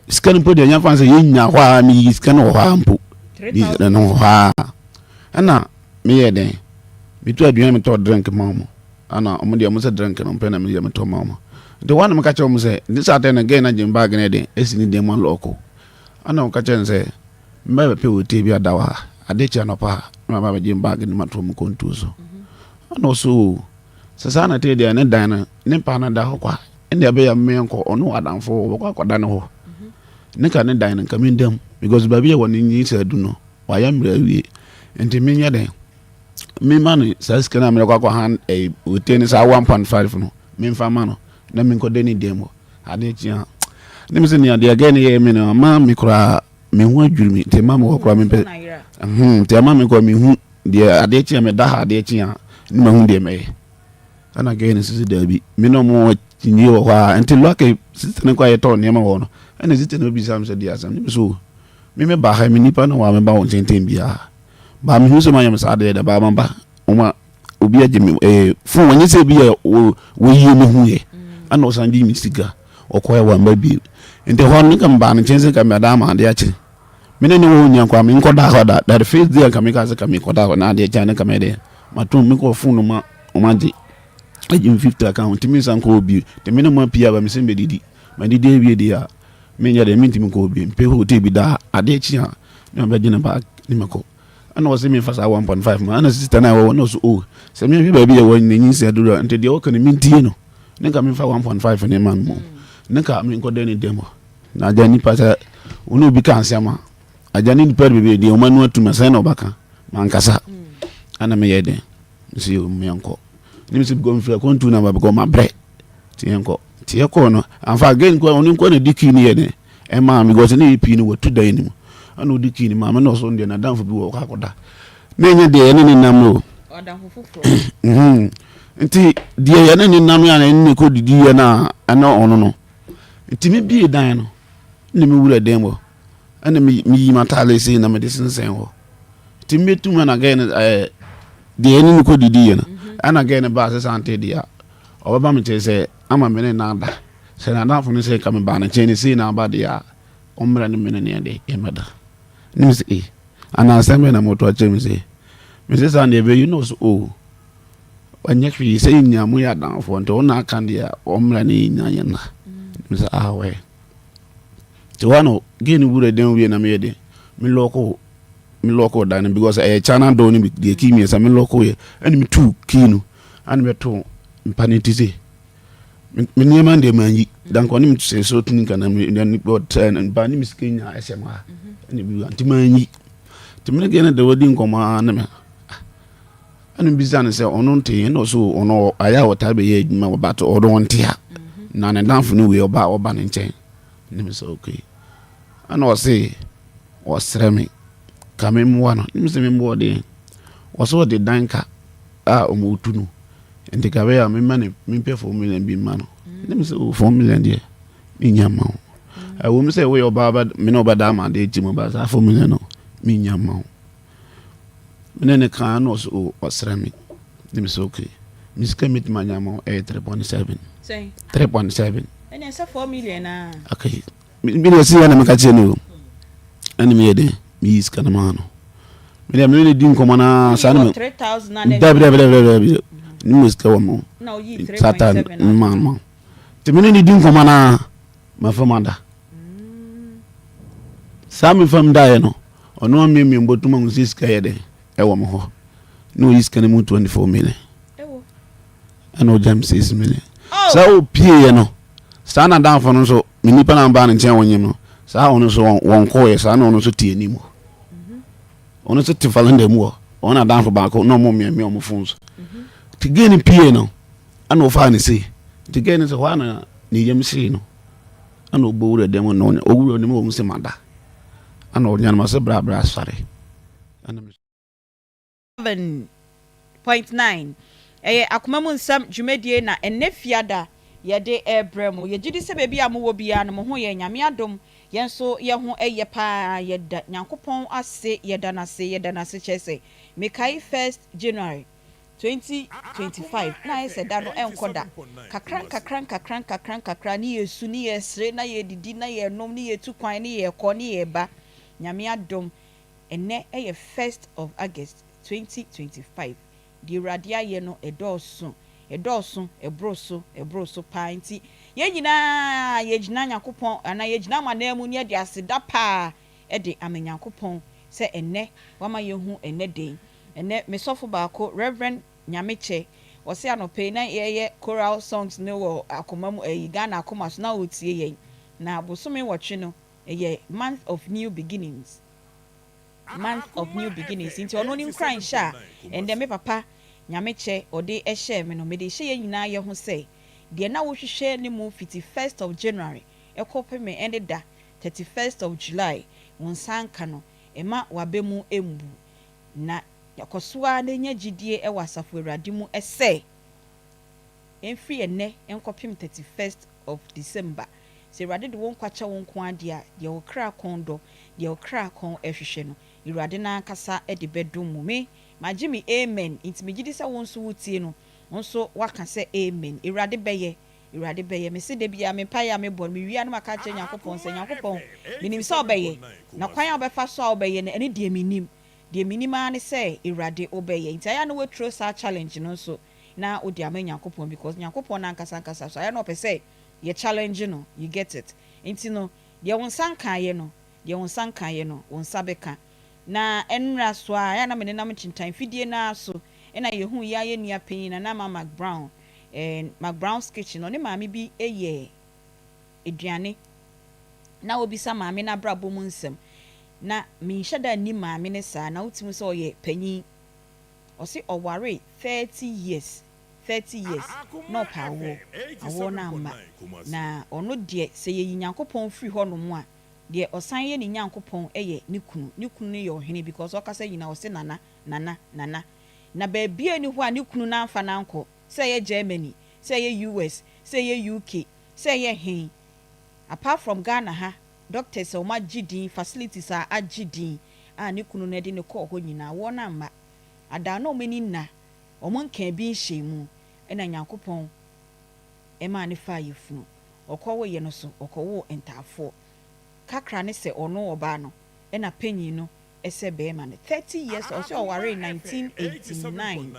scan put the young fans in Yawa, me scan or hampo. No, ha. Anna, me then. Me too, I to drink, mamma. Anna, Omodia must drink and pen a million to mamma. The one I'm catching say, this out then again, I jim bag in a day, is in the one local. I know catching say, maybe people TV dawa, a ditch and a pa, my jim bag in my room contuso. And also, Sasana tell the and diner, Nimpana da hoqua, and there be a man or no Adam for what dano. Nika and dine and come in them, because baby one in years I do know, why I'm really, and to me, then. Me money, says can I make a hand a with tennis at 1.5 no, mean for mano, then me could any demo. I did ya. Let me say, the again, ye me no, mammy cry, me won't you me, the mamma will cry me. The mammy call me who, dear, I did ya, me daha, dear chia, no one dear me. And again, this is the derby, me no more in you until lucky, sister and quiet on near my own, and is it no be some said, yes, and so. Me me baha me nipa no wa me ba won tenten bia ba me hu so mayam sa de da ba mamba oma obi agye me fu wonye se bia wo yi me hu ye ana o san di mi siga okoya wa mba bi ente ho ne kam ba ne chense kam da ma de achi me ne wo nya kwa me nkoda ho da the face there kam ka se kam nkoda ho na de cha ne kam de matum me ko fu no ma o ma de agye 50 account mi san ko obi te me ne ma pia ba me se be didi ma didi ewie dia me nya de minti mi ko obi mpe ho te bi da ade chi ha ne ba gina ba ni mako ana wose me fasa 1.5 ma ana sister na wo no so o se me bi ba bi ya wo ni nyi se duro ante de o kan minti no ne ka me fa 1.5 ne man mo ne ka me ko de ni demo na ja ni pasa unu bi kan siama aja ni per bi de o manu atuma se na obaka man kasa ana me yede si o me anko ni mi go mfra ko ntu na ba ko ma bre ti enko ti eko no anfa again ko onu ko na dikini ye ne e ma mi go se ne pi ni wo tu dan ni mu ana dikini ma me no so ndie na danfo bi wo ka koda na nya de ye ne nam no odanfo foforo nti de ye ne nam ya na ni ko didi ye na ana onu no nti mi bi dan no ni mi wura den bo ana mi matale se na me de sensen ho ti metu ma na again de ye ni ko didi ye na ana again ba se sante dia obaba mi che ama mene na da se na da funu se kam ba na che ni se na ba dia omra ni mene ne de emada ni mi se ana sembe na moto ache mi se sande be you know so o wanya kwi se nya mu ya dan fo nto na kan dia omra ni nya nya na mi se we to wano gini bure den wi na me de mi loko dan because chana do ni de kimi sa mi loko ye ani mi tu kinu ani me to mpanitize me niema de manyi dan ko ni mi se so tin kana mi ni bot and ba ni mi skenya esema ani bi anti manyi timene gene de wodi nkoma na me ani bizana se ono nte no so ono aya wota be ye adwuma ba to odo nte ha na ne danfo ni we oba ne nchen ni mi so okay ana o se o sremi kamem wano ni mi se me mbo de o so de danka a o mo tunu enti ka we ya me mane me pe 4 million bi mano ni mi se 4 million de ni nyama wo mi se we oba me no oba da ma de ti mo ba sa 4 million no mi nyama menene kan no so osrami ni mi so okay mi ska mit ma nyama 3.7 say 3.7 ene sa 4 million na okay mi no si na me ka che no ani mi yede mi ska na ma no mi ne din ko mana sa na 3000 na de ni mo ska wa mo no yi 3.7 ma te mi ne din ko mana ma fa manda sa mi fam da ye no ono mi mbotuma ngusiska yede ewo mo ho no yiska ne mu 24 million ewo ano jam 6 million sa o pie ye no sa na dan fo no so mi nipa na ba ne nchen wonyem no sa ono so won ko ye sa na ono so tie ni mu ono so ti falende mu ona dan fo ba ko no mo mi o mo fun so ti geni pie no ana o fa ne se ti geni so wana ni yem si no ana o bo wure dem no o wure ni mo mu se mada ana o nyan ma se bra bra sare ana 7.9 akoma mu nsam dwumadie na enefiada yede ebrem yegidi se bebi amowo bia no mo ho ye nyame adom yenso ye ho eye pa yeda nyankopon ase yeda na se chese mekai 1st January 2025 na yɛ sɛ da no ɛnkɔda kakra ne yɛsu ne yɛsere na yɛdidi na yɛnom ne yɛtu kwan ne yɛkɔ ne yɛba nyame adom ɛnɛ ɛyɛ 1st of August 2025 deɛ Awurade ayɛ no ɛdɔɔso ɛboro so paa nti yɛn nyinaa yɛgyina Nyankopɔn ana yɛgyina amanaa mu ne yɛde aseda paa ɛde ama Nyankopɔn sɛ ɛnɛ wama yɛhu ɛnɛ den ɛnɛ mesɔfo baako Reverend Nyameche wɔse anɔpɛ na yɛyɛ choral songs ne wɔ Akoma mu Ghana Akoma so na wɔtie yɛn na bosome wɔtwe no ɛyɛ month of new beginnings nti ɔno ne nkran hyɛ a ɛndɛ me papa Nyameche ɔde ɛhyɛ me no mede hyɛ yɛn nyinaa yɛ ho sɛ deɛ na wohwehwɛ ne mu fiti 1st of January ɛkɔpɛ me ɛne da 31st of July wɔn sanka no ɛma wabɛ mu embu na yakɔsoa na nya gidie ɛwɔ asafo Awurade mu ɛsɛ ɛmfiri ɛnɛ ɛnkɔpem 31st of December sɛ Awurade de wɔn kwakyɛ wɔn ko ade a deɛ wɔkra kɔn dɔ deɛ wɔkra kɔn ɛhwehwɛ no Awurade na ankasa ɛde bɛdom mu me magye me amen nti me gidi sɛ wɔn nso wotie no wɔn nso waka sɛ amen Awurade bɛyɛ me se de bia me pa ya me bɔ me wia no maka kyerɛ Nyankopɔn sɛ Nyankopɔn menim sɛ ɔbɛyɛ na kwan a ɔbɛfa so a ɔbɛyɛ no ɛne deɛ minim ane sɛ Awurade ɔbɛyɛ nti aya no wetro sa challenge no so na odi ama Nyankopɔn because Nyankopɔn na ankasa so aya no pɛ sɛ ye challenge no you get it nti no deɛ wɔn sankae no wɔn sabeka na enra so a aya na me nenam chintan fidie na so na yehu ya ye nua panyin na ma McBrown's kitchen no ne maame bi eye aduane na obisa maame na brabo mu nsem na minhye da ni maame ne saa na wotimu sɛ ɔyɛ panyin ɔse ɔware 30 years no pawo awo na ama na ɔno de sɛ yɛ Nyankopɔn firi hɔ no mu a de ɔsan yɛ ne Nyankopɔn ɛyɛ ne kunu ne yɛ ɔhene because ɔkasa yina ɔse nana na baabia ni hɔ a ne kunu na amfa na nkɔ sɛ yɛ Germany sɛ yɛ US sɛ yɛ UK sɛ yɛ hen apart from Ghana ha doctors o ma gidin facilities a agidin a ne kunu na de ne kɔ hɔ nyina wɔ na ma ada na omani na ɔmo nka bi nhye mu ɛna Nyankopɔn ɛma ne fa yefunu ɔkɔwo yɛ no so ɔkɔwo entafo kakra ne sɛ ɔno ɔba no ɛna panyin no ɛsɛ bɛɛma no 30 years ɔsɛ ɔware 1989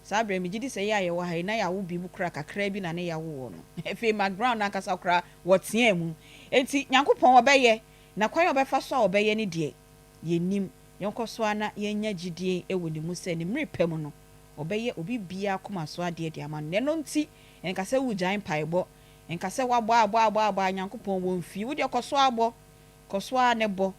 sabre me gidi sɛ yɛ ayɛ wɔ ha na yawo bi mu kra kakra bi na ne yawo wɔ no efe background na kasa kra wɔtea mu enti Nyankopɔn ɔbɛyɛ na kwan ɔbɛfa so a ɔbɛyɛ ne deɛ yɛnim yɛnkɔ so ana yɛnya gidie ɛwɔ ne mu sɛ ne mmerepɛ mu no ɔbɛyɛ obi bia koma so adeɛ de ama no no nti enka sɛ wugyan paebɔ enka sɛ wabɔ Nyankopɔn wɔ mfi wo deɛ kɔso abɔ kɔso a ne bɔ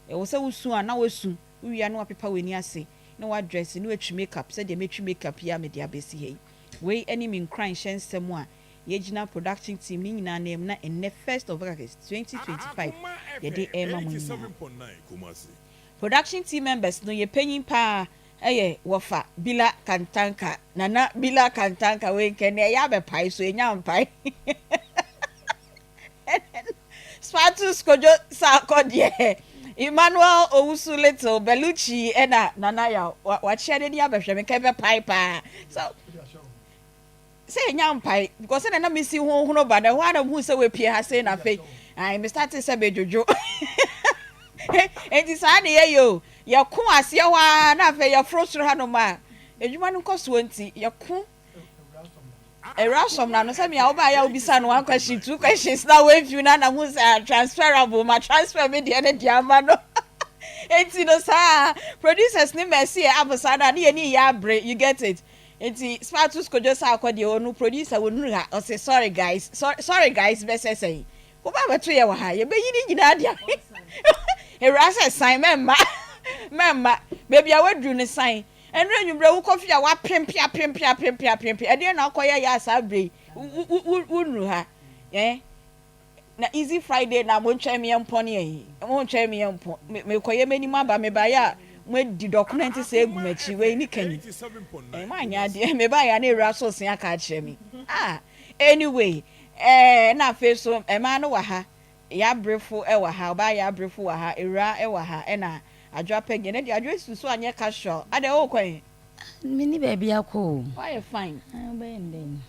ɛwɔ sɛ wusu a na wasu wia no apepa w'ani ase na wa dress no atwi makeup sɛ de metwi makeup ya me de abesi hei we ani min cran hyensɛm a yɛgyina production team ni nyina na em na enne 1st of August 2025 yɛde ɛma mu nyina production team members no yɛ panyin pa ɛyɛ wɔfa Bila Kantanka nana Bila Kantanka we nkene ya be pai so enya mpai Spatus kojo sa kodie Emmanuel Owusu Little Belucci ena nana ya wachia de ya behwe me kebe pai pa so say enya mpai because na me si ho ba na ho na hu se we pie ha say na fe ai me start say be jojo enti sa na ye yo ya ko ase wa na fe ya frostro ha no ma edwuma no koso nti ya ko Erasom na no say me ya oba ya obisa no one question two questions na we view na hu say transferable ma transfer me de na dia ma no enti no sa producers ni mercy abosada na ye ni ya bre you get it enti Spatus kojo sa akode onu producer wonu ha o say sorry guys be say wo ba beto ye wa ha ye be yini nyina dia Erasa sign memma baby a wadru ne sign enre nwumre wo kofi a wa pempia e de na akoya ya sabre wunu ha na easy Friday na mo ntwa me empɔ ne mo ntwa me empɔ me koye mani ma ba me ba ya mo di document se egumachi we ni kani ma anya de me ba ya na Eraso sen aka kyerɛ me anyway na fe so ma no wa ha ya brefo e wa ha ba ya brefo wa ha era e wa ha e na adwa pege ne de adwa susu anye casual ade o kwan Mini baby ako. Why fine? Bending.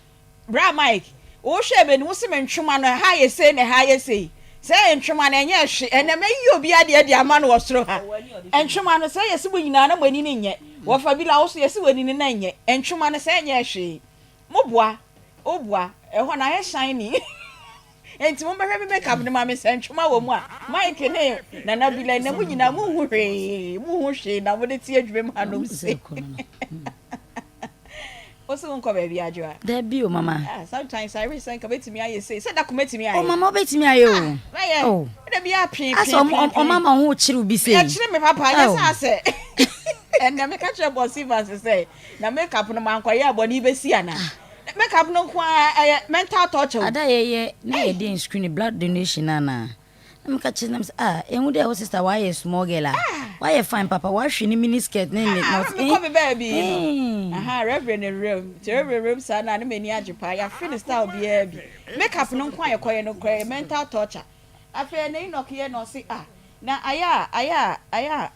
Bra Mike, o shebe ni wusi me ntwoma no ha ye say na ha ye say. Say ntwoma na enye hwe, ene me yi obi ade ade ama no wosoro ha. Ntwoma no say yesi bo nyina na mani ni nye. Wo fa bi la wo so yesi wani ni na nye. Ntwoma no say enye hwe. Moboa, obua, ho na he shiny. Enti mo behwe me make up ni ma me say ntwoma wo mu a. Mike ne na na bi la na mu nyina mu hu hwe na mo de tie adwuma ha no se. Also won't come baby ajwa. There be o mama. Sometimes I reason come to me I say that come to me I. Oh mama bet me ayo. Oh. There be a pin. As o mama hu chiru bi say. Chire me papa yes I say. And na me catch up boss even say na make up no man kwaye aboni besi ana. Make up no kwa mental torture. Ada ye na ye dey screen blood donation na. I'm catching them enwu dey sister why small girl why fine papa why she ni mini skirt na not come baby reverend room room sa na me ni ajepa ya free style bia bi make up no kwa ye koye no kwa mental torture afa na inoke ye no say na aya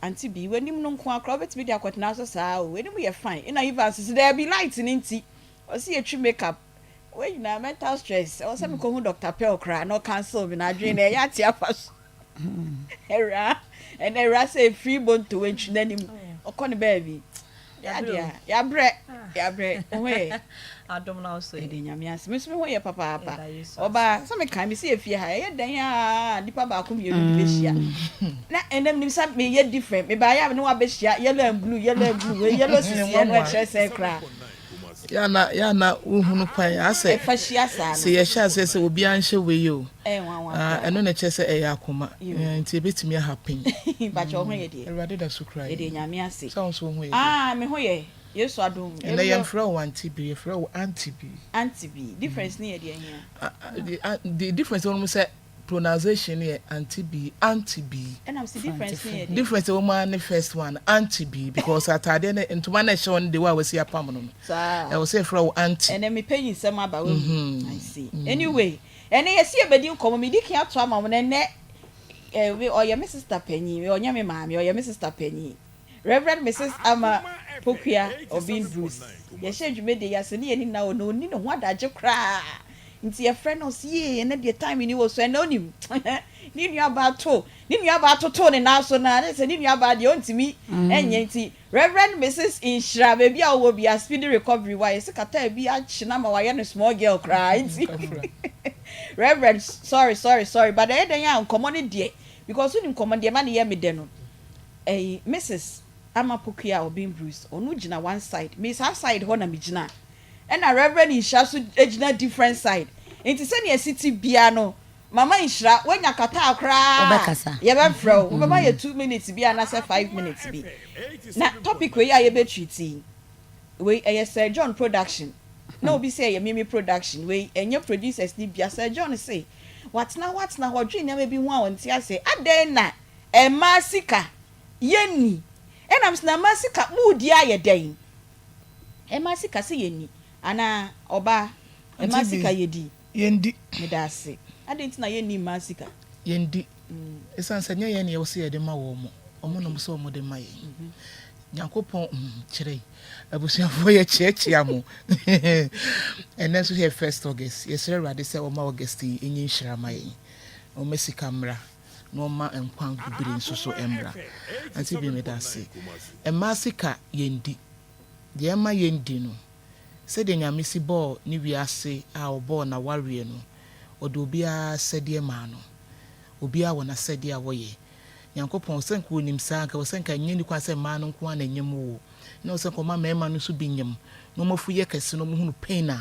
Aunty Bea wenim no kwa akra betimi dia kwetena so saa o wenim ye fine ina even so there be light ni nti o see ye make up when na mental stress o say me ko hu Dr. Pearl kra no cancel me na dream na ya tia pass era and era say free bone to wench nanim o ko ne baby ya dia ya bre we adom na so e de nyame ase me so me ho ye papa oba so me kan me see efie ha ye dan ya nipa ba ko me be hia na enem nim sa me ye different me ba ya no wa be hia yellow and blue yellow sisi no che say kra yana uhunu kwan ase fashia sa se ye sha se obi anhye we yo eno na che se e Akoma nti betimi happen ba cho ho ye de erade da so cry e de nyame ase so so ho ye me ho ye yesu adom ena ye mfra wo Aunty Bea mfra wo Aunty Bea difference ni ye de here the difference one say pronunciation here Aunty Bea and I'm see difference here difference woman the first one Aunty Bea because atade na ntoma na show on the way we see apam no I will say from auntie and then me pay you some about I see anyway and then you see a bedi come me di kan to ama na ne we or your sister Penny we onya me maami or your sister Penny Reverend Mrs. Ama Pokia Obin Bruce ye she dwume de ya se ne ni na o no ni no ho adaje kra nti your friend us ye na the time ni was so na onim ni nua ba to ne na so na se ni nua ba de ontimi enye nti Reverend Mrs. Inshra baby a wo bia speedy recovery why se kata bi a china ma wa ye no small girl cry nti Reverend sorry but e den ya nkomo ne de because unim nkomo de ma ne ye me de no Mrs. Amapokia Obin Bruce onu gina one side Miss half side ho na me gina and a Reverend Inshra so gina different side enti se ne city bia no Mama Inshra when yakata akra ye be fro we mama ye 2 minutes bia na say 5 minutes bi na topic we ya ye be treating we Sir John production na obi say ye Mimi production we enye producers ni bia Sir John say what na hodwe na be hu a wonti ase aden na masika yeni enam na masika mudi aye den masika se yeni ana oba masika yedi yendi me da ase aden na yeni masika yendi esanse nya ye ne ye se ye de ma wo mo omo no so mo de ma ye Yakopon chire abusuafo ye chiachia mo enen so here 1st August yesere rade se o ma August enyi nhirama ye o mesika mra no ma enkwan bibiri nso so emra Aunty Bea me da se emasika yendi de ma yendi no se de nyame si ball ni wiase a obo na warie no odo bia sede ma no obi a wona sede a wo ye Yankopon senko onim sanka wo senka nyeni kwa se ma no nko na nyem wo na wo senko ma mema no so bi nyem no mafu ye kese no mo hunu pain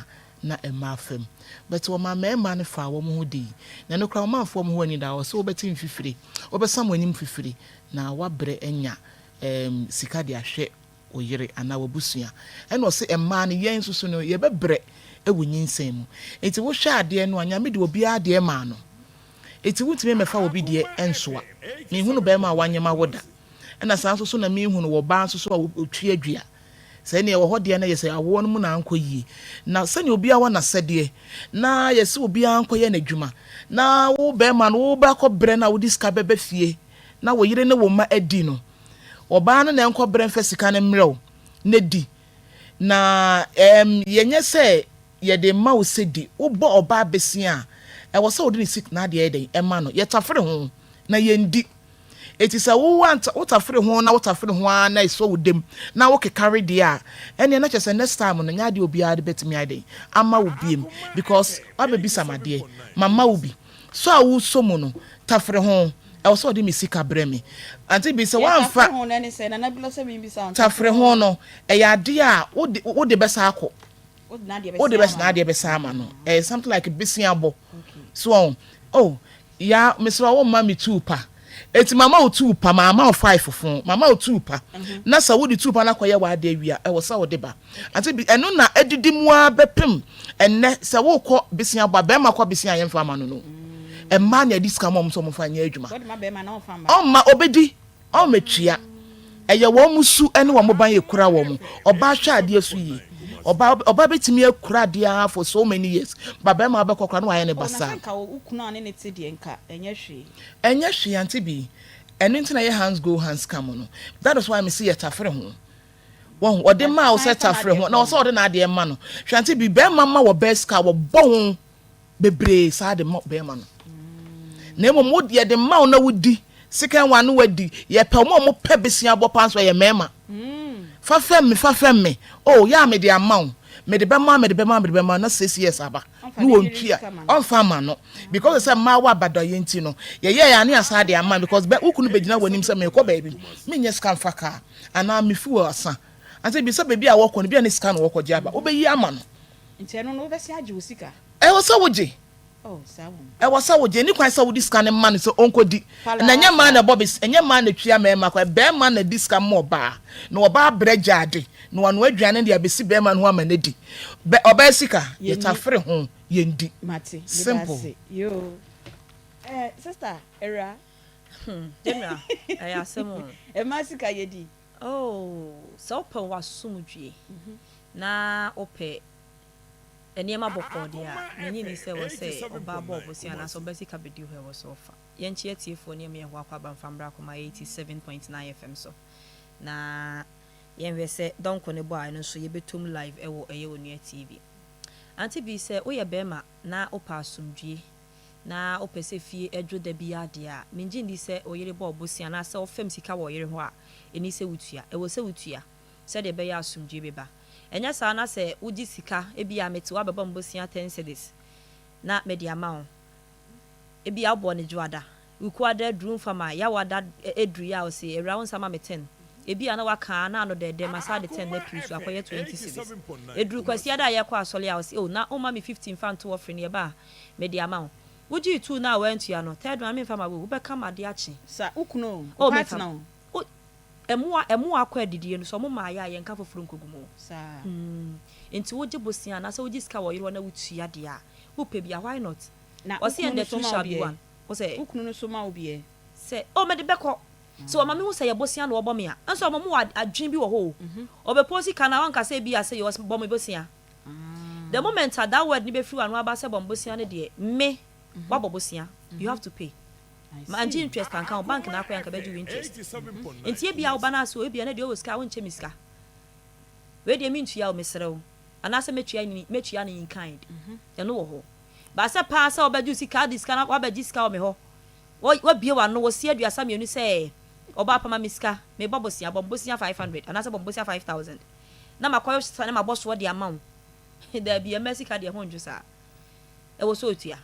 na ema afem but wo ma mema no fa wo mo ho di na no kra wo ma afo mo ho ani da wo so wo beti mfifiri wo be sam anim fifiri na wabre enya sika de ahwe oyire ana wabusua ena wo se ema no yen so no ye bebre ewu nyinsem mu enti wo hwa ade no anya me de obi ade ma no eti wutime mefa obi de ensoa me hunu be ma wanyema woda ena san so na me hunu wo ba so otwi adua se ne wo hode na yese awo no mu na anko yi na se ne obi awa na sede na yese obi anko ye na dwuma na wo be ma no wo ba ko bre na wo diska bebe fie na wo yire ne wo ma adi no oba no na enko bre mfa sika ne mrew na di na yenye say ye de ma wo sedi wo bo oba besia e wo say wo de sik na de eden e ma no ye tafere ho na yendi eti say wo want wo tafere ho na wo tafere ho na iso wo dem na wo ke carry dia ene na chese next time no nya de obi ade betimi ade ama wo biem because wa be bi samade mama wo bi so a wo so mu no tafere ho e wo say wo de sika bremi Aunty Bea say wan fa ho na ne say na na bi lo say mi bi sa tafere ho no e ya de a wo de besa akọ o de best na de besa ama no something like bisiabo so ya mesra wo mama 2 pa eti mama o 2 pa mama o 5 fun mama o 2 pa na sa wo di 2 pa na koye wa de awia e wo sa wo de ba Aunty Bea eno na edidi mu abepem enne sa wo kọ bisiabo ba ma kọ bisia yen fa ama no no e ma na di ska mom so mo fa nya adwuma what ma be ma na o fa ma obedi o metua eye wo musu ene wo mo ban ye kura wo mo oba hwa ade asu yi oba betimi akura dia for so many years baba ma be kokra no aye ne basa nka ukunu ane ne ti de nka enye hwe Aunty Bea eno ntina ye hands go hands come no that is why me see yetafere ho won ode ma o setafere ho na o so ode na ade ma no hwe Aunty Bea be mama wo best ka wo bon bebre sa de mo be ma no na mo mo de ma na wudi second one wadi ye pe mo pe besia bo panso ye mema fa fem me ya me de amount me de be ma na 6 years aba no wontua on fa ma no because say ma wa badoye nti no ye ya ne asa de amount because be ukunu begina wanim say me ko baby me nye scan fa ka ana me fi asa Aunty Bea say baby a wo ko no bia ne scan wo ko je aba obeyi ama no nti no no be si age osika wo say woje was so Jenny quite so this kind of man so uncle di na nya man na bobis enya man na twia mema kwa be man na diska mo ba na oba breja ade na wanu aduane de abesi be man ho amanedi be oba sika ye tafere ho yendi mate simple yo sister era Demra ayasemo masika yedi so open wasumdwe na ope enema bokọ dia nani ni se wo se oba bobo si ana so basic abedi ho wo so fa ye nchi atiefo ne me ho akwa bamfambra koma 87.9 FM so na ye nwe se donko ne bo ai no so ye betum live ewo eye onu TV Aunty Bea se wo ye bema na opa asumdwie na opese fie edwo da bia de a menji ndi se oyere bobo si ana se ofem sika wo yere ho a eni se wutua ewo se wutua se de be ya asumdwie beba enya sa na se uji sika ebia meti wa baba mbosia 10 cedis na media ma ebia bo ne juada ukuada drum fama ya wada edru ya o se around sama me 10 ebia na waka na no de masa de 10 na prisu akoye 20 cedis edru kwasi ada ya kwa asole ya o se na o ma me 15 fan to offer ne ba media ma uji tu na went ya no third one me fama we be kama de achi sa ukuno o partner emu akwa didie no so mo ma ya ye nka foforo nkogumo sa enti woje bosia na so woje ska wo yiro na wutua de a wo pe bia why not na o se ende two shall be one o se ukunu no so ma obi se o me de beko so mama me wo se ye bosia na obo me a enso mo adwen bi wo ho o be posi kana wan ka se bi a se yo bo me bosia the moment that word ni be free wan aba se bo bosia ne de me wa bo bosia you have to pay ma anji interest kan kan bank na akwa kan be do interest enti e bia oba na so e bia na de o ska won che miska we de mi ntua o mesrew ana se metua ni in kind ya no wo ho ba se pa se oba ju sika diska na oba ji sika o me ho wo bia wa no wo si aduasa mienu se oba pa ma miska me bobosia 500 ana se bobosia 5000 na makoyo na maboso de amount da bia mesika de ho nju sa e wo so otua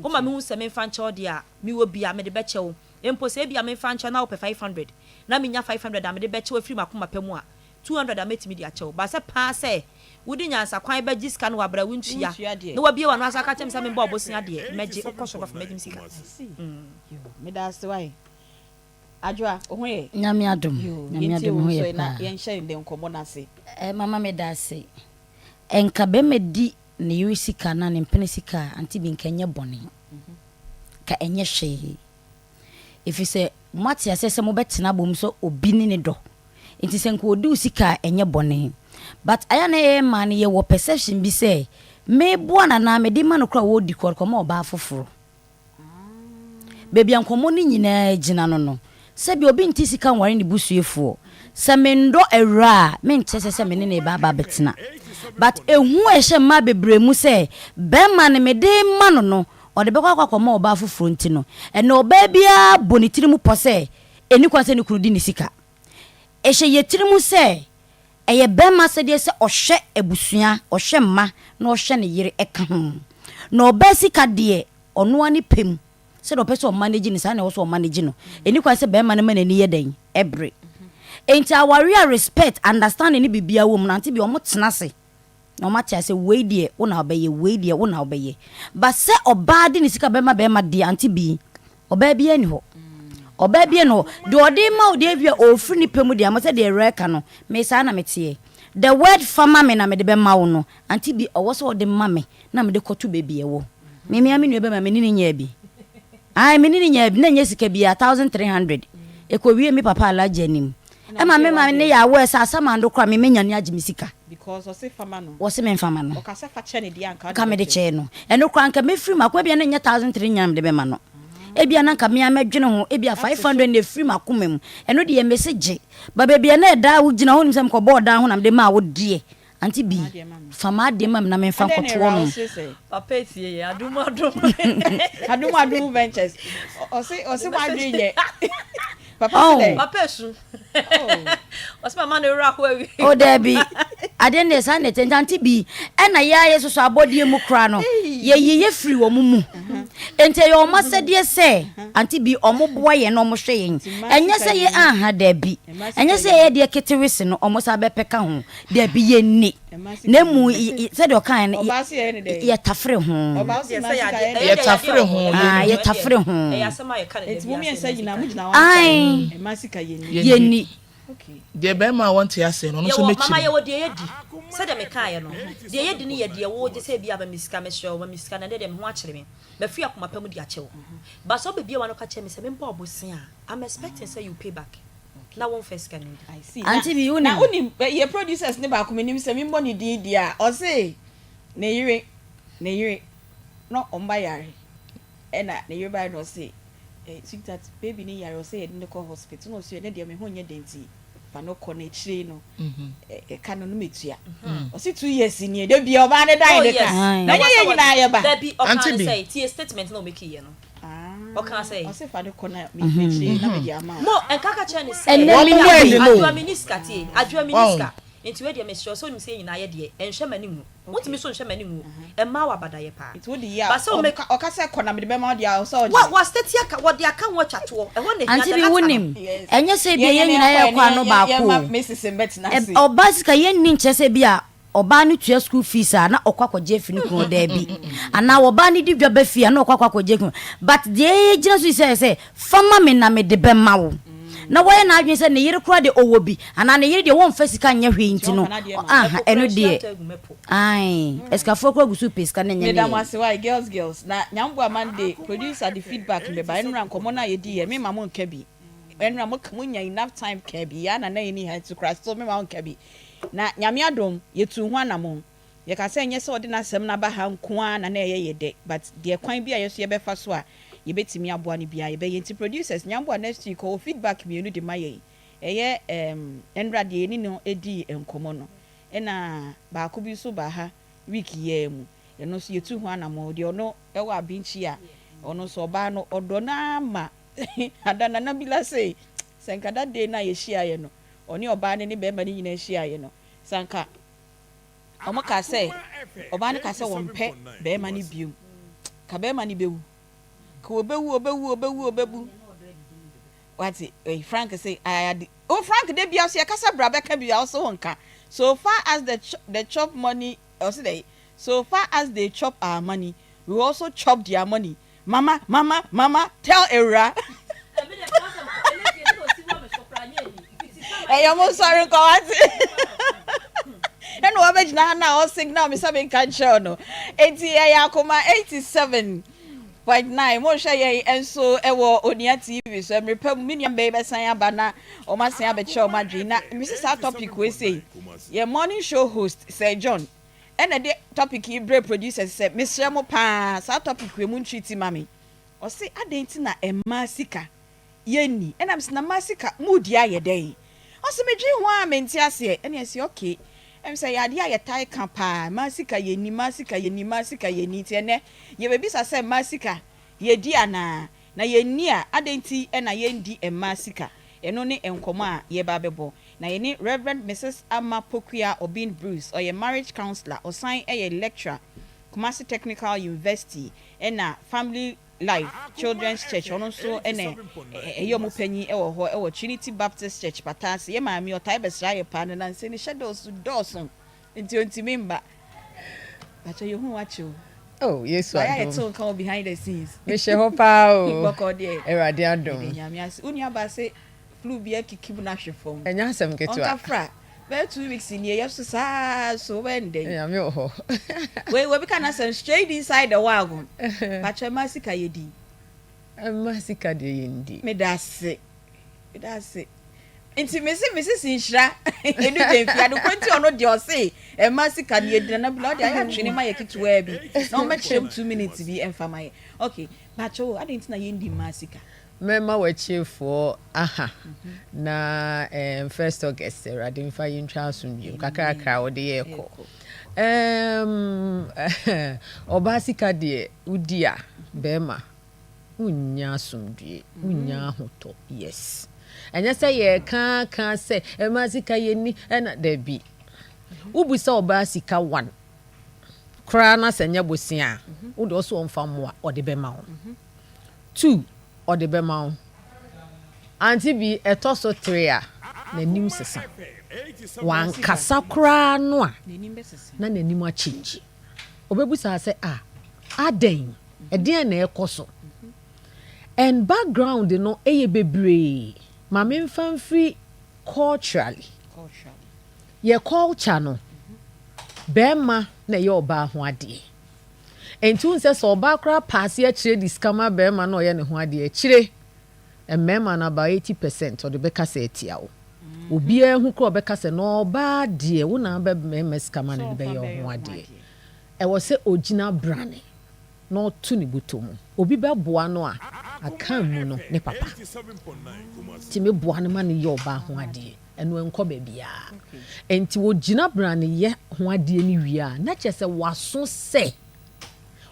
o ma me hu se me fancha ode a mi wo bia me de be chewo empo se bia me fancha na wo pe 500 na me nya 500 a me de be chewo free makoma pemu a 200 a metimi de a chewo ba se pa se wudi nyansa kwan ba jiska no wabra wuntua na wa bia wa no asa ka chem se me bo bosia de meje koso ba me sika me da se wai ajwa ohun ye nyame adom ho ye na yen hye de nkomo na se mama me da se enka be me di ne yusika na ne mpene sika Aunty Bea nkanye bone ka enye hwe if say mati asese mo betena bom so obi ni ne do enti se nko odi usika enye bone but aya na e man ye wo perception bi say me boana na me di man kra wo di korkoma oba foforo baby ankomo ni nyina gina no se bi obi nti sika nware ne busuefo sɛ mendɔ awura menkyɛ sɛ me ne ne ba betena but ehu ehye ma bebre mu sɛ bɛma ne mede ma no ɔde bɛkɔ akɔkɔma ɔba foforo nti no ɛna ɔba bia bonitiri mu pɔ sɛ eni kwa sɛ ne kunu di ne sika ehye yetiri mu sɛ ɛyɛ bɛma sɛ deɛ sɛ ɔhwɛ abusua ɔhwɛ mma na ɔhwɛ ne yere ɛka ho na ɔba sika deɛ ɔno ani pem sɛ do pɛ sɛ ɔmanage ne saa na ɛwɔ sɛ ɔmanage no eni kwa sɛ bɛma ne ma n'ani yɛ den ɛbre enti aware respect understanding ne bibia wɔ mu na nti bi ɔmo tena se na ɔmo ate sɛ wei deɛ wo na ɔbɛyɛ wei deɛ wo na ɔbɛyɛ ba sɛ ɔbaa de ne sika bɛma deɛ anti bi ɔbaa bi ani hɔ ɔbaa bi ani hɔ de ɔde ma wo deɛ bia ofiri ne pɛ mu deɛ ama sɛ deɛ reka no me saa na metie the word farmer me na me de bɛma wo no anti bi ɔwɔ sɛ ɔde ma me na me de kɔto baby ɛwɔ me me nua bɛma me ni ne nya bi ai me ni ne nya bi na nya sika bia 1300 ekowie me papa alaje anim Emma me ma ne ya we sa samando kra me menya ne agye misika because o se fama no o se me fama no o ka se fa che ne dia anka ka me de che no eno kra anka me free makwa bia na nya 1300 nyam de be ma no ebia na nka me amadwene ho ebia 500 na free makoma mu eno de ye message ba bia na da wo gina ho nim sem ko board ho na me de ma wo die anti bi fama de mam na me fa nkoto no papa tie ye adum ventures o se ma dwe ye Papa Papa su. What's my man rock where Oh Debbie. I didn't send it and Aunty Bea. And I yes so body mu kra no. Ye free wo mumu. Ente your master dear say Aunty Bea omo boy and omo hwe. Enye say ye aha Debbie. Enye say ye dear kitty no almost abepeka ho. Debbie ye ni. Na mu said your kind ye tafre ho. Ye tafre ho. Ah ye tafre ho. E asema ye kan. It's mummy say you na mu gina Ai. Masika yeni okay de be ma want ya say no so mechi mama ye wo de yedi se de me kan ye no de yedi ni ye de wo je se bia ba misika me hwe wo misika na de me ho akere me ba fi akoma pam de ache wo ba so be bia wa no ka che me se me mpa obosia I'm expecting say you pay back na won first can I see Aunty Bea na uni ye producers ne ba ko menim se me mboni di dia o se na yire no omba yare ena na yire ba no se think that baby ni yare o say in the hospital no so ne de me ho nya denti fa no ko na chire no ka no metua o say 2 years ni de bia oba ne dai de ka na ye nyina ye ba that be o can say tie statement no make ye no o can say o say fa de ko na me chire na me dia ma mo en kaka che ni say adwa miniska tie adwa miniska enti we de me sure so nim say nyina ye de enhwe mani mu wotimi so nhwe mani mu e ma wa badaye pa it would ya o ka say ko na me de be ma dia o so wa state aka wo de aka wo twato e ho ne Aunty Bea wonim enye say bia ye nyina ye kwa no ba ko Mrs. Mbetina say oba sika ye nni nche say bia oba ne tua school fees na okwakwaje fi ne kun da bi ana oba ne di dwa ba fi na okwakwaje kun but de gina so say fama me na me de be ma wo na woye na adwen se ne yire kura de owobi ana ne yire de won fa sika nya hwe nti no aha eno de ai eskafo kura gusu peska na nya ne madam wase why girls na nyambo amande producer the feedback me ba enra nkomo na ye di ye me mama nka bi enra mo kamunya enough time ka bi ya na na ye ni ha to crash so me mama nka bi na nyame adom ye tu ho anamo ye ka se nye se odi na asem na ba ha nko a na na ye de but de kwan bi a ye so ye be fa so a ye betimi aboa ne bia ye be yenti producers nyambo next week o feedback me enu de maye eye enra de ni no edi enkomo no ena ba ko bi so ba ha week ye mu ye no so ye tu ho anamo de ono e wa binchi a ono so ba no odo na ma adana na bila say senkada de na ye hia ye no oni oba ne be ma ni nyina hia ye no sanka omo ka say oba ne ka say won pe be ma ni biu ka be ma ni bewu ka obewu what Frank say Frank de bia so ye kasa bra be ka bia also wonka so far as the chop money also they so far as they chop our money we also chop their money mama tell Era hey I'm sorry ko what and we be na na o signal me sabe kan show no enti Akoma 87.9 mo hwe ye enso ewo Onia TV so mrepam miniam baby san abana o ma san abeche o madwi na Mrs. topic we say your morning show host Sir John and the topic he break producer say Mr. Mo pa sa topic we mun treat mami o say adenti na emma sika yeni and am na masika mudi aye dey ɔsɛ me dwi ho a menti ase ɛne ɛsɛ okay em sɛ yade a yɛtae ka paa masika yɛni tie ne yɛbɛbisa sɛ masika yɛdi ana na yɛni a adenti ɛna yɛndi masika ɛno ne nkɔmɔ a yɛba bɛbɔ na yɛne Reverend Mrs. Amma Pokuya Obin Bruce ɔyɛ marriage counselor ɔsan ɛyɛ lecturer Kumasi Technical University ɛna Family Life Children's Church ɔno nso ɛna ɛyɛ ɔmo panyin ɛwɔ hɔ ɛwɔ Trinity Baptist Church Patase yɛ maame ɔtae bɛsra yɛ paa na nse ne shadows dɔɔso nti mimba bacha yɛ hu wacho oh yes wa I to come behind the scenes me she ho pa o boko de erade adom nyame ase uni aba se flu bi akikim na hwefom enya asem ketua onka fra be 2 weeks in here so saa so when then nyame ho we be kana send straight inside the wagon bacha masika yedi masika de yendi me that's nti mesi sinhira enu de mfia do kwanti ono de o se e masika de yedi na blood ya twene ma yakituwa bi na o mechem 2 minutes bi emfa ma ye okay bacho adenti na yendi masika mema wachefo aha na 1st August radin fa yintwa asumbi kakrakra wo de yeko obasika de udia bema unya asumdue unya hoto yes anya say ye kan say masika yeni na da bi ubusa obasika 1 kra na senya bosia wo de so omfa moa ode bema wo 2 ode bema wo Aunty Bea etoso 3 a nanim sesa wan kasa kra no a na nanim a change obebusa say aden eden na ekoso and background no eye bebre mama mfam free culturally ye culture no bema na ye oba ho ade entu nse so oba kra pass ye kire discama bema na oye ne ho ade kire emema na about 80% of the beka say tia wo obi ehu kra obeka say no oba de wo na be mema scama na be ye ho ade e wo se original brand no tu ni butomu obi be boa no a aka mu no ne papa ti me boa no ma ne ye oba ho ade eno enko ba bia enti wo gina brand ye ho ade ni wi a na chese waso se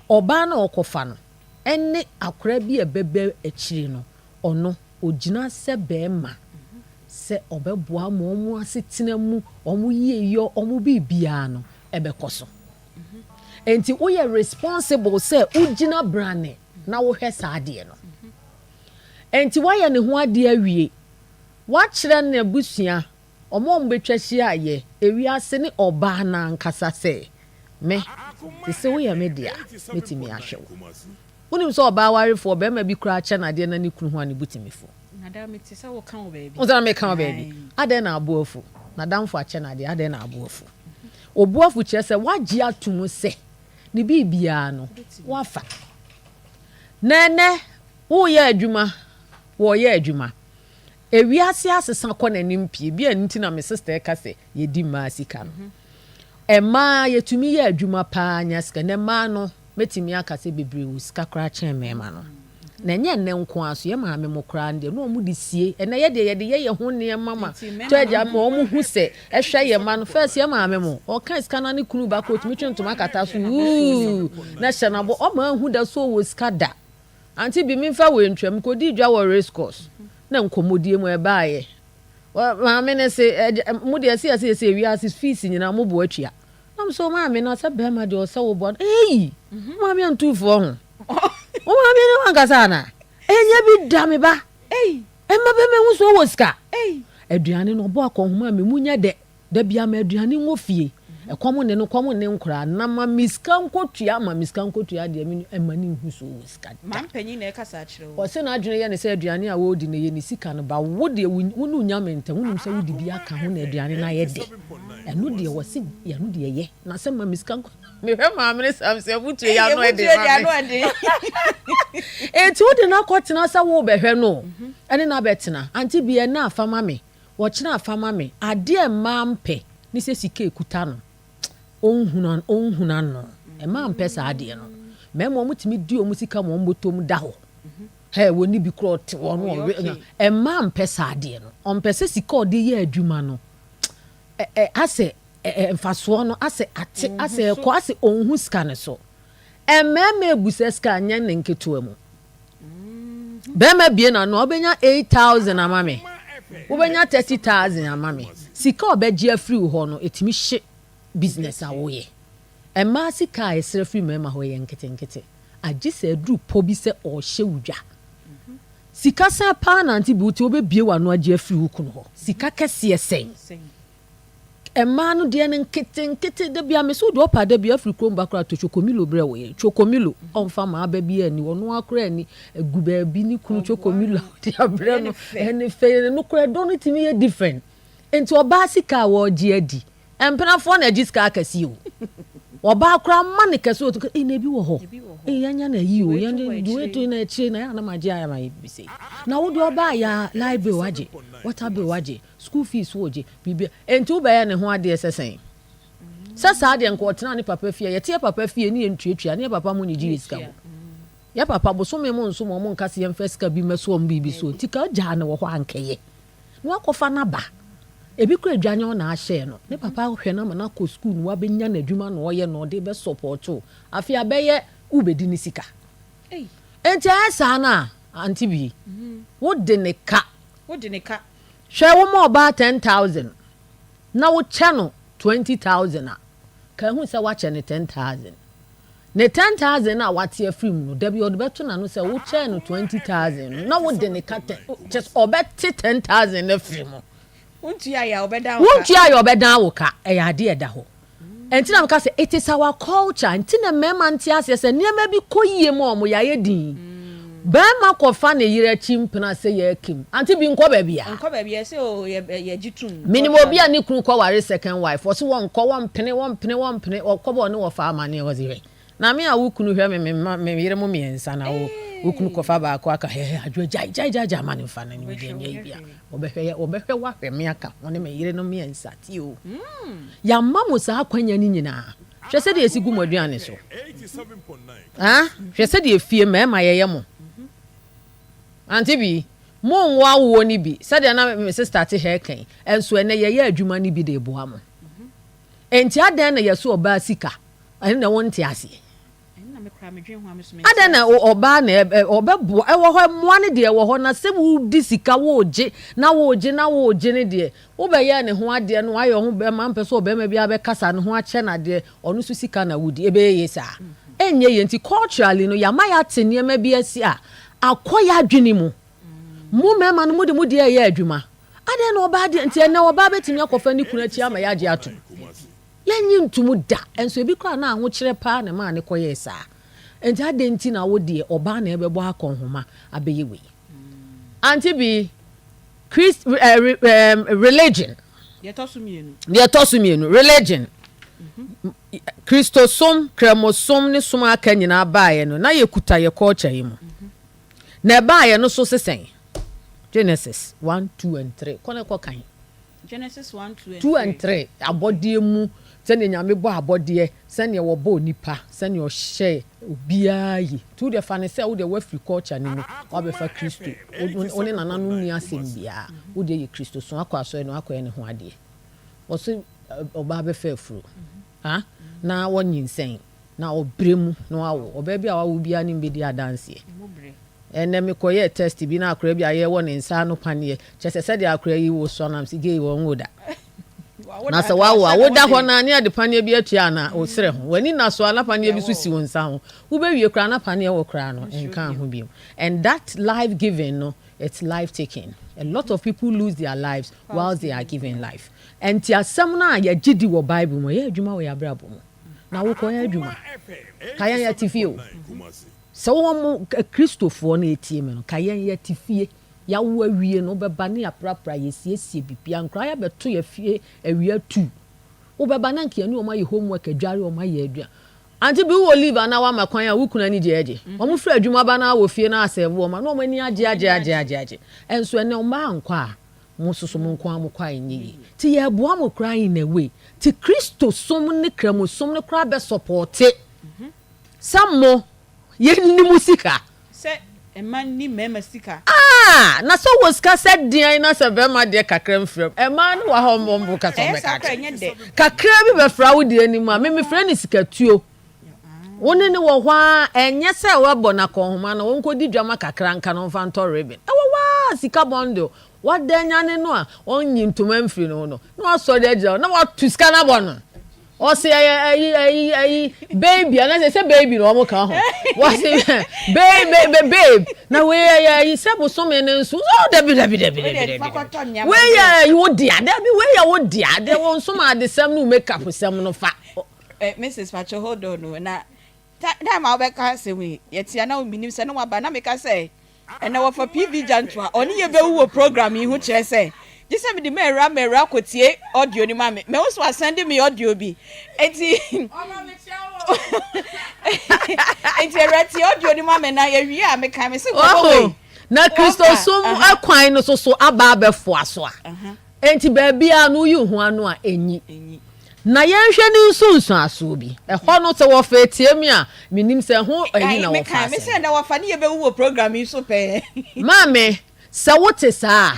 oba na okofa no ene akora bi ebebe akiri no ono ogina se bema se obeboa mo mu asetena mu omu yeyo omu bibia no ebekoso enti wo ye responsible se ugina brand na wo hwe saade no enti wa ye ne ho ade awie wa kire na busua omo mbetwa hia ye ewiase ne oba na nkasa se me se wo ye media metimi ahwewo unim so oba warefo be ma bi kura che na de na ne kunu ho ne butimifo na da meti se wo kan wo baby wo zana me kan wo baby ade na aboafu na damfo ache na de ade na aboafu obuafu kire se wagye atum se ne bibia no wafa nene wo ye adwuma wo ye adwuma ewiase asesa kɔ nanim pie bia nti na me sister ka se ye di masika no ema yetumi ye adwuma pa nya sika ne ma no metimi aka se bebre wo sika kra chen mema no na nye ne nko aso ye ma me mo kra nde no mu de sie ena ye de ye ho ne mama to agya ma o mu hu se ehwe ye ma no first ye ma me mo o kan sika na ne kunu ba ko tumi twento makata so na hye bo o ma hu da so wo sika da Aunty Bea mi fa we ntwam ko di dwa wo race course na nkomodie mu ebaaye ma me ne se mu de se wi asis fees nyina mo bo atua am so ma me na se be ma de o se wo bo ma me antufo ho o ma me no ankasa na enye bi da me ba e ma be me hu so wo ska aduane no bo akonhoma me munya de da bia ma aduane wo fie ekomo ne no komo ne nkura na ma miska nkotua de me emani hu so wo ska man panyin na ekasa akire wo o se na adwene ye ne se aduane a wo di ne ye ne sika no ba wo de wonu nya menta wonu se wo di bi aka ho na aduane na ye de enu de wo se ye no de ye na se ma miska me hwe ma me sam se butu ya no e de eti wo de na kwotena se wo be hwe no ene na betena Aunty Bea na afama me wo kina afama me ade e ma mpe ni se sika ekuta no onhuna no e ma mpe sa ade no memo mutimi di omusika mo mbotom da ho hey woni bi kro te wono e ma mpesa ade no ompese sika ode ye adwuma no ase mfaso no ase ate ase ko ase onhu sika ne so mema ebusa sika anya ne nketo mu bema bie na no obenya 8,000 amame obenya 30,000 amame sika obegia free ho no etimi hye business awoye ema sika esre free mema ho ye nkete agye se dru po bi se o hye wudwa sika sa pa na anti buti obebie wa no agye free hukun ho sika kese sen ema no de ne nkete de bia me so do pa de bia free krom bakra to chokomilo bre wo ye chokomilo onfa ma ba bia ni wono akra ni eguba bi ni kunu chokomilo de abre no ene fe no kra do no timi ye different enti oba sika wo gye adi empena fo na agye sika akasi o oba akra ma ne kase o to na bi wo ho yanya na yi o yanya do eto na echi na ya na magye aya ma bi sei na wo de oba ya library waje water bill waje school fees woje bibia enti wo ba ya ne ho ade esesen sasa ade nko tena ne papa fie ye tie papa fie ne entwetwa ne papa mo ne ji sika mo ya papa bo so me mo nso mo nkase yem fesika bi meso om bibi so tika ja na wo ho ankeye no akofa na ba ebi kura adwane o na ahye no ne papa hwe na mana ko school no wabenya na adwuma no ye no de be support o afi abeye ubedi ni sika enti asa na Aunty Bea wo de ne ka hwe wo mo ba 10,000 na wo che no 20,000 a ka hu se wa che ne 10,000 ne 10,000 na wate afrim no da bi odebeto na no se wo che no 20,000 na wo de ne ka just obeti 10,000 na afrim Untia ya obeda wo ka e ya de eda ho enti na mka se it is our culture enti na mema nti ase se niam bi koyie mo ya ye din ba ma ko fa ne yire chimpna se ye kim Aunty Bea nko ba bia se o ye jitum minimo bia ni kunu ko ware second wife o se won ko won pene okobo ne wo fa amane wo ze na me a wo kunu hwe me yire mo miensa na wo kunu ko fa ba ko aka adwo jai amane fa na ni bia nya bia obehwe wa hwe me aka won me yire no miensa ti o ya mamu sa akwanya ni nyina hwe se de esigu mo aduane so 87.9 hwe se de efie ma ye mo Aunty Bea mo nwa wo ni bi said na me sister te he kan enso ene ye adwuma ni bi de boa mo enti adan na yeso oba sika ene na wonte ase na me kra me dwen ho ameso adan na oba na obebo e wo ho mo ne de wo ho na se wo di sika wo je ne de wo be ye ne ho ade no ayo ho be ma mpeso oba ma bia be kasa ne ho ache na de onu su sika na wudi ebe ye sa enye ye enti culturally no ya ma ya tenie ma bia si a akoya adwene mu mema no mu de ye adwuma ade na oba de nti na oba betimi akofa ni kuna chi ama ya age ato yenyi ntumu da enso ebi kwa na ho kire pa na ma ne koye sa enti ade nti na wo de oba na ebebo akonhoma abeye we Aunty Bea religion ye tosu mienu religion Christosom kremosom ne som aka nyina baaye no na ye kuta ye culture yi mu na baaye no so sesen Genesis 1 2 and 3 kone ko kan Genesis 1 2 and 3 abodie mu sene nyame bo abodie sene wo bo nipa sene o hye obiayi to the fan say wo de wa free culture ni mu wa be fa Kristo oni nananu ni asem bia wo de ye Kristo so akwa so no akwa ne ho ade wo so oba be fa afuro na wonyin sen na obremu no awo oba bia wa wo bia ni mbedi adanse ene me koye test bi na akra bia ye wo ne nsa no panie chese se de akra yi wo so na msi ge wo ngoda na se wa woda ho na ne de panie bi atua na o sere ho wani na so ala panie bi so si won nsa ho wo be wie kra na panie wo kra no enka ho bi and that life giving no it's life taking a lot of people lose their lives while they are giving life and ti asem na ya gidi wo bible mo ye adwuma wo ya brabo mo na wo ko ya adwuma kayan ya tifio so wo Christopher na etie me no kayan ya tifie ya wo awie no beba ne aprapra yesiesie bibia nkra ya beto ya fie awie tu wo beba na nkia ni o ma ye homework adware o ma ye adua Aunty Bea wo live na wa makwan ya wo kuna ni jeje o mo fra adwuma ba na wo fie na asevo ma no mo ni age enso ene o ma nkwa mo soso mo nkwa mo kwa enyi ti ye boa mo kra in na we ti Kristo som ne kramo som ne kra be support sammo ye ni musika se man ni mema sika na so was ka said dia na se be ma de kakra mfrem e ma no wa ho mbombo ka so be ka kakra bi be fra wo de anim a me fra ni sika tuo woni ni wo hwa enye se we bo na konhoma na won ko di dwama kakra nka no fa nto ribbon e wo wa sika bondo wa danya ne no a onyi ntoma mfiri no no no so de agya na wa tu sika na bo no o se ayi baby ana say baby no mo ka ho wa se babe na we ayi se bo so me ne nso o debi we ya you dia debi we ya wo dia de won so ma de sam no make up sam no fa Mrs. Pacho hold on no na time I be ka say we yetia na minim se no wa ba na me ka say and na for PV Jantua oni ye be wo program yi hu kire say just me the mera kotie audio ni ma me also send me audio bi enti enti audio ni ma me na ye wi a me kan me se go na Kristo sum akwan no so aba abefo aso a enti ba bia no yi hu anu a enyi na yenhwe ni nsunsu aso bi ho no se wo fa tie mi a minim se ho ayi na wo fa me se na wo fa ni ye be wo program yi so pe mame se wote sa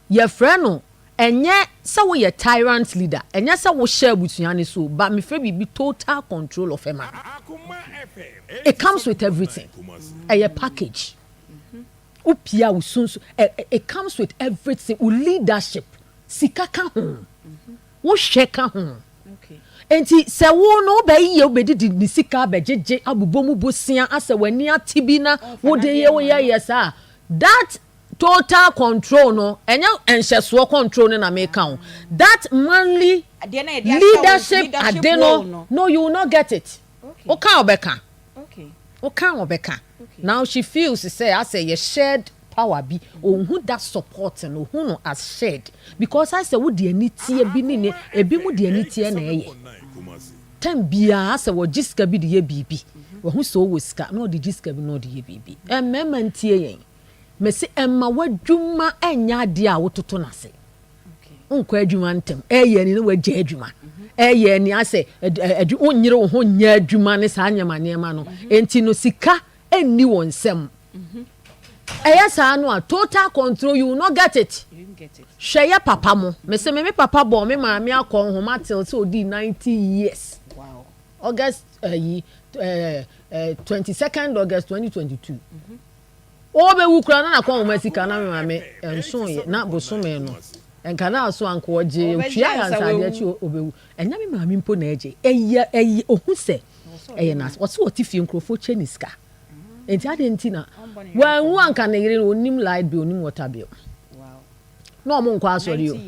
ye frɛ enye se wo ye tyrant leader enye se wo share butuan ni so but me frɛ bi total control of Emma. It comes with everything a package upia usunsu it comes with everything leadership sika ka ho wo sheka ho enti se wo no be ye obedi ni sika be jeje abubomu bosia ase wani atibi na wo de ye wo ye sa that total control no enya enhyeso control na make am that manly leadership adeno no you will not get it okay obeka now she feels say I say you shared power bi who that support no who no as shared because I say wo de anitie bi ni ebi mu de anitie na eye tem bia say wo jiska bi de ye bibi wo hu so wo ska no de jiska bi no de ye bibi emema ntie yen mesi emma wadwuma enya de a wototo na se nkwa adwuma ntem eye ni na wagye adwuma eye ni ase onyire wo ho nya adwuma ne sa nyama nema no enti no sika enni wonsem eye sa no a total control you will not get it share papa mo mesi me papa bo me maami akọ homa till so di 90 years wow August 22nd August 2022 obe wukura na akọ homa sika na me maami enso ye na bosome no enka na so anko oje otwia ya nsaje chi obewu enya me maami mpo na eje eye ohun se eye na wose otifie nkrofo cheniska enti ade nti na wanwu anka na yire onim light bill onim water bill wow no mo nkwa asori o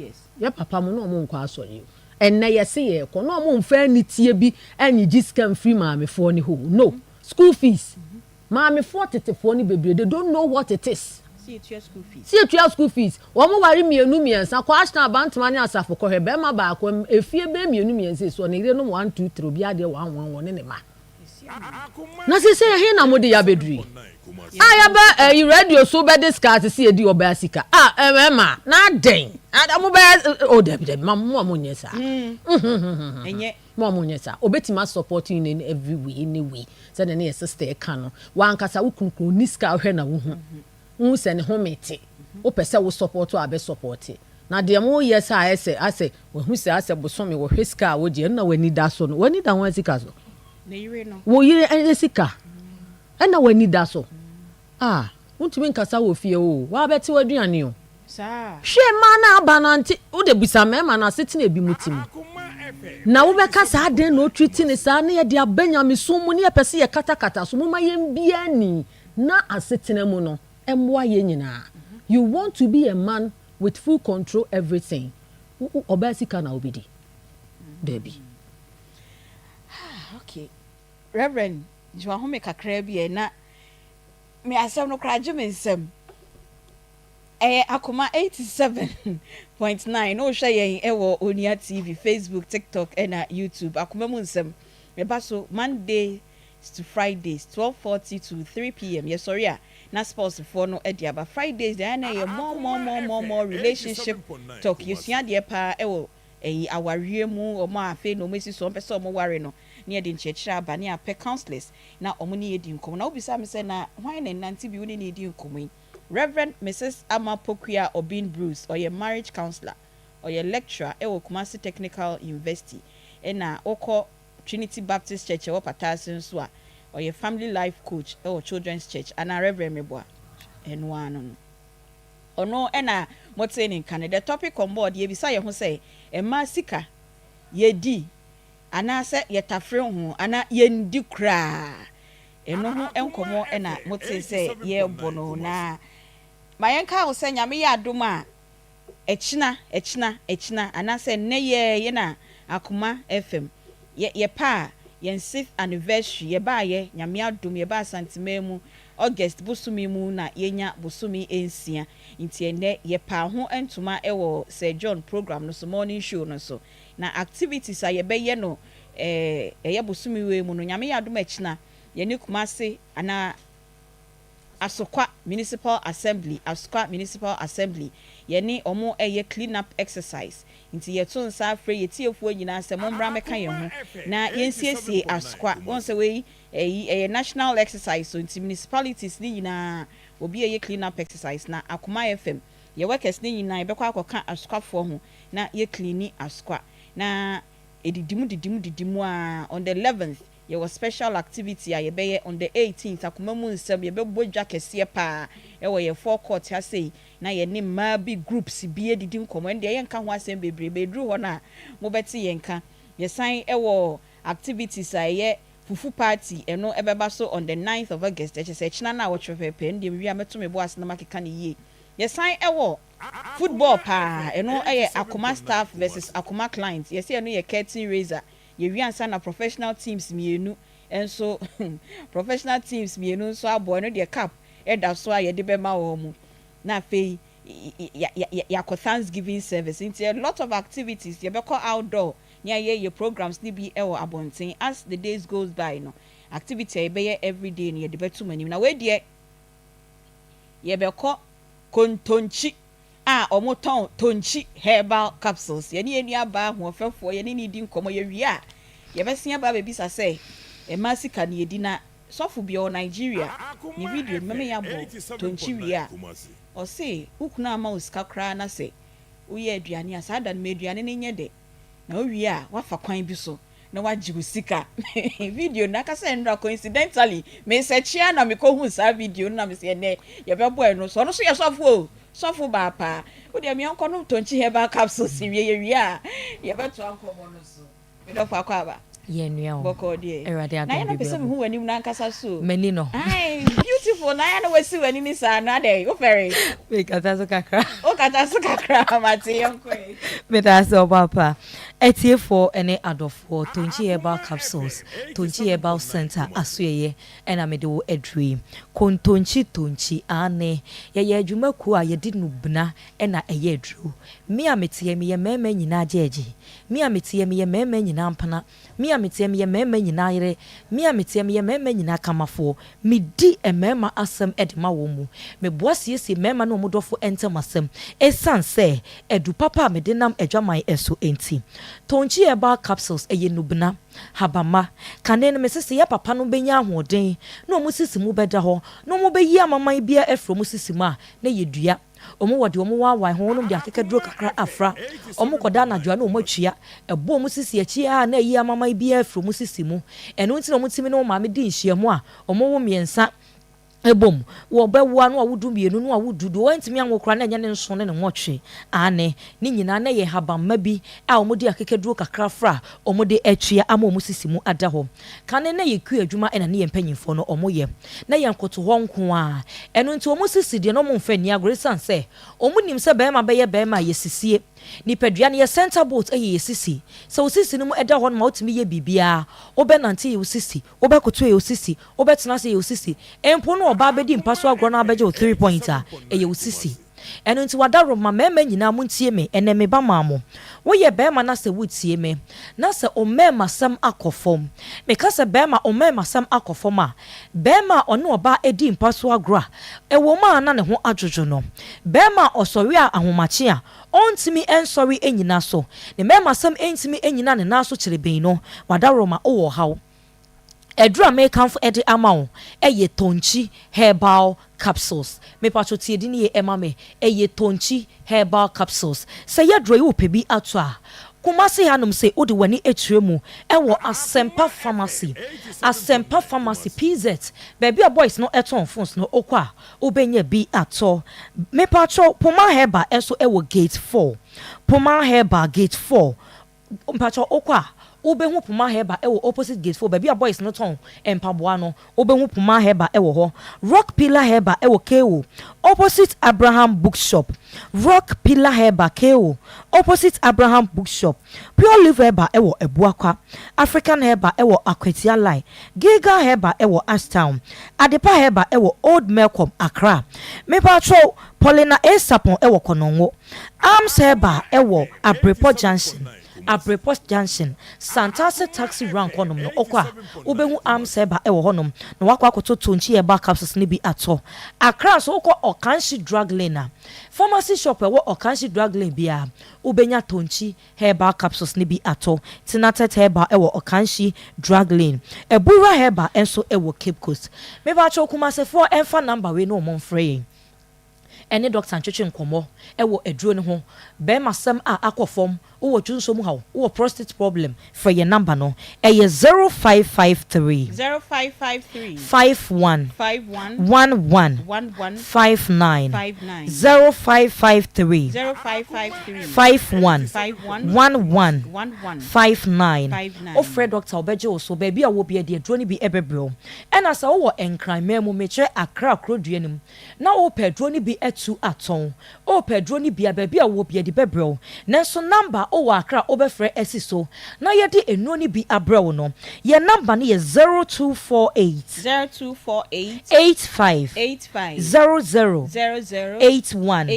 ye papa mo no mo nkwa asori o enne yese ye ko no mo mfa ni tie bi anyi giska free maami fo ni ho no school fees maami fo tetefo ni bebre they don't know what it is see it your school fees wo mo ware mienu miensa kwa ashna bantman ni asafo ko he be ma ba ko efie be mienu miense so na ire no 1 2 3 obi ade 1 1 1 ne ma na se he na mo de ya bedri aya ba radio so be discuss see edi oba sika ma na den mo be o de mo nyesa enye mo nyesa obetima support you in every way anyway say na your sister kan no wan kasa wo kunkun niska hwe na wo hu se ne ho mete wo pese wo support o abe support na de mo yesa ase wo hu se ase bosome wo hweska wo de na wani da so no wani da ho sika so na yire no wo yire sika na wani da so untumi nkasa wo fie o wa beti waduane o sa hwe ma na abananti wo de busa mema na seti na ebi mutimi na wo be kasa aden na otwiti ne sa na ye de abanya mesumu ne ye pese ye katakata so moma ye mbia ni na asetena mu no emwa ye nyina you want to be a man with full control everything obasika na obidi baby okay reverend you want me kakra bi na me asem no kra jeme nsem Akoma 87.9 no hwe yen ewo Onia TV Facebook TikTok and YouTube Akoma mu nsem me ba so Mondays to Fridays 12:40 to 3 p.m. yes sorry na sports for no ediaba Fridays there na more relationship talk you see there pa ewo awarie mu o ma afi no mesi so pese o mo ware no near the church bania pe counselors na omuni edin kom na obisa me say na why na nanti bi woni edin kom Reverend Mrs. Ama Pokuya Obin Bruce or your marriage counselor or your lecturer ewo Kumasi Technical University na oko Trinity Baptist Church ewo Patasin so a or your family life coach ewo Children's Church ana Reverend Meboa enwa no ono na moteni kan the topic on board ye bisa ye ho say emma sika ye di ana se ye tafre ho ana ye ndi kra eno ho enkomo na mote say ye bono na mayenka ho say nyame ya adom a echina ana se ne ye na Akoma FM ye pa ye 6th anniversary ye ba ye nyame adom ye ba santimemu August busumi mu na yenya busumi ensia nti ene ye pa ho entuma ewo Sir John program no so morning show no so na activities a ye be ye no ye busumi we mu no nyame ya adom achina ye ni Kumasi ana Asokwa Municipal Assembly ye ni omo ye clean up exercise nti ye to nsa afre ye tiefuo nyina se mombra meka ye ho na yensiesie Asokwa won se we national exercise so nti municipalities ni nyina obi ye clean up exercise na Akoma FM ye workers ni nyina ye bekwa akoka Asokwa fo ho na ye clean Asokwa na edidimu a on the 11th ye was special activity a ye be on the 18th Akoma mu nsem ye be bodwa kese pa e wo ye forecourt ha sei na ye ni ma bi groups bi edidi nkomo ende ye nka ho asem bebre bedru ho na mo beti ye nka ye san e wo activities a ye fufu party eno ebeba so on the 9th of August e china na wo chwepepe ndi wi ameto me bo asena makeka ne ye ye san e wo football pa eno ye Akoma staff versus Akoma clients ye say eno ye curtain raiser ye wi ansa na professional teams mienu enso professional teams mienu so abo no de cap e da so a ye de be ma wo mu na fe ya Thanksgiving service into a lot of activities ye be call outdoor near your programs ni bi ewo abonten as the days goes by no activity e be every day ni ye de betu mani na we de ye be call kontonchi omoton tonchi herbal capsules ye ni aba ho fefo ye ni di nkomo ye wi a ye be sia ba bebi sa say e masika ni edi na sofu bi o Nigeria ni video meme ya bo tonchi wi a o say ukuna ama usika kra na say uye aduane asada na aduane ne nye de na wi a wafa kwan bi so na wajibu sika video na kasa ndra coincidentally me sechia na me ko hu sa video na me se ne ye be boy no so no so ye sofu ba pa o de me onko no tonchi herbal capsules ye a ye be to anko mo no so me do fa kwa ba ye nua o boko de erade na ye na pese me hu wani na nkasa so mani no ai beautiful na ye na wasi wani ni sa na de o ferry me kata so kakra mate yonko me da so papa etiefo ene adofo tonchi herbal capsules tonchi herbal center asoye ena me de wo adri kontonchi ane ye adwuma ku a ye di nubna ena eye adru mi ametie me ye mema nyina ajeje mi ametie me ye mema nyina mpana mi ametie me ye mema nyina yere mi ametie me ye mema nyina kamafo mi di emema asem edema wo mu me boasie mema no modofo entem asem esanse edu papa me de nam adwaman eso enti tonchi herbal capsules eye nubna habama kane no mesese ya papa no benya ahoden no mu sisi mu beda ho no mu beyi amaman bia efro mu sisi mu a na yedua omo wode omo wawan ho no de akekeduro kakra afra omo koda na dua na omo atwia ebo mu sisi achi a na yi amaman bia efro mu sisi mu eno nti no mu timi no ma me di nhyiamu a omo wo miensa ebom wo bewa no awudu mienu no awudu wantimi anwokra na nya ne nso ne nwotwe ane ni nyina na ye habamma bi a omodi akekeduro kakra fra omodi atwia ama omusisi mu ada ho kane na ye ku adwuma ena ne ye mpanyimfo no omoye na ye nkoto ho nko a eno nti omusisi de no momfa ni agresan se omunim se bema be ye bema ye sisie ni pedua ne ye center boat ye sisi so osisi no mu eda ho no ma otimi ye bibia obenante ye osisi obekoto ye osisi obetena se ye osisi empo no oba bedi mpaso agro na abeje o 3 pointer ye osisi ɛno nti wadaro ma mɛma nyinaa mo ntie me ɛnɛ me ba maa mo woyɛ bɛrima na sɛ wotie me na sɛ o mɛma sam akɔ fam meka sɛ bɛrima o mɛma sam akɔ fam a bɛrima ɔne ɔba edi mpa so agorɔ a ɛwɔ mu a na ne ho adwodwo no bɛrima ɔsɔre a ahomakye a ɔntimi ɛnsɔre ɛnyina so ne mɛma sam ɛntimi ɛnyina ne nan so kyerɛ bɛn no wadaro ma ɔwɔ haw ɛdura mekanfo ɛde ama wo ɛyɛ tonchi herbal capsules me pacho tie di ne ɛma me ɛyɛ tonchi herbal capsules sɛ yɛduro yi wo pɛ bi ato a kumase hanom sɛ wode w'ani akyerɛ mu ɛwɔ asɛmpa pharmacy pz baabi a boys no ɛtɔn phones no okɔ a wobɛnya bi atɔ me pacho poma herbal ɛso ɛwɔ gate 4 poma herbal gate 4 mpacho okɔ a Obehu Puma Heba ewo opposite gate 4 baby a boys no ton empaboa no Obehu Puma Heba ewo ho Rock Pillar Heba ewo KO opposite Abraham Bookshop Rock Pillar Heba KO opposite Abraham Bookshop Pure Live Heba ewo Ebuakwa African Heba ewo Akwetia Line Giga Heba ewo Ashtown Adepa Heba ewo Old Melcom Accra Mepacho Paulina A Sapon ewo Konongo Arms Heba ewo Abreport Junction Santase taxi rank honom no okwa obehu Arms Heba ewo honom no wakwa akoto tonchi heba capsules ne bi ato Accra so okwa Okanshi drug lane pharmacy shop ewo Okanshi drug lane bia ubenya tonchi heba capsules ne bi ato Tinatet Heba ewo Okanshi drug lane Ebura Heba enso ewo Cape Coast me ba cho kuma se for enfa number we no mon free ene doctor ntwetwe nkomo ewo aduro ne ho be masam a akofom wo twunso mu hawo wo prostate problem for your number no eye 0553 51 11 59 0553 51 11 59 ofre doctor obeje wo so baby a wo bia de aduro ne bi ebebrew ena sa wo enkran memu meche Accra kroduanim na wo pedro ne bi tu aton o pedro ni bia bia wo bia di bebrel nanso number o wa Accra obefre esiso na ye di enu ni bi abrel no ye number ni ye 0248 85 00 81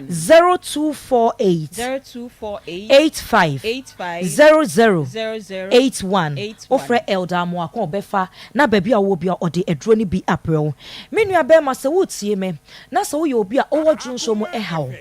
0248 85 00 81 ofre elder mo akon obefa na bia wo bia ode edro ni bi abrel menua be ma se wo tie me na se wo ye obi a owo dwunso mu ehawo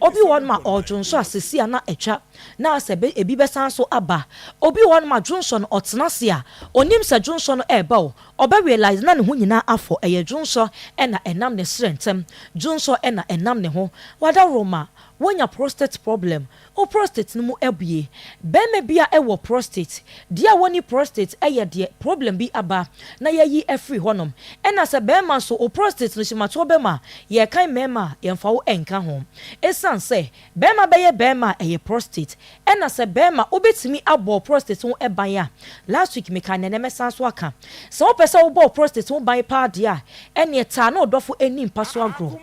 obi won ma odwunso asesi ana etwa na asebe ebi besan so aba obi won ma dwunso no otenase a onim se dwunso no eba o oba realize na ne ho nyina afọ eye dwunso na enam ne srentem dwunso na enam ne ho wada roma wonya prostate problem o prostate no mu ebue be me bia ewo prostate dia woni prostate eye de problem bi aba na yayi afri honom ena se be man so o prostate no shimato be ma ye kan mema ye mfa wo enka ho esan se be ma be ye be ma eye prostate ena se be ma obetimi abo prostate ho eban ya last week me kan ne mesan so aka se wo pese wo bo prostate ho ban pa dia ene eta na odofo eni mpa so agro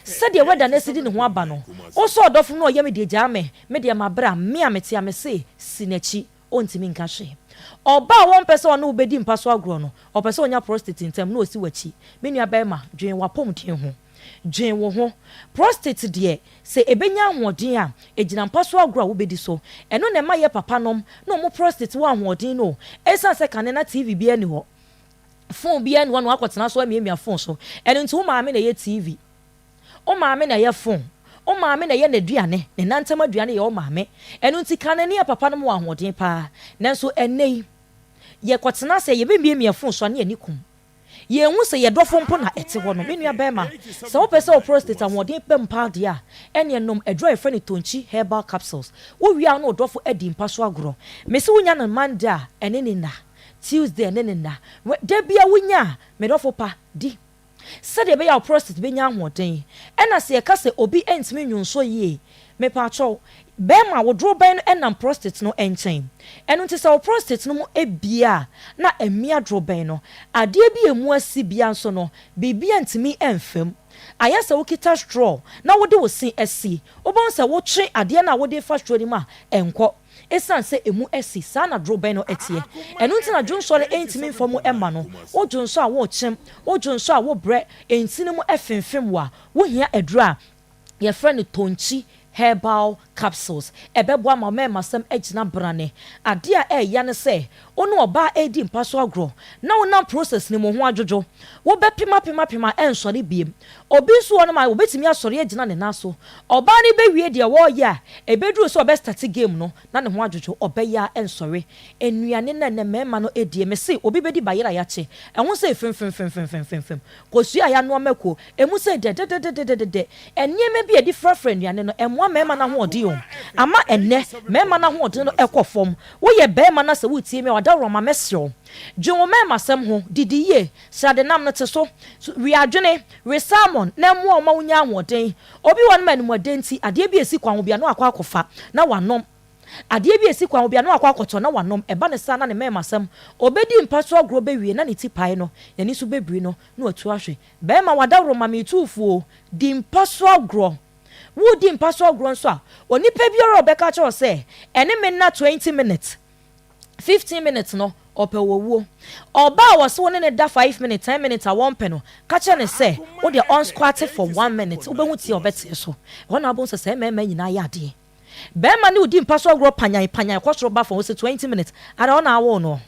se de weda na sidi ne ho aba no o so odofo no ye me de jame me de mabra me amete amese sinachi ontimi nka hwe oba won pese ono obedi mpa so agro no o pese onya prostate ntem no osi wachi me nua ba ma dwen wapom den ho dwen wo ho prostate de se ebenya ahoden a ejina mpa so agro a wo bedi so eno na ma ye papa nom no mo prostate wa ahoden no esa se kane na tv bi ani ho phone bi ani wo no akotena so amiamia phone so eno nti wo ma me na ye tv o ma me na ye phone o maame na ye na duane ne nantem aduane ye o maame enu nti kanane ya papa no mo ahoden pa nanso enei ye kwotena se ye bemie miafo so ne anikum ye hu se ye dofo mpo na ete ho no menua bema se wo pese o prostate ahoden pem pa de a ene enom adro e frene tonchi herbal capsules wo wia no dofo adi mpa so agro mesi wonya na manda ene ne na Tuesday ene ne na de bia wonya me dofo pa di sede be ya prostate be nya ahoden ena se ka se obi entimi nwunso ye me pa cho be ma wodro ben enam prostate no enchen enu nti se o prostate no mu ebia na emia dro ben no ade bi emu asi bia nso no bibia ntimi enfem ayase wokita straw na wode wo sin asi obon se wo twe ade na wode fa straw ni ma enko esan se emu esi sana drobe no etie enu ntina dwonso le entimi mfomu ema no wo dwonso a wo chem wo dwonso a wo bre entini mu efemfem wa wo hia edura your friend tonchi herbal capsules ebeboa ma me masem agina brane ade a ya ne se onu oba edi mpa so agro na wona process ni mo ho adwojo wo be pima ensore biem obi so wona ma wo betimi asore agina ne naso oba ni be wie de wo ya ebedru so obe start game no na ne ho adwojo obe ya ensore enuane na ne mema no edie me se obi bedi bayira ya che ehun se fem kosua ya no mako emu se de enye bi edi friend nuane no emwa mema na ho odi o ama enne mema na ho odi no ekofom wo ye bema na se wo tie me wada roma mesio dwo mema sem ho didiye sade nam no te so wi adwene we salmon na mu o ma wonya ho den obi won ma ni mo denti ade bi esi kwan obi no akwa akofa na wanom ade bi esi kwan obi no akwa akoto na wanom eba ne sa na ne mema sem obedi mpaso agro be wie na ne ti pai no ya ni so bebiri no na watu ahwe bema wada roma metufuo di mpaso agro wo di mpaso agro nso a onipa biara obeka cha o se ene me na 20 minutes 15 minutes no opewowo oba was one in da 5 minutes 10 minutes a one pen no kacha ne say wo de on squat for 1 minute wo behu ti obete so wona abon se mema nyina ya de be ma ne odi mpaso agro panyan kwosoro ba for 20 minutes ara ona awo no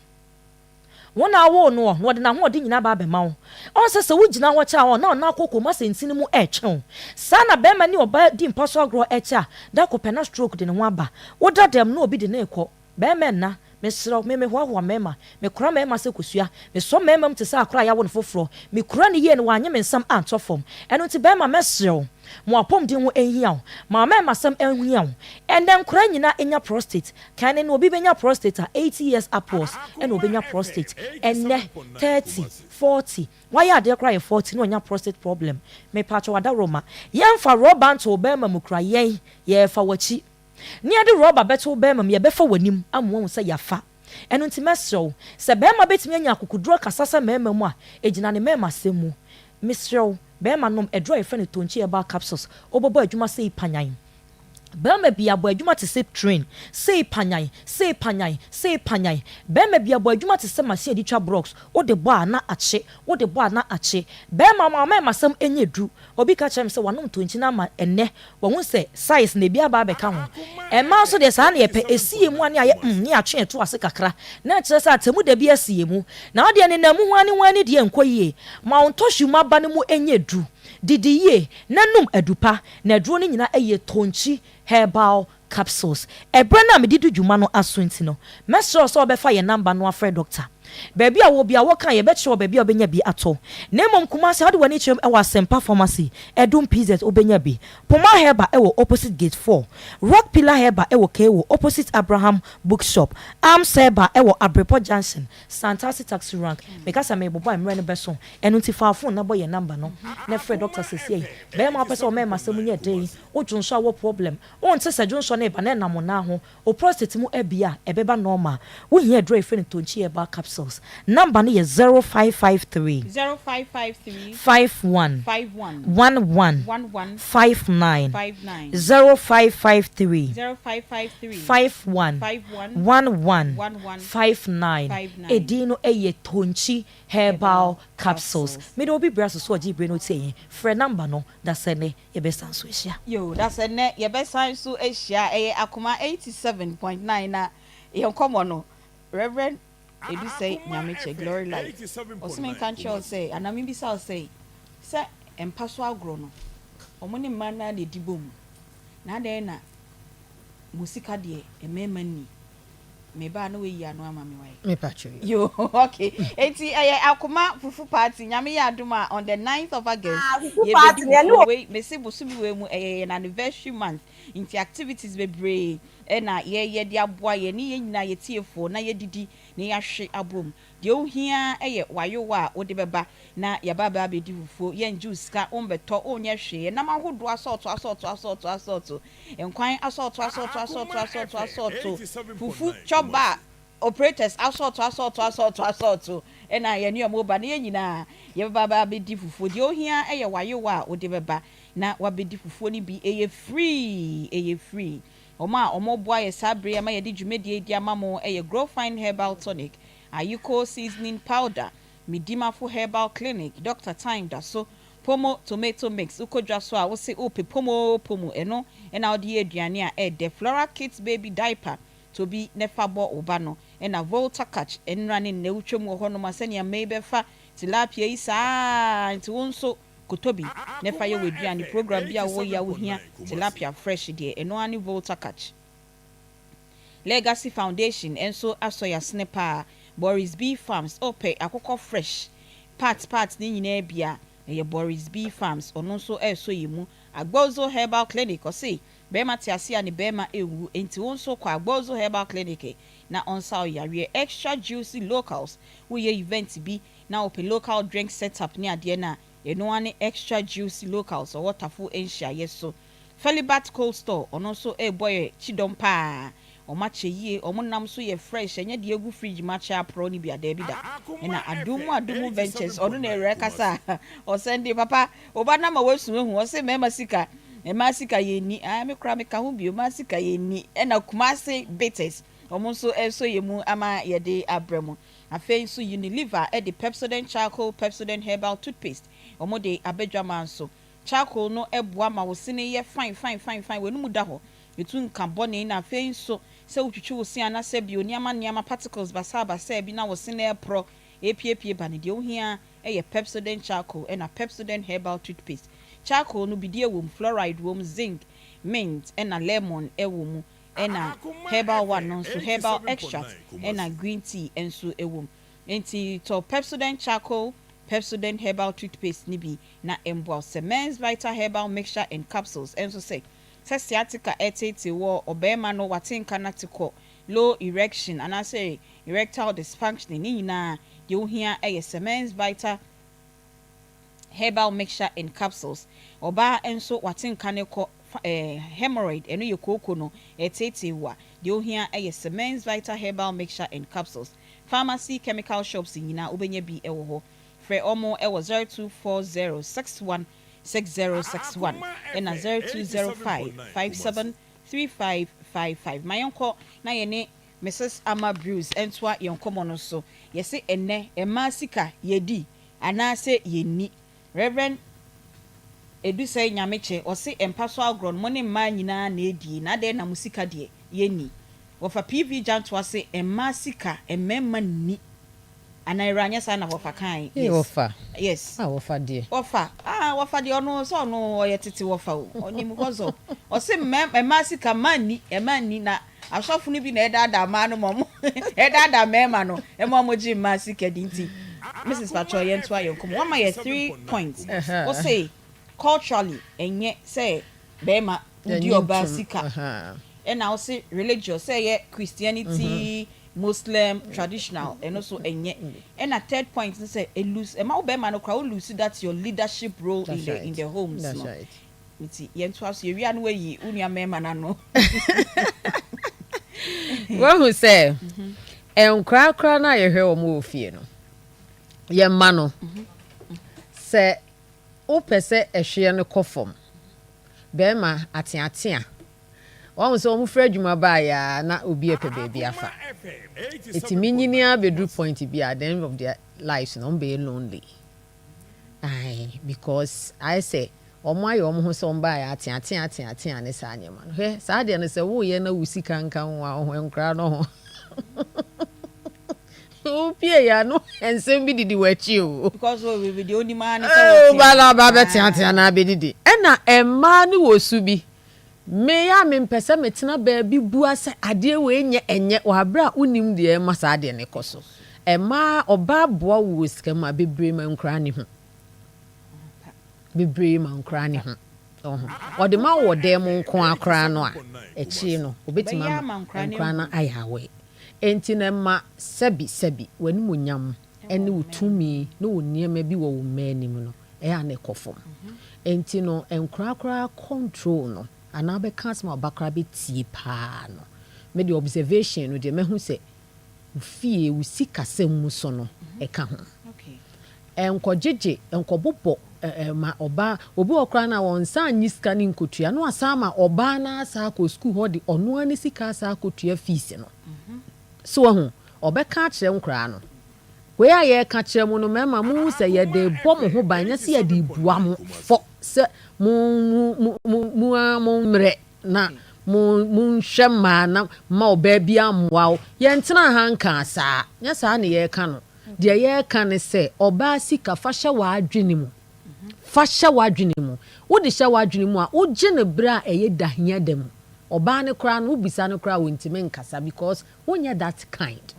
wona awo no wo de na ho de nyina ba be ma wo on se wo gina ho cha wo na akoko ma sentini mu eche sana be ma ne oba di mpaso agro eche da ko pena stroke de ne ho aba wo da dem no obi de na ekọ be men na mesro me hoahoa mema me kura mema se kosua me so mema mte sa akura ya won foforo me kura ne ye ne wanye me nsam antofom eno nti be ma mesro mo apom din ho ehia ma mema sam ehia and then kura nyina enya prostate kan ne obi benya prostate 80 years upwards and obenya prostate and 30 40 why are there cry 40 no enya prostate problem me pacho wada roma yemfa roba nto be ma mukura ye fa wachi ni ade rubber beto be mam ye befa wanim amwo se yafa eno nti mesrew se be ma betimi anya akukuduro kasasa mema mu a ejina ne mema semu mesrew be ma nom edro efe ne tonchi e ba capsules obobo adwuma se ipanyan Bema bia bo adwuma te se train se panyan bema bia bo adwuma te se machine di twa blocks wo de bo ana ache bema mama masam enye du obi ka chem se wanom to nchi na ma enne wo hu se size na bia ba be ka ho e ma so de sa na ye pe esie mu ane aye ni atwe to ase kakra na kire sa temu de bia esie mu na wo de ne namu hu ane de enkoyie ma onto hwuma ba ne mu enye du didiye nanum adupa na aduro ni nyina eye tonchi herbal capsules ebrana me didu dwuma no asonti no mesro so obefa ye number no afre doctor baby a wo bia wo kan ye be che baby obenya bi ato nemom kuma se hade wani chem e wa sempa pharmacy edum pz obenya bi poma herba e wo opposite gate 4 rock pillar herba e wo kewo opposite abraham bookshop am seba e wo abrepo junction santasi taxi rank because me bobo amre ne beso enu ti fa phone na boy ye number no na fre doctor sesi be ma pese o me masem nye den o junso wo problem o nte se junso na ba na nam na ho o prostate mu ebia ebeba normal wo hia dry fre ne tonchi e ba capsule number ni 0553 51 11 59 0553 51 11 59 edino eye tonchi herbal capsules me do be brass so oji bre no tie frɛ number no da sene ye be san so ehia yo da sene ye be san so ehia Akoma 87.9 na ye komo no Reverend Edu say nyameche glory life osmen kancho say anami bi say empaso agro no omoni mana na edibom na den na musika de emema ni me ba na we yi anu ama me wai me patcho yo okay enti Akoma fufu party nyame ya aduma on the 9th of August we me se bosu bi we mu an anniversary month into activities bebre na ye de aboa ye ni ye nyina ye tiefo na ye didi na ya hwe abom de ohia wayo wa ode beba na ya baba be di fufuo ye juice ka ombeto onye hwe na mahodo asort enkwan asort fufu choba operators asort na ye ni omoba na ye nyina ye baba be di fufuo de ohia wayo wa ode beba na wabedi fufuo ni bi free Oma omoboa ye sabre ama ye di dwumedie di amamo grow fine herbal tonic ayuko seasoning powder midimafo herbal clinic Dr. Time da so pomo tomato mix ukodwa so a wo se o pe pomo eno na wo de aduane a the Flora Kids baby diaper to be nefa bo oba no na Volta catch enra ne na utwam wo hono ma se ne mai befa tilapia isa nti wonso kotobi nefa ye waduane program bia wo ya wo hia tilapia fresh de eno ani Volta catch. Legacy Foundation enso asoya sniper Boris B Farms ope akoko fresh part ni nyina bia ye Boris B Farms ono so eso yimu Agbozo Herbal Clinic o say bema tiase ani bema ewu enti wonso kwa Agbozo Herbal Clinic na onsa yare extra juicy locals we ye event bi na open local drink setup ni ade na eno ani extra juicy locals o waterful enhia yeso Felibat Cold Store ono so boy chidompa omache yie omonam so ye fresh enye de egu fridge macha pro ni bia da bi da na adumu ventures ono na rekasa o send papa oba na ma wasu ehu o se mema sika ye ni me kra me ka ho bio ma sika ye ni na kumase bitters omo so so ye mu ama ye de abramo afei so Unilever the Pepsodent charcoal Pepsodent herbal toothpaste omo de abedwama so charcoal no eboa ma wo sine ye fine wenu mu da ho etun carbon na afei so se utwitwi wo si anase bio niama particles basa bi na wo sine pro epie ba ne de wo hia ye Pepsodent charcoal na Pepsodent herbal toothpaste charcoal no bi de wo fluoride wo zinc mint na lemon wo mu na herbal one no so herbal extract na green tea enso wo enti to Pepsodent charcoal Pepsodent herbal toothpaste ni bi na emboa Semens Vital herbal mixture and capsules enso say sciatica etete wo obema no watinka na tiko low erection and I say erectile dysfunction ni nyina ye ohia Semens Vital herbal mixture and capsules oba enso watinka ne ko hemorrhoid eno ye koko no etete wa ye ohia Semens Vital herbal mixture and capsules pharmacy chemical shops nyina obenya bi ewo ho frɛ omo 0240616061 and 0205573555 my yonko na ye ne Mrs. Ama Bruce entwa yonko mono so ye se enne emasika yedi anase yenni Reverend Edusai Nyameche o se empaso agron mo ne ma nyina na edi na de na musika de yenni wofa PV janto ase emasika ememma ni anairanya sana wofa kan yes wofa yes wofa de wofa de ono so no oyetete wofa o onim kozo o se emasika mani emani na asofo ni bi na edada ma no mom edada mema no emomo ji masika dinti Mrs. Pacho yentwa yonkom one my 3 points o say culturally enye say bema udi obasika and I say religious say Christianity Muslim traditional and also enye and a third point say a lose e ma obema no kra lose that your leadership role in the homes. That's no right. Miti yentwa so wi an we unia mema na no what who say enkra na ye hwe o mo ofie no ye ma no se o pese ehwe no kofom bema ateatea wọ́n sọ wọ́n fẹ́ adwuma baa ya na obi epe baby afa eti minyini abedru point bi at the end of their lives no be lonely because I say omo ayo omo ho so baa ya atea ne sa anyema no he saa de no se wo ye na wusika nka wa ho enkra no ho o pie ya no ensem bi didi wachi o because we the only man bala ba betea na bedidi na emma ni wosu bi me ya me mpese metena ba bi bua se ade we enye wa bra unim de ma sa ade ne koso ema oba boa wo sika ma bebre ma nkra ne ho bebre ma nkra ne ho ode ma wo de mo nko akra no a echi no obetima nkra na ayawe enti na ma sebi wani monyam ene wotumi no woniema bi wo manim no ya ne kofom enti no enkra control no ana be kasma obakra be tie pa no me the observation no de me hu se fie usika sem so no e ka ho okay enkojeje enkobobo ma oba obi okra na won san nyiska ni nkotua no asama oba na asa ko school ho de ono ani sika asa kotua fees no so ho obeka kire nkra no we a ye ka kire mu no mema mu se ye de bɔ mo ho ban nya se ye de bua mo fo se mu mre na mu hwɛ ma na ma oba bia mwa ye ntena hanka saa nya saa ne ye ka no de ye ka ne se oba sika fa hye wa adwene mu fa hye wa adwene mu wo de hye wa adwene mu a wo gye ne bra eye dahia dem oba ne kra no ubisa ne kra wontime nkasa because wonya that kind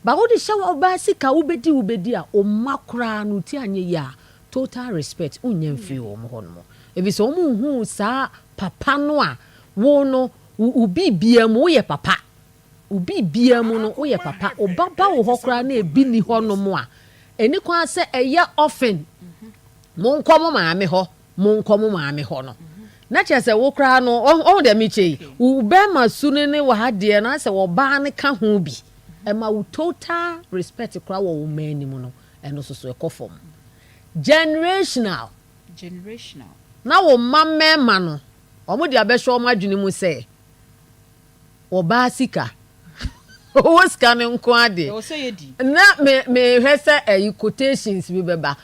but wo de hye wa oba sika wo bedi a o makra no ti anye ya total respect unya mfi wo mo hono ebi so mo hu saa papa no a wo no ubi bia mu ye papa ubi bia mu no wo ye papa obaba wo hokra na ebi ni hono mo a eni kwa se eye often monkom maame ho no na che se wo kra no o de mi chei u be ma sunu ne wa hade na se wo ba ne ka ho bi e ma wo total respect kra wo mani mu no eno so ekofom generational na wo mamme ma no omo de abehwe omo adwene mu se wo ba sika o scanning nko ade na me hwese quotations bi beba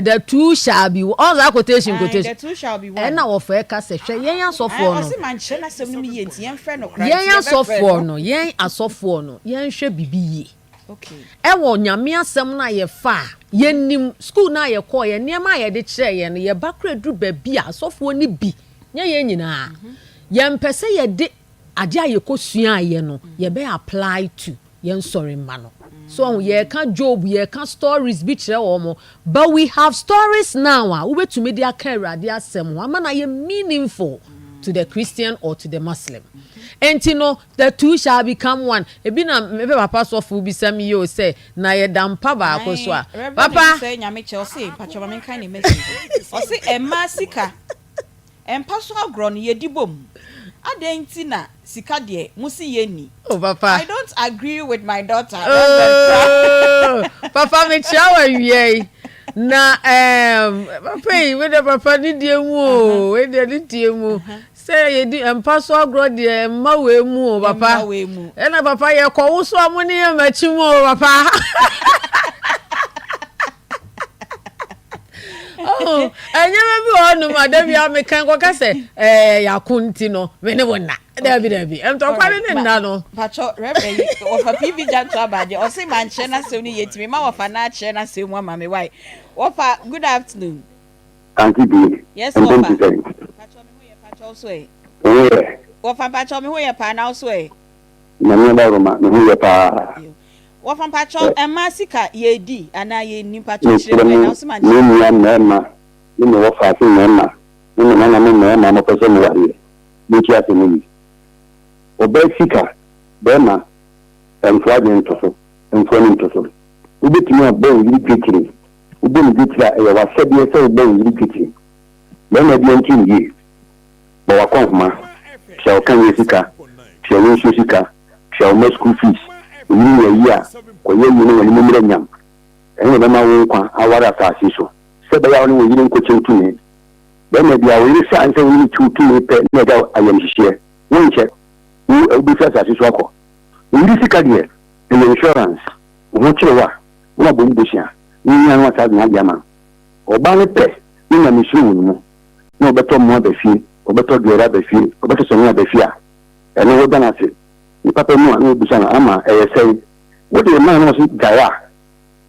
the two shall be all that quotation the two shall be one na wo fa ka se hwe yen asofo no o se man hye na sem no mi ye nti yen frɛ no kra yen asofo no yen asofo no yen hwe bibi ye okay wo nyame asem na ye fa yen nim school na ye call ye niam ye de kire ye no ye bakra dru ba bi asofo ni bi nya ye nyina yen pese ye de ade ayekosua ye no ye be apply to yen sorry ma no so ye can job ye can stories bi kire wo mo but we have stories now we betumi dia ka awurade asem ho amana ye meaningful to the Christian or to the Muslim and you know the two shall become one ebi na me papa so fu bi sam ye o say na ye dampa ba akoso a papa say nyame che o say pacho ma men kan ni message o say emma sika empa so agro no ye dibom adenti na sika de musi ye ni oh papa I don't agree with my daughter papa me chawa wie na papa we the papa ni die mu we the die mu say ye di empa so agro de ma we mu papa e na papa ye ko wo so amuni e machi mu papa oh enyeme bi onu madam ya me kan ko ka se yakunti no me ne wona dabi to kwale ne nna no pacho rebe o fa pv janto abaje o se man che na se ni yetimi ma wo fa na che na se mu ama me why wo fa good afternoon Aunty Bea. yes wo fa pacho me ho ye pacho so e wo fa pacho me ho ye pa na so e na me ba roma me ho ye pa wo fa pacho emma sika ye di ana ye ni pacho chire na so man me me wo fa se me na mo pese me wari me ki ase ni oba sika be ma emfo adwen to so emfo ni to so ubetimi abo yiri kitiri ubo ni kitira e wa sabi e se ubo yiri kitiri be ma bi entin yi bo wa konfuma sha o kan sika sha o so sika sha o school fees ni ye ya ko ye ni ni mo mire nyam e be ma wo kwa awara ta asiso se be ya ni wo yiri nko chentu ni be ma bi a wo yiri sa anse wo yiri chutu ni pe na ga ayam hihie wo nche wo bi sa asiso akọ yiri sika de insurance wo chirewa wo bo mbosia ni nya wa sa na jama oba ne pe ni na mi suru no na obeto mo ba fie obeto duora ba fie obeto so na ba fie a ene wo dana se ni papa mu na obusa na ama sei wo de man no so gaya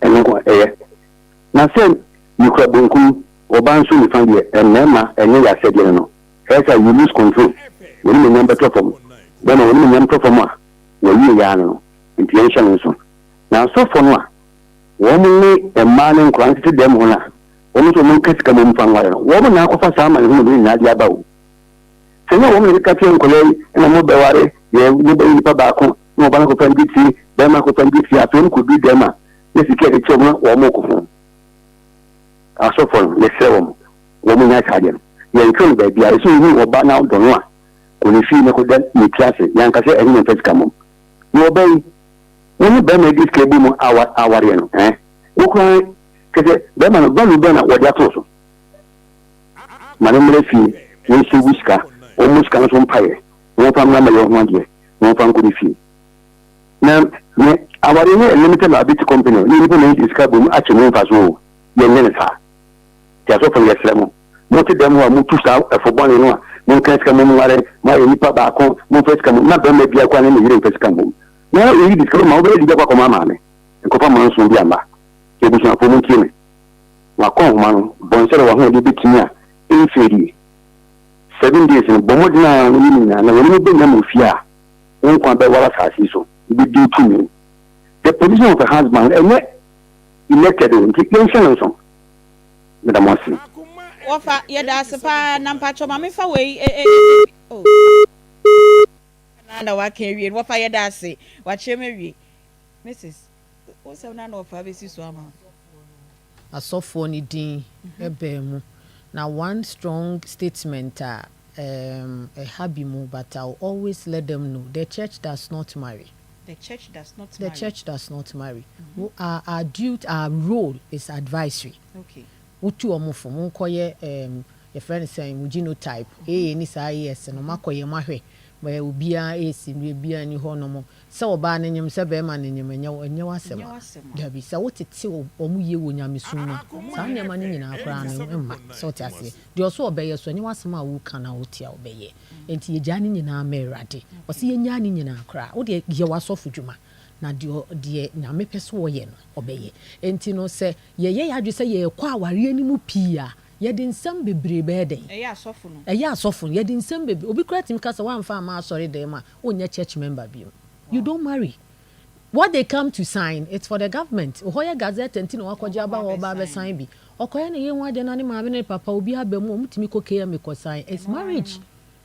ene ko na se ni kwa bonku oba nso ni fan de enema enye ya se de no esa you lose control when me number to form when me number to form a wo ni ya no intention nso na so for no a wo mu ni emma ne nkran tete dem ho na wo mu so mu kasika mu mfa nware no wo mu na akofa saa ma ne ho ni na dia ba wo se no wo mu ni ka tie nkole na mo be ware ye ni be ni pa ba ko no ba ko fan biti be ma ko fan biti a to ko bi dem a ne sike de che mo wo mu ko ho aso for le se wo mu nya chaje ye nkon ba bia so ni wo ba na do no a ko ni fi ne ko da ni classe yan ka se eni ne fasika mo no be when you buy this cable mo aware no wo ko kete be ma no balu be na wo dia to so manamre fi wo se wiska o muska no so mpaye wo fa ma yo ho ade wo fa ko fi na ne our limited liability company, you need to discover actually as well. Young minister. Just open your slam. Most of them who are moved to south for one and one. No can come on, my nipa back home, no first come, not maybe a quan in the first come. Now you discover my baby, the Papa Mamma, and Copa Manson Biamba. It was not for me killing. Wakon man, Bonsero, who did it near, in 7 days in Bomodina, and I will bring them with fear. One can't buy what I see so. Be due to me. The position of a husband, and elected in the Madam Mossy. Wafa yeda sepa na mpacho mame fa we oh na wa kan wie wafa yeda ase wa cheme wie Mrs. o se na no fa be si so ama asofo ni din ebe mu na one strong statement a happy mu, but I'll always let them know the church does not marry. The church does not the marry. church does not marry. Our duty, our role is advisory. Okay. Utu omufo munkoye your friend saying mu genotype ni sa yes no makoye mahwe where ubia esi bia ni ho no mo se oba na nyem se be ma na nyem enye wasema da bi se wotete omu ye wo nyamesu mu sa na ma ni nyina akra no emma so te ase de oso obeye so enye wasema a wo kana wotia obeye enti ye gya ni nyina merade o se ye nya ni nyina akra wo de ye wasofu dwuma na de na mepese wo ye no obeye enti no se ye yadwe se ye kwa aware ni mu pia ye de nsam bebre be den Eya asofo no ye de nsam bebre obi kra tim kasa wan fa ma sorry dem a onya church member bi you don't marry. What they come to sign, it's for the government. Ohoya gazette ntino wakoja ba wo ba be sign bi okoya na ye nwa de na ne ma be ne papa obi abemu omutimi kokeya me ko sign. It's marriage.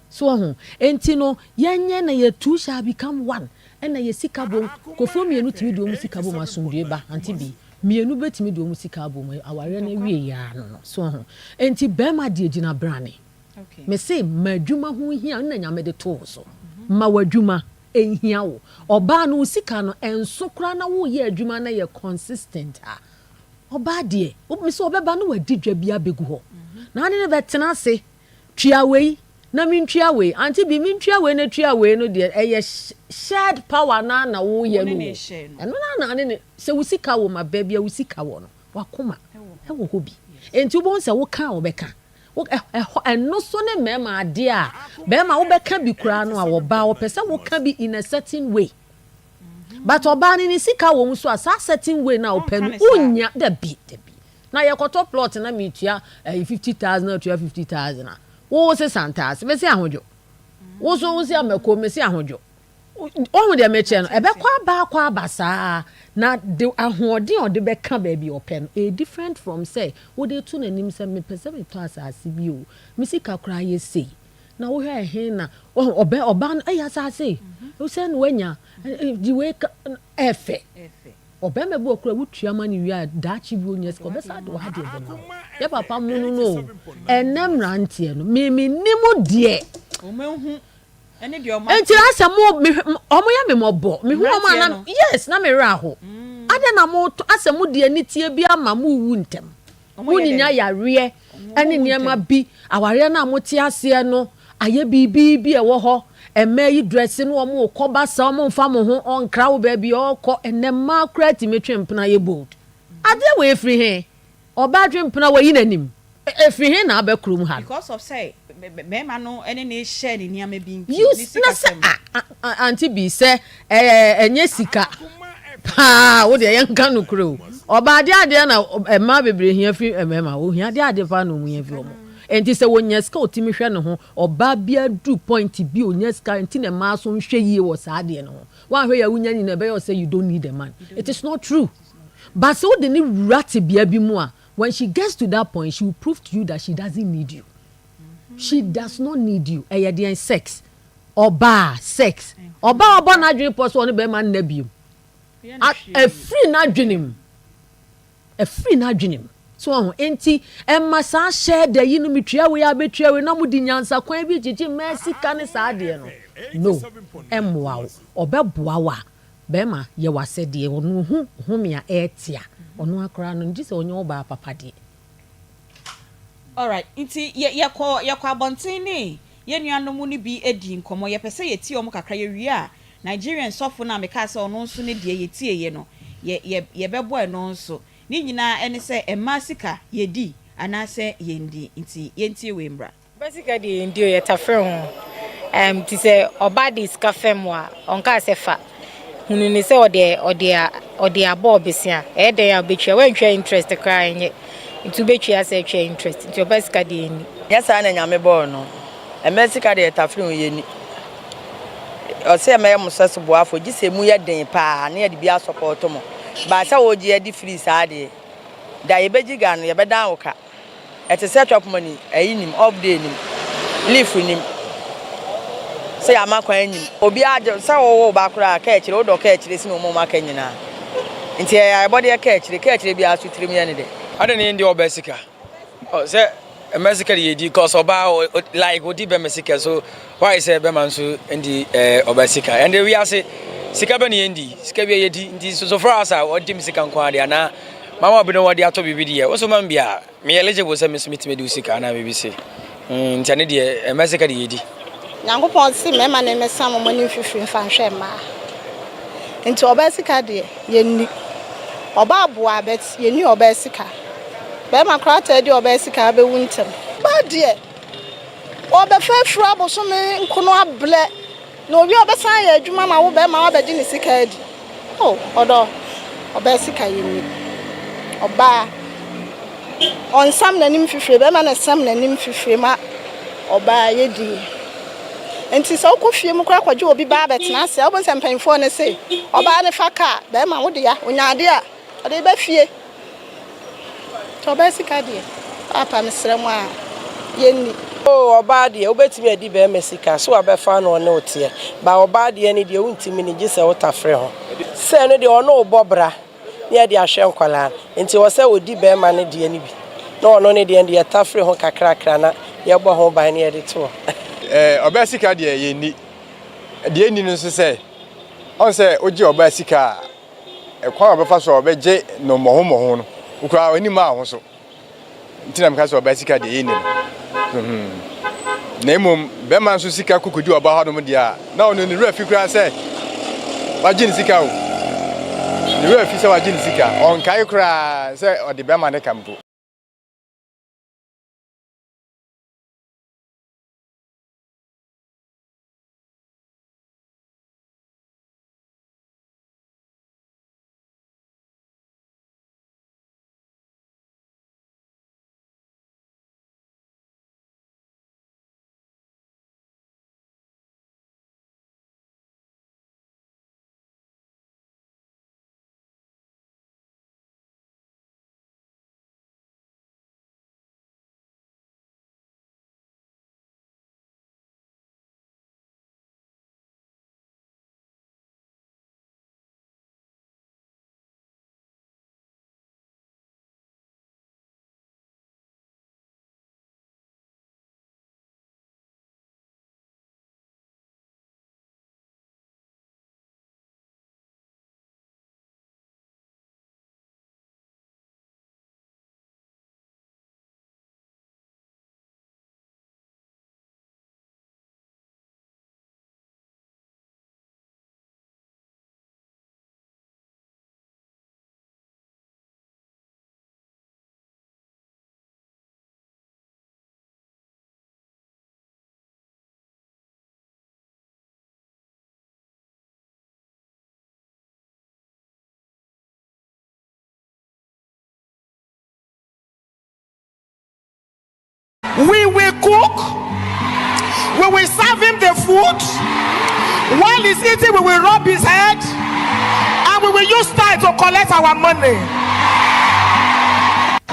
So ntino yenye na ye two shall become one. Ena ye sikabo kofo mienu timi do mu sikabo masumdue ba Aunty Bea mienu betimi do mu sikabo mu aware na wie ya no so enti bema de gina brane. Okay. Me say madwuma ho hia na nyame de to so ma wadwuma ehia wo oba no sika no enso kra na wo ye adwuma na ye consistent a oba de me say obeba no wadi dwa bia begu ho na ne betena se twiawei na mintria we Aunty Bea mintria we na tria we no de shared power na wo ye no eno na ne se wusika wo ma ba bia wusika wo no wakoma e wo hobi enti wo se wo ka wo beka eno so ne mema ade a bema wo beka bi kura no a wo ba wo pese wo ka bi in a certain way but oba ni sika wo so a certain way na wo pen unya da bi na ye koto plot na mitua 50,000 or 50,000 wo se santas me se ahojo wo so wo se amako me se ahojo o de meche no ebe kwa ba saa na de ahode o de beka ba bi open a different from say wo de tu nanim se me pese me to asase bi o me sika kra ye sei na wo hwe he na oba no ya asase wo se no wanya di we efe oba me bo okra wutua mani wi a dachi bi onya sika oba sa de wa de be no ye papa mu no enem rantie no me nimu de o mehu ene de o ma enti asem omo ya me mobo me hu omo na yes na me ra ho ade na mo asem de ani tie bi ama mu wu ntem mu ninya yare ene niema bi aware na mo tie ase no aye bi e wo ho eme yi dress no omo koba sa omo mfa mo ho onkra wo ba bi okọ ene ma krati metwempna ye bold ade we free he oba dwempna wo yi nanim free he na abakrum ha because of say me ma no ene ne share ni niam bi nti ni sika Aunty Bea say enye sika pa wo de yanka no kro oba ade na ema bebre hia free ema wo hia ade fa no mu hia fi omo enti se wonya ska otimi hwe ne ho oba bia du point bi onya ska enti na ma so hwe yie wo sa ade no ho wa hwe ya wonya ni na be you say you don't need a man it is not true but so de ni rat bia bi mu a when she gets to that point she will prove to you that she doesn't need you. She does not need you. Eyedian sex. Oba sex. Oba na dream post one be man na biom. A free na dream. A free na dream. So enti emma sa share the yinu mitria we abetria we na mudi nyansa kwan bi jiji mercy kan sa de no. No. Emwa obeboa wa. Be ma ye wase de onu hu me a etia. Onu akra no nji se onye oba papa de. All right, inti ye kwa abontin ni ye nuanom ni bi edi nkomo ye pese ye ti omo kakra ye wi a Nigerian sofo na me ka se ono nso ne de ye tie ye no ye bebo eno nso ni nyina ene se emasika ye di anase yendi nti yentie we mbra basically yendi o yetafre ho ti se oba dis kafem wa onka se fa hunu ni se ode abo besia e den ya betwa wantwa interest kra enye nti betwa se twa interest nti basically yeni yesa na nyame bo no emasika de yetafre ho yeni o se me musaso boafo gise mu ye den pa na ye de bia support mo ba sa wo je di free sa de da ye beji ga no ye beda woka ete set up money ayinim off day nim leave nim say amakwan nim obi age sa wo ba kura ka ekire wo do ka ekire si no mo maka nyina nti ya body ka ekire bia so 3 million de ade ne ndi obesika o say Mexico yedi cause oba like odi be Mexico so why say be man so ndi obesika and we are say sika be ne ndi sika be yedi ndi so for us odi Mexico nko ade na mama obi no wodi ato bibidi ye wo so man bia me eligible say me smith me do sika na me say ntane de Mexico yedi Nyankopon si mema na emesa mo ni fifi mfa nhwe ma nti obesika de yenni oba aboa bet yenni obesika be ma krata de obesika be wuntem ba de obefefru aboso me nkono able na obi obesan ya adwuma ma wo be ma obedi ni sika adi odo obesika yenni oba on sam na nim fifi be ma na sam na nim fifi ma oba yedi enti so ko fie mu kra kwaje obi ba betena ase obon sempanfo ne se oba ne faka be ma wo de ya onyade a ode ba fie to ba sika de apa mesremu a yenni oba de obetimi adi be mesika so abefa no ne otie ba oba de ne de untimi ne gise wotafre ho se no de ono obobra ne de ahwe nkwala enti wo se odi be ma ne de ne bi no ono ne de tafre ho kakrakra na ye bo ho ban ne de to obesika de yeni de ni no so say on say oji obesika ekwan obefa so obeje no moho no ukura oni ma ho so ntina mka so obesika de yeni na emom be man so sika kokodi oba ha no mo dia na ono ni rafi kura say wajin sika o ni rafi say wajin sika on kai kura say odi be man ne kampo We will cook, we will serve him the food. While he's eating, we will rub his head, and we will use time to collect our money.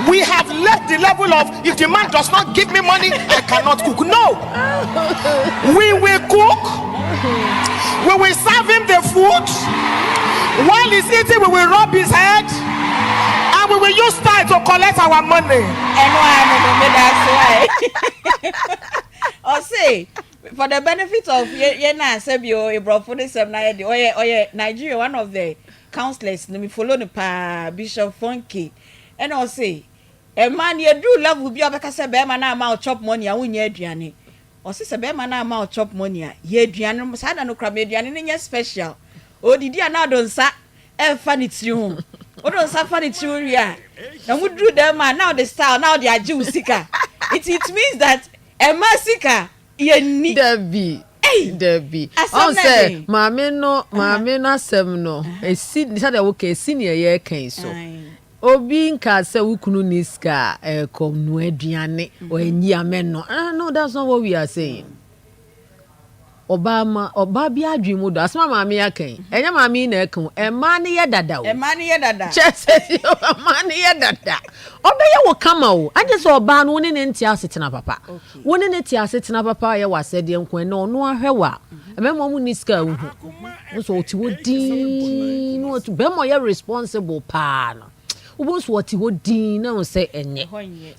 We have left the level of if the man does not give me money, I cannot cook. No, we will cook, we will serve him the food. While he's eating, we will rub his head, and we will use time to collect our money. Or say, for the benefit of Yena Sebio, Ibrofuni Semna, or Nigeria, one of the counselors, let me follow the pa Bishop Funky, and I'll say, a man you do love will be a Casabema now, chop money, I win your journey. ɔse sɛ bɛrima no ama chop money a yɛ aduane no saa da no kora ma aduane no nyɛ special odidi a na ɔdo nsa ɛmfa ne tiri ho ɔdo nsa fa ne tiri ho wie a na muduru dɛm a na ɔde style na ɔde agye wo sika it means that ɛma sika yɛnni Debbie on say maame no asɛm no esi sɛ wo ka esi ne yɛ kan so obi nka sɛ wukunu ni ska kom no aduane o enyi ameno no that's not what we are saying oba bi adwi mu do asema maame ya kan enya maame na ekan ema ne ye dada chese ema ne ye dada obeye wo kama o anje so oba no ne ntia asetena papa wo ne ntia asetena papa ye wasede nko na ono ahwewa ememo mu ni ska hu so oti wo din no to be mo ye responsible pa no ubonso wati wo din na wo se enye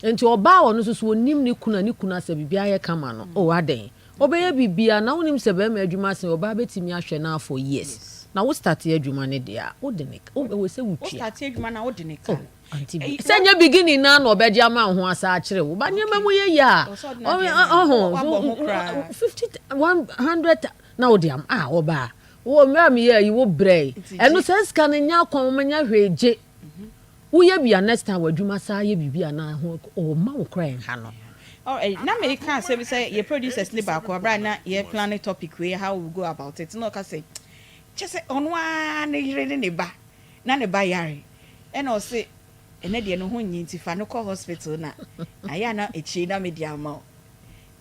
enti oba wo no so onim ne kuna se bibia ye kama no o aden obeye bibia na wonim se be ma adwuma se oba betimi ahwe na for years na wo start adwuma ne dia wo de ne wo se wutwa wo start adwuma na wo de ne ka Aunty Bea senya beginning na no obeji ama ho asa akire wo ba nyema mu ye ya 50 100 na wo de am oba wo mra me ye yi wo brei eno se ska ne nya kon manya hweje wo ye bia next time wadwuma sa ye bibia na ho o ma wo kra en ha no. Oh, na me can say your producers ni back or na ye planning topic we how we go about it. No ka say just onwa na yire ne ba na ne ba yare. E no say ene de no ho nyinti fa no call hospital na aya na echi na media ma.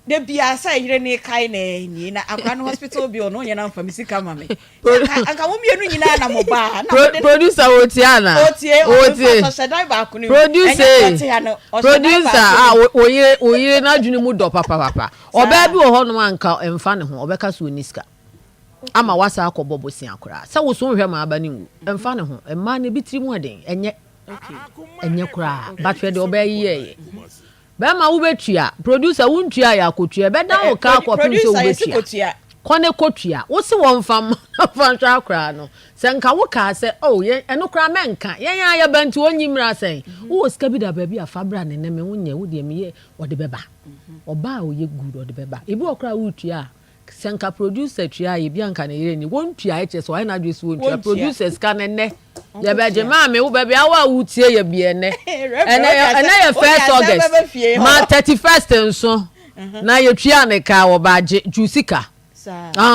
De bia sa yire ne kai na ni na akwa no hospital bi ono nya na mfa misika ma me. Aka wo mienu nyina na mo ba na producer Otiana producer oyire na adwene mu do papa oba bi wo ho no anka emfa ne ho obeka so niska ama wasa akobo bosi akora sa wo so hwe ma aba ne ngu emfa ne ho emma ne bitiri mu den enye kora batwe de obayiye ba ma wo betua producer wo ntua ya kotua be da wo ka akopim so wo betua kone kotua wo se won fam twa akora no se nka wo ka se ye eno kora menka yen ya bantu onyimra sen wo sika bi da ba bi afabra ne me wo nye wo de me ye wo de beba oba o ye good wo de beba ebi okora wo tua se nka producer tua ye bi anka ne yire ni wo ntua ye so ai na dwe so wo tua producers ka ne ya be je ma me wo be awa wo tie ye bi ene ye first August ma 31st nso na ye tua ne ka wo ba je jusika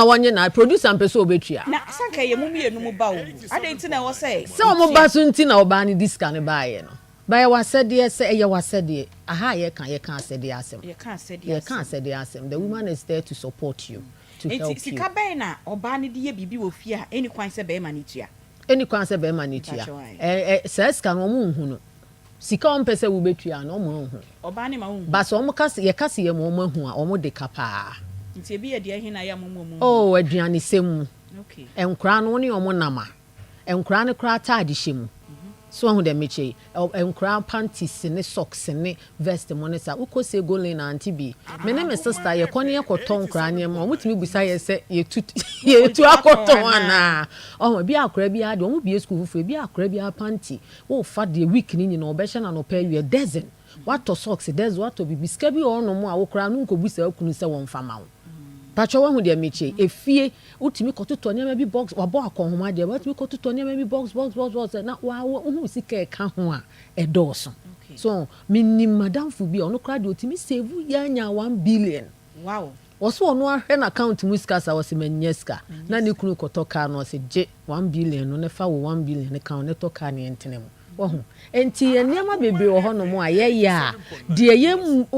wonye na producer mpeso obetua na sanka ye mu mienu mu ba wo ade nti na wo say se o mo ba so nti na oba ni diska ne ba ye no ba ye wasede se ye wasede aha ye kan asede asem the woman is there to support you to help you sika ba na oba ne de ye bibi wo fie a eni kwan se be ma ne tua se ska no mu hu no sika on pese wo betua no mo hu oba ne ma hu ba so mo kase ye mo hu a o mo de kapa nti ebi ye de ahin na ya momomu aduane semu okay enkura no ne omo nama enkura ne kura taade hyemu so hu de meche enkura panties ne socks ne vest mo ne sa ukose golin na Aunty Bea me ne me sister ye kone ye koton kura ne mo mutimi busa ye se ye tu akoton ana bi akura bi ade omo bi school fufu bi akura bi panty wo fa de week ni nyina obehye na no pay you dozen what socks dozen what bi biska bi ono mo a wo kura no nkobusa akunu se won fama wo pacho wa hu de meche efie utimi kototo nyama bi box wabo akonhoma de utimi kototo nyama bi box na wa hu sika ka ho a edoso so minim madam fu bi ono kra de utimi save ya nya 1 billion wow oso ono ahwe na account mu sika sa wose manyeska na ne kunu kotoka no se je 1 billion no ne fa wo 1 billion ne ka ne toka ne entenemu wohu enti enema bebe wo ho no mo aye ya de ye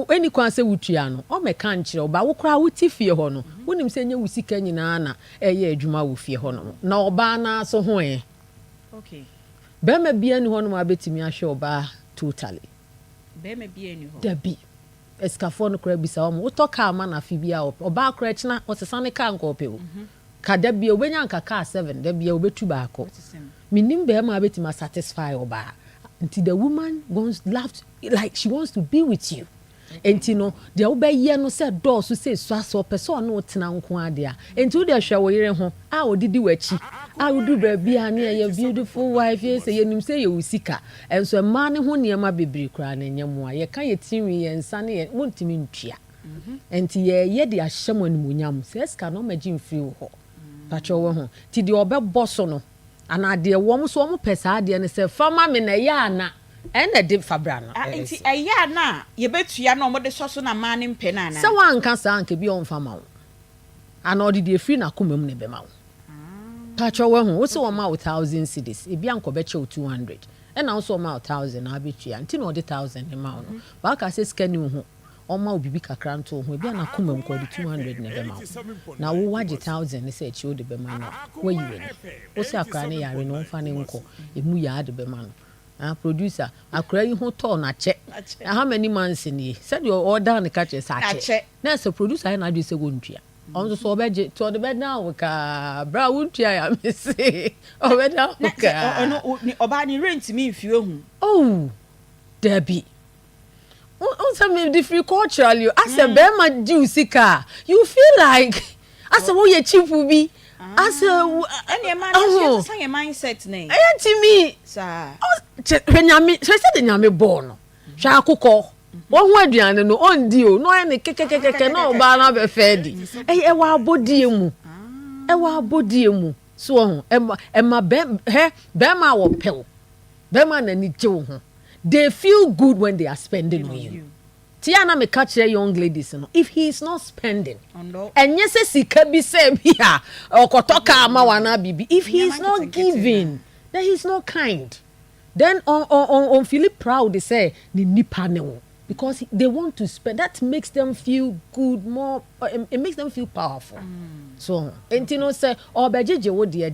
eni kwan se wutua no o meka nkyere oba wo kra wuti fie ho no wonim se nya wusika nyina na eye adwuma wo fie ho no na oba na so ho okay be ma bia ni ho no ma betimi ahwe oba totally be ma bia ni ho dabi eskafo no kra bisa o mo toka ama na fi bia oba kra china o sesane ka nko pe o ka dabi obenya nka ka 7 dabi obetu ba ako minim be ma betimi satisfy oba until the woman wants like she wants to be with you enti no de obeye no se door so se so person no tena nko ade a enti wo de hwe wo yire ho a odidi wachi a wodu ba bia na ye beautiful wife ye se yenim se ye usika enso ma ne ho niema bebre kra na nyemu a ye kan ye tinwi ye nsa ne ye wontimi ntua enti ye de ahyem animunyam se ska no magin free wo ho pacho wo ho ti de obebọ so no ana de wo so mo pesa de ne se fama me na ya na ena de fabra no enti eya na ye betua na omode so na ma ne mpe na na se wanka sa anke bi on fama wo ana odi de free na komam ne be ma wo pacho wo ho wo se wo ma 1000 cedis e bi anko be che 200 ena wo so ma 1000 na abetua nti na odi 1000 ne ma wo no ba ka se scan wo ho oma obibi kakra nto ho e bi ana komam ko odi 200 ne be ma wo na wo waje 1000 ne se chi odi be ma no wo yiwe wo se akra ne yare no mfa ne nko emu ya ade be ma no producer akra yi ho to na che how many months ni said your order ne ka che sa che na se producer na do se go ntua on so obeje to the bed now ka bra wuntua ya me say obeda ka no oba ni rent me mfie hu oh Debbie on some different cultural you as a bema juicy car you feel like as a wo cheap bi as a any man say mindset ne aunty me sir nyame so say the nyame born no hwa akokọ wo ho aduane no ondi o no ene kekekeke na oba na be fedi e wa abodie mu so ho e ma be ma wo pel be ma na ni je wo ho they feel good when they are spending on you. Tiana me catch young ladies no if he is not spending and yes sika bi say bia okotoka ama wana bibi if he is not giving then he is not kind then on feel proud they say ni nipa ne wo because they want to spend that makes them feel good more it makes them feel powerful so entino say obejeje wo dia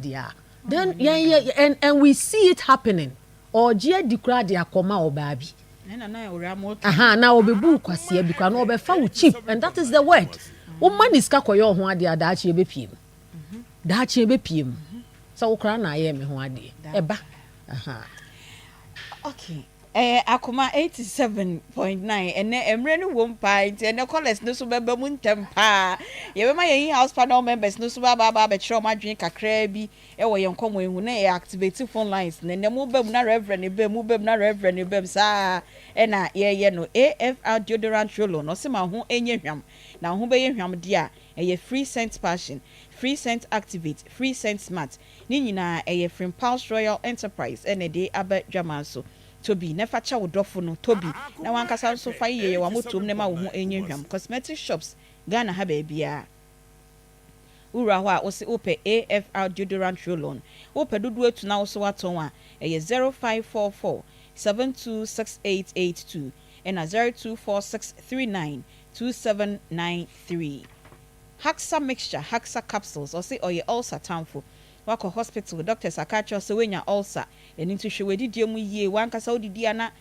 then yeah and we see it happening or je dikra de akoma obabi na obebu kwase bi kwa na obefa wo cheap and that is the word wo money ska koyo ho ade adaachi ebepiem daachi ebepiem so wo kra na aye me ho ade eba okay Akoma 87.9 ene emre no wom pa nti ene college no so beba mu ntem pa ye be ma ye house panel members no so ba be kire o madwen kakra bi e wo ye nkomo ehu na e activate phone lines na ne mu ba mu na reverend e ba mu ba mu na reverend e ba sa e na ye no AFR deodorant roll no se ma ho enye hwam na ho be ye hwam dia e ye free scent passion free scent activate free scent smart ni nyina e ye from Pulse Royal Enterprise ene de aba dwama so Toby never cha wodofo no Toby na wankasa so fa ye wa motom ne ma wo ho enye hwam cosmetic shops Ghana ha ba bia ura ho a wo se ope AFR deodorant roll-on ope dudu etu na wo so waton a eye 0544 726882 and 0246392793 Haxa mixture Haxa capsules or say oye ulcer tamfo wako hospital doctors akacho so wenya ulcer eni to hwe didie mu yie wankasa odidi ana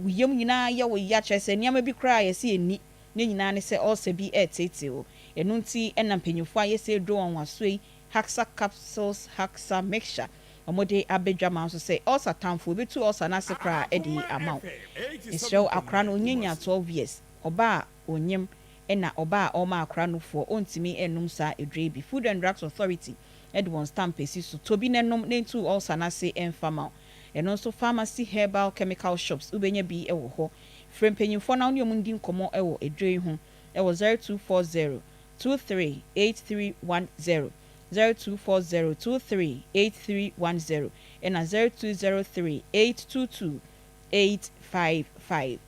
yem nyina ye wo ya chese niam bi kra ye se eni ne nyina ne se ulcer bi etete o enu nti enam penyufo aye se do won wasoi Haxa capsules Haxa mixture omode abedwama so say ulcer tamfo be tu ulcer na se kra edi amount isho akra no nyenya 12 years oba onyem ena oba oma akra no fo ontimi enum sa edwe bi Food and Drugs Authority Edwon stamp esi so Toby nenom nentu also na say enfama eno so pharmacy herbal chemical shops ubenya bi ewo ho frempanyimfo na oni omundi nkomo ewo edwe ho ewo 0240 238310 0240238310 ena 0203822855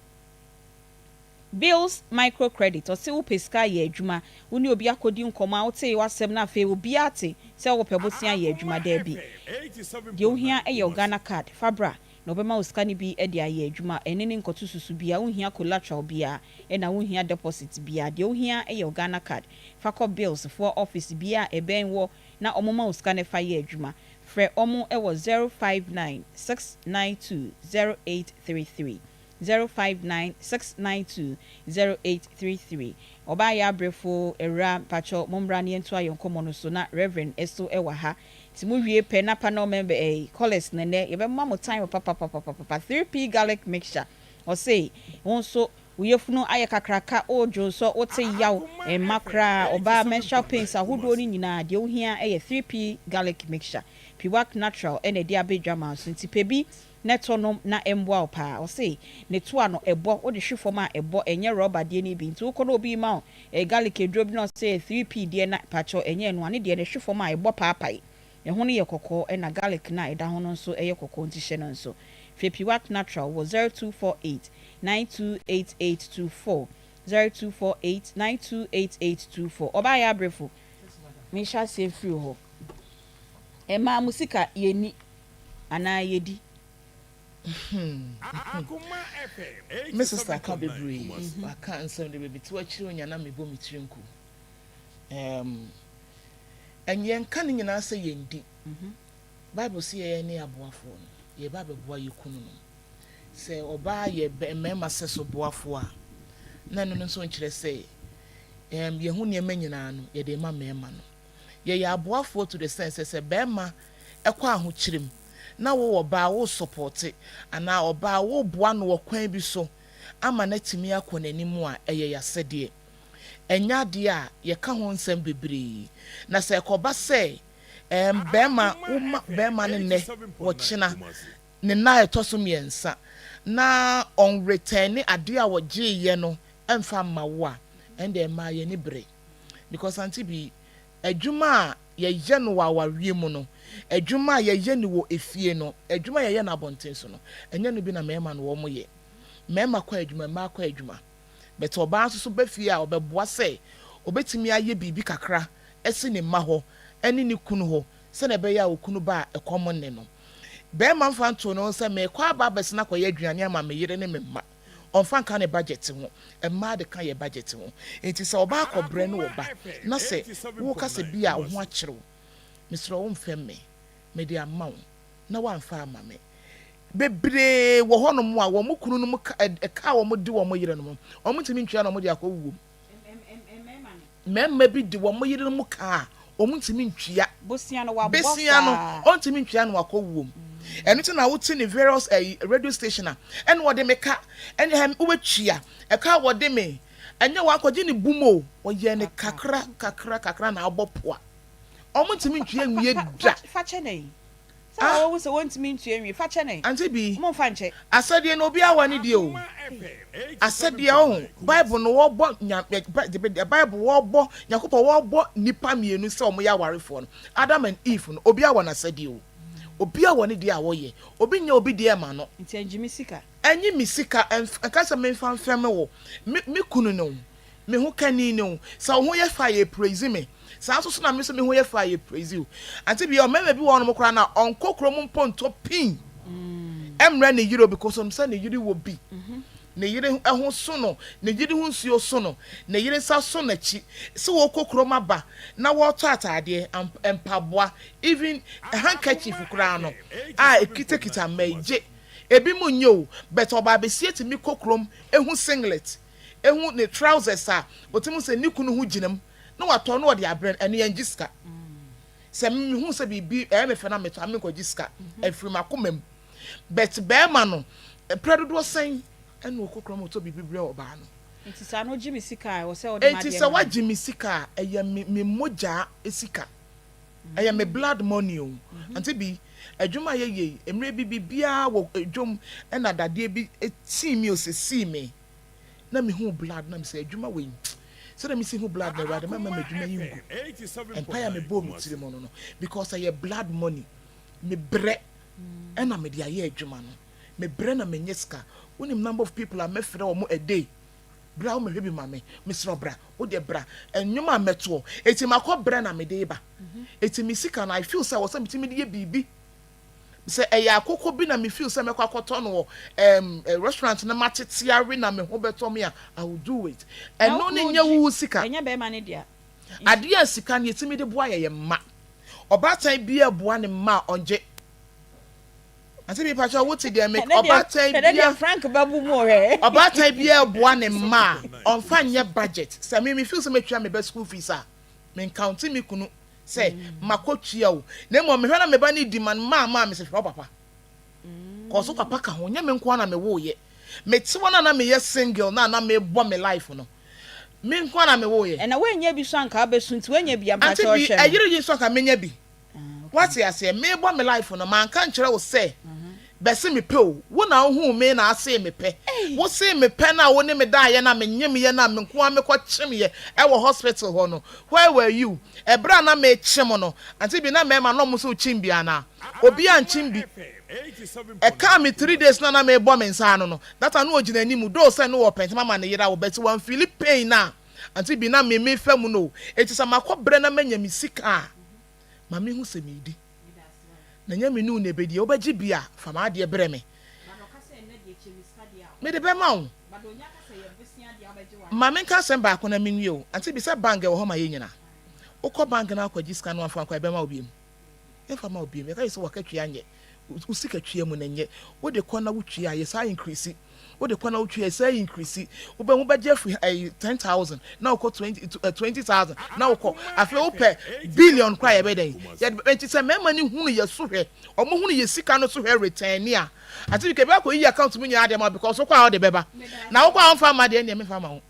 Bills microcredit or se wo peska ye adwuma woni obi akodi nkoma wo te wasem na fe obi ate se wo pebosia ye adwuma da bi de ohia eye Ghana card fabra na obema uskani bi e de aye adwuma enene nkoto susu bia ohia collateral bia e na ohia deposit bia de ohia eye Ghana card fakọ bills for office bia e ben wo na omoma uskani fa ye adwuma fre omo e wo 0596920833 0596920833 oba ya brefo era pacho mombra ne ento ayonkomo no so na reverend eso ewa ha ti mu wie pe na panel member college ne ye be ma mo time papa 3p garlic mixture o say won so uyefunu aye kakraka ojo so ote yaw makra oba menstrual pains ahodo ni nyina de ohia 3p garlic mixture piwak natural ene de abedwama so nti pebi netonom na emboa pa o say ne to ano ebo o de hwefom a ebo enye rubber de ni bi nti wo kono obi ma garlic edro bi no say 3p de na pacho enye no ane de ne hwefom a ebo paapai e ho ne ye kokko e na garlic na eda ho no nso eye kokko nti hye no nso Fepiwak Natural was 0248 928824 0248 928824 oba ya brefo me sha se free ho ema musika yeni ana yedi Mrs. Aka bebree aka nsɛm de bebi to akiri onya na mebo mitiri nku enye nka ne nyina sɛ yendi Bible sɛ yɛ ne aboafo no ye ba beboa yekunu no sɛ oba ye mema sɛ so boafo a na no nso nkyerɛ sɛ ye hu ne ma nyina no ye de ma mema no ye aboafo to the sense sɛ bema ɛkɔ ahokyerem na wo ba wo support ana oba wo boa no kwan bi so ama na timi akɔ n'animu a ɛyɛ yasɛdeɛ enya de a ye ka ho nsɛm bebree na sɛ kɔba sɛ bema ne wo kyena ne na etoso miensa na on return ade a wo gye no emfa ma wo a ende ma ye ni bre because Aunty Bea adwuma ye ye no wa wawie mu no adwuma ye ye ni wo efie no adwuma ye ye na abonten so no enye no bi na mema no wo mo ye mema kwa adwuma ma kwa adwuma but oba so ba fie a obeboa se obetimi aye bibi kakra esi ne ma ho eni ne kunu ho se na be ya okunu ba ekomo ne no be man fan to no se me kwa ba besna kwa ye aduane ama me yire ne me ma onfa nka ne budget ho emma de ka ye budget ho enti se oba akɔbrɛ no oba na se wo ka se bia ho akyerew misro wo mfem me de amaw na wamfa ama me bebre wo hono mu a wo mukunu no mu ka wo mu di wo mu yire no mu o mu timi ntwa no mu de akɔwuo memma bi di wo mu yire no mu ka o mu ntimi ntwa bosia no wa besia no o ntimi ntwa no akɔwuo enu ti na wo ti ni various radio station a enu wo de me ka enu hem wo betwia e ka wo de me enye wo akɔgye ni bumo wo ye ne kakra na abopoa o mu ntimi ntwa nwie da fa chene sa wo so want me ntwa nwie fa chene Aunty Bea mo fa nche asade no obi awani de o asade o Bible no wo bo Bible wo bo Yakobɔ wo bo nipa mienu se o mo ya warefo no Adam and Eve no obi awani asade o obi awani de awoye obi nya obi de ma no nti anjimi sika anyi misika enka se me fan fem wo me kunu no me ho kani no sa ho ye fa ye praise me sa so na me so me ho ye fa ye praise you Aunty Bea o mema bi wo no kora na onkokro mu mponto pin emra ne yiro because on say ne yiri wo bi ne yiri ho so no ne yiri ho nsuo so no ne yiri sa so na chi se wo kokro maba na wo to atade empaboa even handkerchief kura no ekitekita meje ebi mu nyo but oba besie ti mi kokrom ehu singlet ehu ne trousers a otimu se nikunu hu ginam na wato no de abren ene yangiska se mi hu se bibi me fe na meto am ko giska efiri makomam but be ma no predodo sen ene okokrom to bibi bre oba no nti sa no jimi sika wo se o de ma de nti se wa jimi sika eye me moja esika eye me blood money o Aunty Bea adwuma ye emre bibia wo adwom ena dade bi eti mi o se si me na me hu blood na me se adwuma we so na me see hu blood na rade mama me adwuma yingu empire me bo mi tiri mo no because aye blood money me bre ena me de aye adwuma no me bre na me nyeska unim number of people are me frɛ wo mo a day bra wo me hwebi mame me sro bra wo de bra enwuma meto eti makɔ bra na me de ba eti me sika na I feel say wo say me timi de ye bibi se eya akoko bi na me feel say me kwa koto no restaurant na matetiare na me ho beto me a I will do it eno ne nya wu sika enya be ma ne dia ade a sika ne timi de boa ye ma obatan bi e boa ne ma onje Aunty Bea pacho wo ti de make obatan bi Frank babu mo he obatan bi e boa ne ma onfa nye budget se me feel say me twa me be school fees a me count me kunu say makotua o na mo me hwa na me ba ni di man ma me se hwa papa ko so papa ka ho nya me nko na me wo ye me ti wona na me ye single na me bo me life no me nko na me wo ye na we nya bi so anka abesu nti we nya bi am pacho hwe ayiro yi so ka me nya bi what ya say me bo me life no man kan kire wo say bɛse me pe o wo na hu me na ase me pe wo se me pe na wo ne me da ye na me nyem ye na me nko me kwachim ye e wo hospital ho no where were you ebra na me chim no Aunty Bea na me ma no mo so chim bia na obi an chim bi e ka me 3 days na me bo me nsa no that anu ogina ni mu do say no wo pent mama ne yira wo beti wan Philippine na Aunty Bea na me fam no etisa makobre na manya me sika ma me hu se me di na nyame nu ne bedi obagi bia fama de brɛ me me de be ma wo ma me ka sem ba ko na me nwie o Aunty Bea se bank e wo ho ma ye nyina ukọ bank na akwaji sika no afa akwa be ma obi mu e fa ma obi mu e ka yeso wakatwi anye usika twie mu na nye wo de kọ na wutwi aye sa increase wo de kọ na wutwi aye sa increase wo be mu ba je fu 10,000 na ukọ 20,000 na ukọ afi wo pe billion kwa ye be den ye enti se mema ni hunu ye so hwe omo hunu ye sika no so hwe return ni a ati ke be akọ yi account mu nya ade ma because wo kwa wo de beba na wo kwa amfa ma de ne me fa ma wo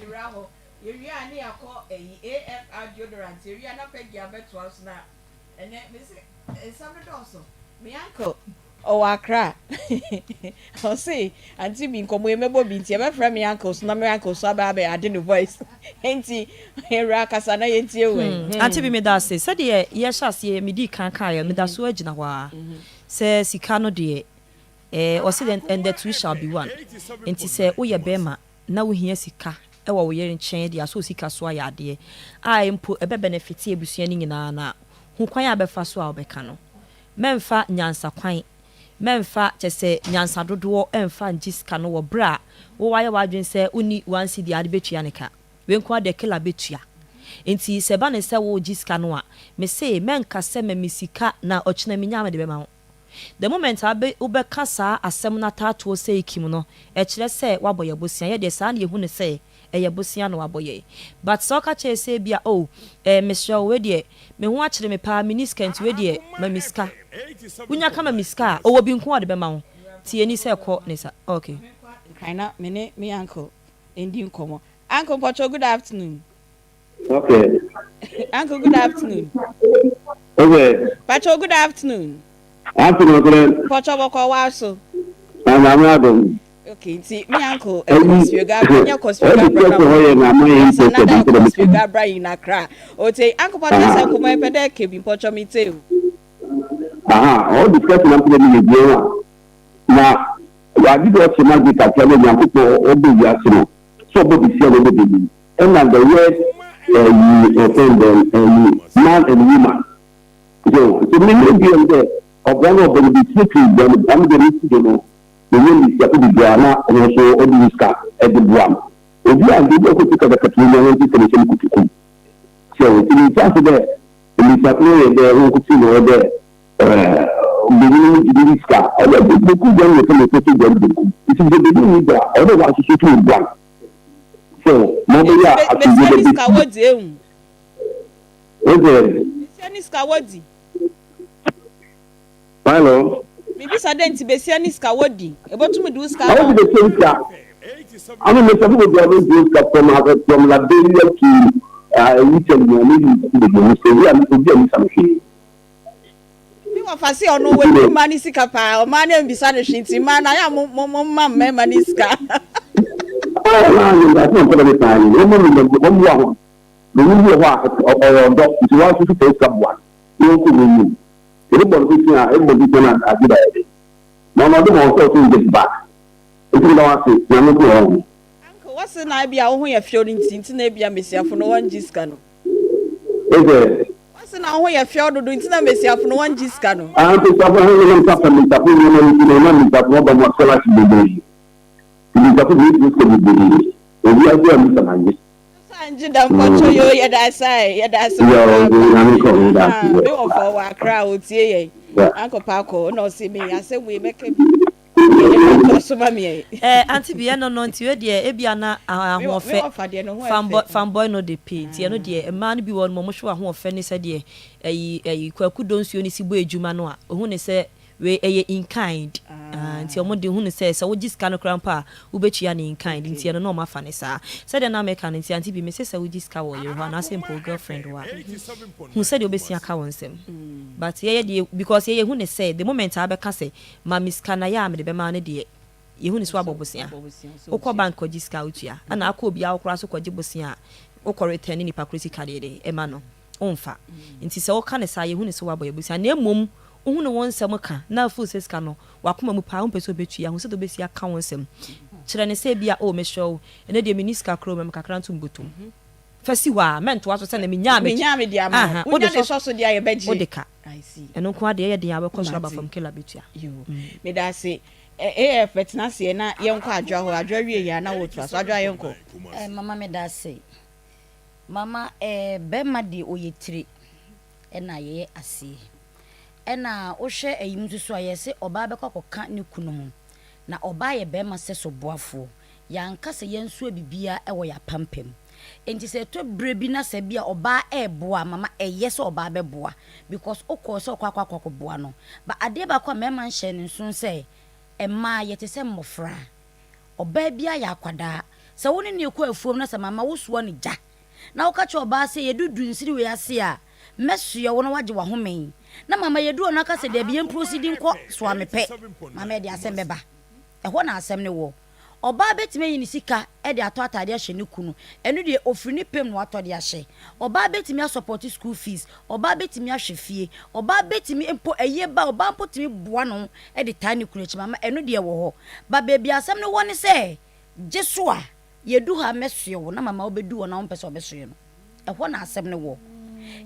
Iraho area ani akọ AFR deodorant area na pegi abeto house na ene me se something also me uncle o Accra o say Aunty Bea nkomo emebo bi nti e be fra me uncle so na me uncle so aba ade no voice enti era kasa na yenti ewe Aunty Bea me da say said ye shas ye me di kan ya me da so agina ho a say sika no de o say and the two shall be one enti say wo ye bema na wo hia sika e wo ye nchen de aso sika so ya ade a empo e be benefit ebusua ni nyina na hu kwan abefa so a obeka no memfa nyansa kwan memfa chese nyansa dodo emfa ngiska no wo bra wo waye wadwen se uni wansi di ade betua ne ka wenko ade kila betua enti se ba ne se wo giska no a me se menka se me misika na ochina minya me de be ma ho the moment abe ubeka sa asem na tato se ikim no e kire se waboye bosia ye de sa na yehu ne se eye bosia no waboye but so ka che se bia oh Mr. we de me ho akire me pa miniska nti we de ma miska unya kama miska o wo bi nko ade be ma ho tie ni se ko ne sa okay kaina me uncle endi nkomo uncle Pocho good afternoon Okay. Uncle good afternoon Okay. Pocho good afternoon Afternoon. Pocho boko waso I'm Adam. okay see me uncle Swega nya Swega bra in Accra o te uncle Pocho say ko me pede ke bi Pocho mi te All discussion am playing the game na wa di do se magic at le nya ko obi ya sino so bo bi se le be and the word you offend them man and woman so me be on there of one of the secret them am the risk no the way is to be na also obiska at the buam obi and the ko tika da katuna no ti selection kutuku so in chance there the sapno there who could see no there beginning to be risk all the ku dem le ko to dem it is the beginning that all was to shoot one so mo be ya at the risk awodi ehun okay risk awodi hello bibi sadenti besia ni ska wodi ebotu me du ska I want to say that I mean some people they are going to from Liberia to Italy and maybe so we are to do something mi wa fasi ono we mani sika pa o mani mbisa ne hwinti ma na ya mo me mani ska na ni da so ko de pa ni mo mo wa no wa o do ti wa su to ska bua no ko ni everybody is here everybody can agree that no do mo so to get back it is now say na no go on uncle what's na bia wo ho ya fio nti na bia mesiafo no wan giska no okay what's na ho ya fio do nti na mesiafo no wan giska no to sa ho no ta pa mi ta po no mi ta po ba mo sala ti be ni ta po ni ko be obi a do mi ta manje sanji da Pocho yo ya da sai yo na mi ko da be o for wa Accra o tie ye uncle Paco no see me I say we make Aunty Bea no nti we de e bia na ahofe fanboy no de pay ti no de e man bi won mo hwe ahofe ni se de kwaku donsuo ni si bo ejuma no a ohun ne se we in kind nti omo de hu ne say wo gisika no krampa wo betua ne in kind nti no no ma fa ne saa say de na make nti Aunty Bea me say wo gisika wo yero na simple girlfriend wa hu say de obesia ka wonsem but ye de because ye hu ne say the moment abeka say ma miska na ya me de be ma ne de ye hu ne so abobosia ukọ bank ko gisika utua ana akọ obi a ukora so ko gibosia ukọ return ni pakrisi card de e ma no onfa nti se wo ka ne sa ye hu ne so abobosia na emom ohun no wonsem ka na full seska no wakoma mu pa umpeso betua hu se do besia ka wonsem kire ne se bia o me show ene de miniska kro mem kakra ntum botum fasi wa mento aso se na menya me dia ma wo de so dia ye beji o de ka I see eno ko ade ye de abekọ so abafam kela betua yo me da se AF betnase na yenko adwa ho adwa wie ya na wo to aso adwa yenko mama me da se mama be ma di oyetire na ye ase ena wo hwe ayim susu aye se oba be kokoka ne kunu ho na oba ye be ma se so boafo ya nka se yensu abibia ewo ya pampem enti se to brebi na se bia oba boa mama eye se oba be boa because okọ se kwakwa boa no ba ade ba kwa mema nhye ne nsun se emma yete se mmofra oba bia ya kwada se woni ne ekọ afuom na se mama wo suo ne ja na wo ka che oba se yedudu nsiri we ase a mesuye wo na waje wa homen na mama yedu na ka se de bia proceeding ko so amepe mama de asem beba eho na asem ne wo oba betime yin sika e de ato atade ahye ne kunu enu de ofri ni pem no ato de ahye oba betime support school fees oba betime ahwe fie oba betime empo eye ba oba mpo timi boa no e de tani kunu chi mama enu de wo ho ba baby asem ne wo ne se jesu a yedu ha mesuye wo na mama obedu wo na wo pese obesuye no eho na asem ne wo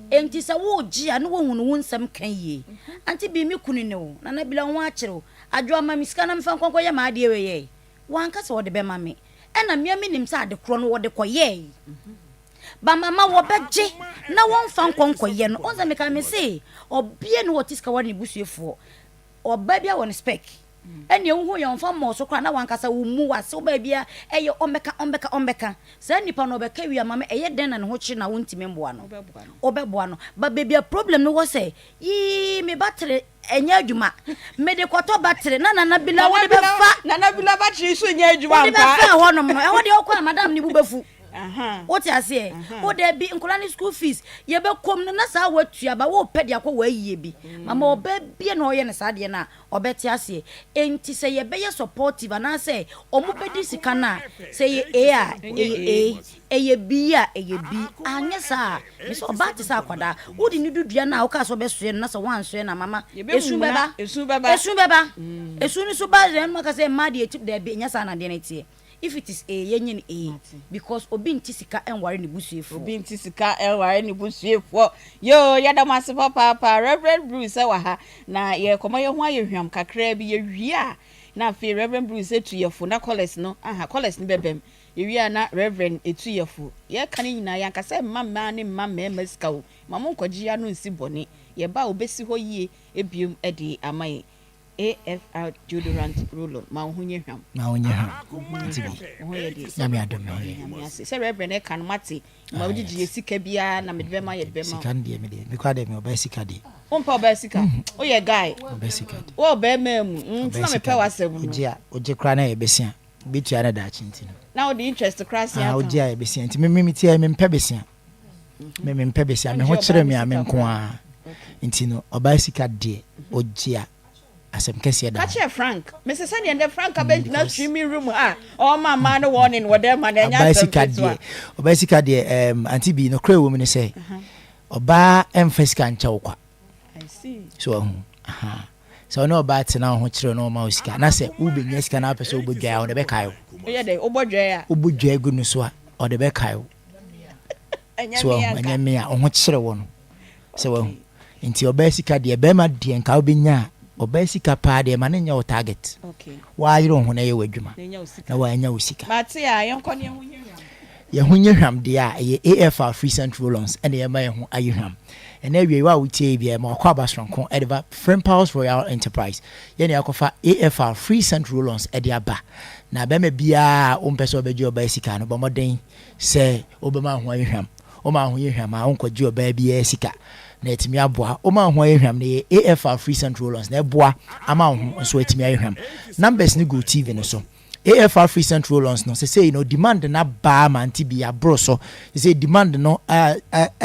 enti sa wo gia no wo hunu wo nsem kan yie Aunty Bea mi kunu ne wo na bila ho akere adwo ama miska na mfa nkonko ye ma ade we ye wanka se wo de be ma me ena mia mi nim sa ade kro no wo de koye ba mama wo beje na wo mfa nkonko ye no onza me ka me se obie no wo tiska wo ne busuefo oba bia wo ne spec ene hu ye mfa mo so kra na wanka sa wo mu wase oba bia eye ombeka sa nipa no beka wi ama me eye den na ne ho chi na wo ntime mboa no obeboa no ba bia problem no wo se yi me battery enya adwuma me de kwato battery na bila wo de be fa na bila battery so nya adwuma nka wo de be fa ho no e wo de okwa madam ni bu befu what you say wo de bi nkola ni school fees ye be kom na sa watua ba wo pedi akwa wa yiye bi mama oba bia na oye ne sa de na obeti ase enti se ye be ye supportive na say omu bedi sika na say ye eye bia anye sa me so oba ti sa kwada wo di ni dudua na wo ka so be soe na so wan soe na mama esu beba esu ni so ba re no ka say ma de tip de bi nya sa na de na tie if it is yenyin because obi ntisika enware ne busuefo obi ntisika enware ne busuefo yo yada mase papa Reverend Bruce wa ha na ye komo ye ho ayehwam kakra bi ye wia na fe Reverend Bruce etu yefo na college no college ni bebem ye wia na Reverend etu yefo ye kan nyina ya nkasa mama ne mama mesika o mama nkoji ya no nsi bone ye ba obesi ho yie ebiem ede amaye AFR deodorant roll on ma hunye hwam Aunty Bea nyame adome se Reverend e kan mate ma wogigi esika bia na medbe ma ye be ma sika ndie me de because dem oba sika de ompa oba sika o ye guy oba sika de o be memu ntina me pe wasem oje kra na ye besia betua na da chinti no na o the interest crash ya oje ya besia nti me tie me mpe besia me mpe besia me ho kire me ame nko a nti no oba sika de oje a asem kese da catch Frank Mrs. Sandy and the Frank abeg na streaming room oh mama no warning whatever man enya obasika de Aunty Bea no kra wo me ne say oba emfasika ncha wokwa I see so so no oba tena ho kire no ma osika na say wo benya sika na pese obodwa o de be kai ye de obodwa gu no so a o de be kai so anya me a ho kire wo no so nti obasika de be ma de nka obenya obesika pa de ma nya o target wa yiro ho na ye wadwuma na wa nya usika but ya yenko ne ye hunye hwam de a ye AFR free central loans and ye ma ye ho ayehwam and awie wa wutie bia ma kwa basronko edeva Frimpals Royal Enterprise ye ne akofa AFR free central loans e de aba na be ma bia o mpese obeji obesika no bo moden se obema ho ayehwam ma ho ye hwam a onko ji oba bia sika na etimi aboa o ma ho ye hwam na AFR free central rollons na eboa ama ho so etimi ye hwam numbers ni go TV no so AFR free central rollons no say demand na ba ma Aunty Bea bro so say demand no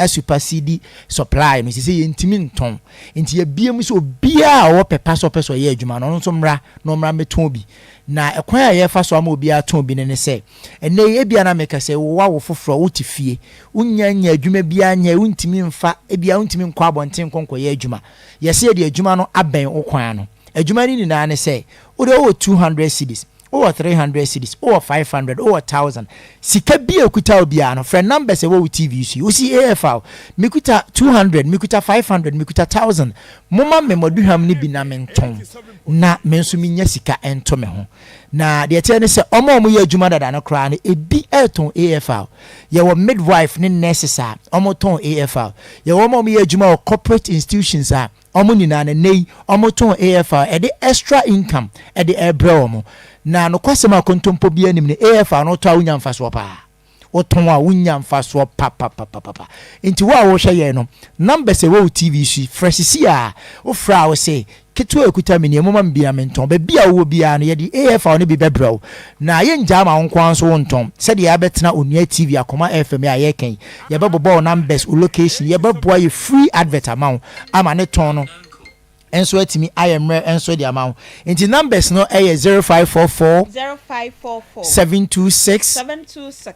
supersede supply no say intimi nton nti ye biem so bia wo pepa so peso ye adwuma no so mra no mra meton bi na ekwan a ye fa so ama obi aton bi ne se ene ye bia na meka se wo wo foforo wo ti fie unyanya adwuma bia anya untimi mfa bia untimi nkwa abonten konko ye adwuma ye se de adwuma no aben okwan no adwuma ni na ne se wo de 200 cedis or 300 cities or 500 or 1,000 sika bia okuta obia no friend numbers e wo TV you see AFR mekuta 200 mekuta 500 mekuta 1,000 moma memoduham ni bi na menton na menso minya sika ento me ho na de tell ne se omo ye adwuma dada no kra na ebi eton AFR ye wo midwife ne nurses a omo ton AFR ye wo omo ye adwuma corporate institutions a omo nyina na nei omo ton AFR e de extra income e de ebre omo na no kwasema kontompo bia anim ne AFR no to a unya mfa so pa oton a unya mfa so pa nti wo a wo hwe ye no numbers e wo TV shi fresh si a wo fra wo say ketu ekuta me ne moma mbia menton ba bia wo bia no ye di AFR no bi bebrɛw na ye nja ma wonkwan so wonton se de ya betena onua TV Akoma FM a ye kan ye bebobo numbers o location ye beboa ye free advert amount ama ne ton no enso atimi ayemre enso di amount into numbers no 0544 726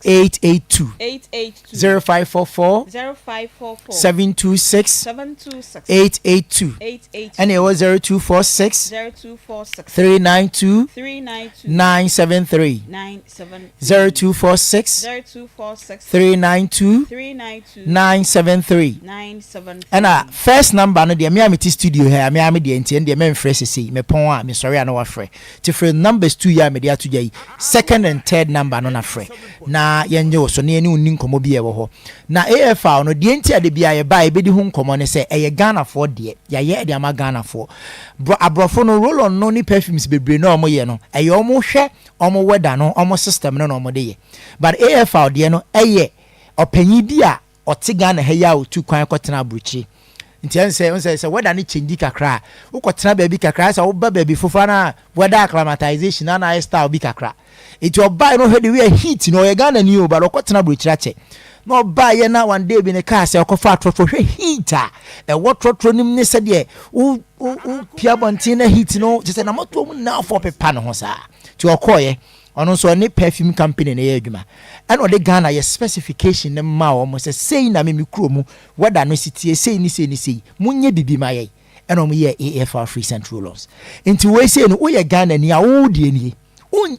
882 0544 726 882 and it was 0246 392 973 0246 392 973 and first number no the Miami studio here me de enti de me mfresh sei me pon a me sorry na wa frɛ different numbers 2 ya me de ato jai second and third number no na frɛ na yenye wo so na eni unni nkomo bi e wo ho na AFR no de enti ade bia ye ba e bedi hu nkomo ne se eye Ghana for de ya ye de ama Ghana for abrofo no roll on no ni perfumes bebre na omo ye no eye omo hwɛ omo weather no omo system no omo de ye but AFR de no eye opanyi bi a ote Ghana ha ya otu kwan kotena abruchi nti ense whether ni change kakra ukotena baby kakra sa oba baby fofana whether acclimatization na style bi kakra it oba no hwede we heat no ye Ghana ni o ba ukotena brochirache no oba ye na one day bi ne car se okofa trotro hwe heater e what trotro nim ne se de u pia bontin na heat no je se na moto mu na for pepa no ho sa ti okoye ono so ni perfume company na ye adwuma and o de Ghana ye specification ne ma o mo say na me kuro mu whether no sitie say ni munye bibi ma ye and o mo ye AFR free central rollons into we say no o ye Ghana ni a wo die ni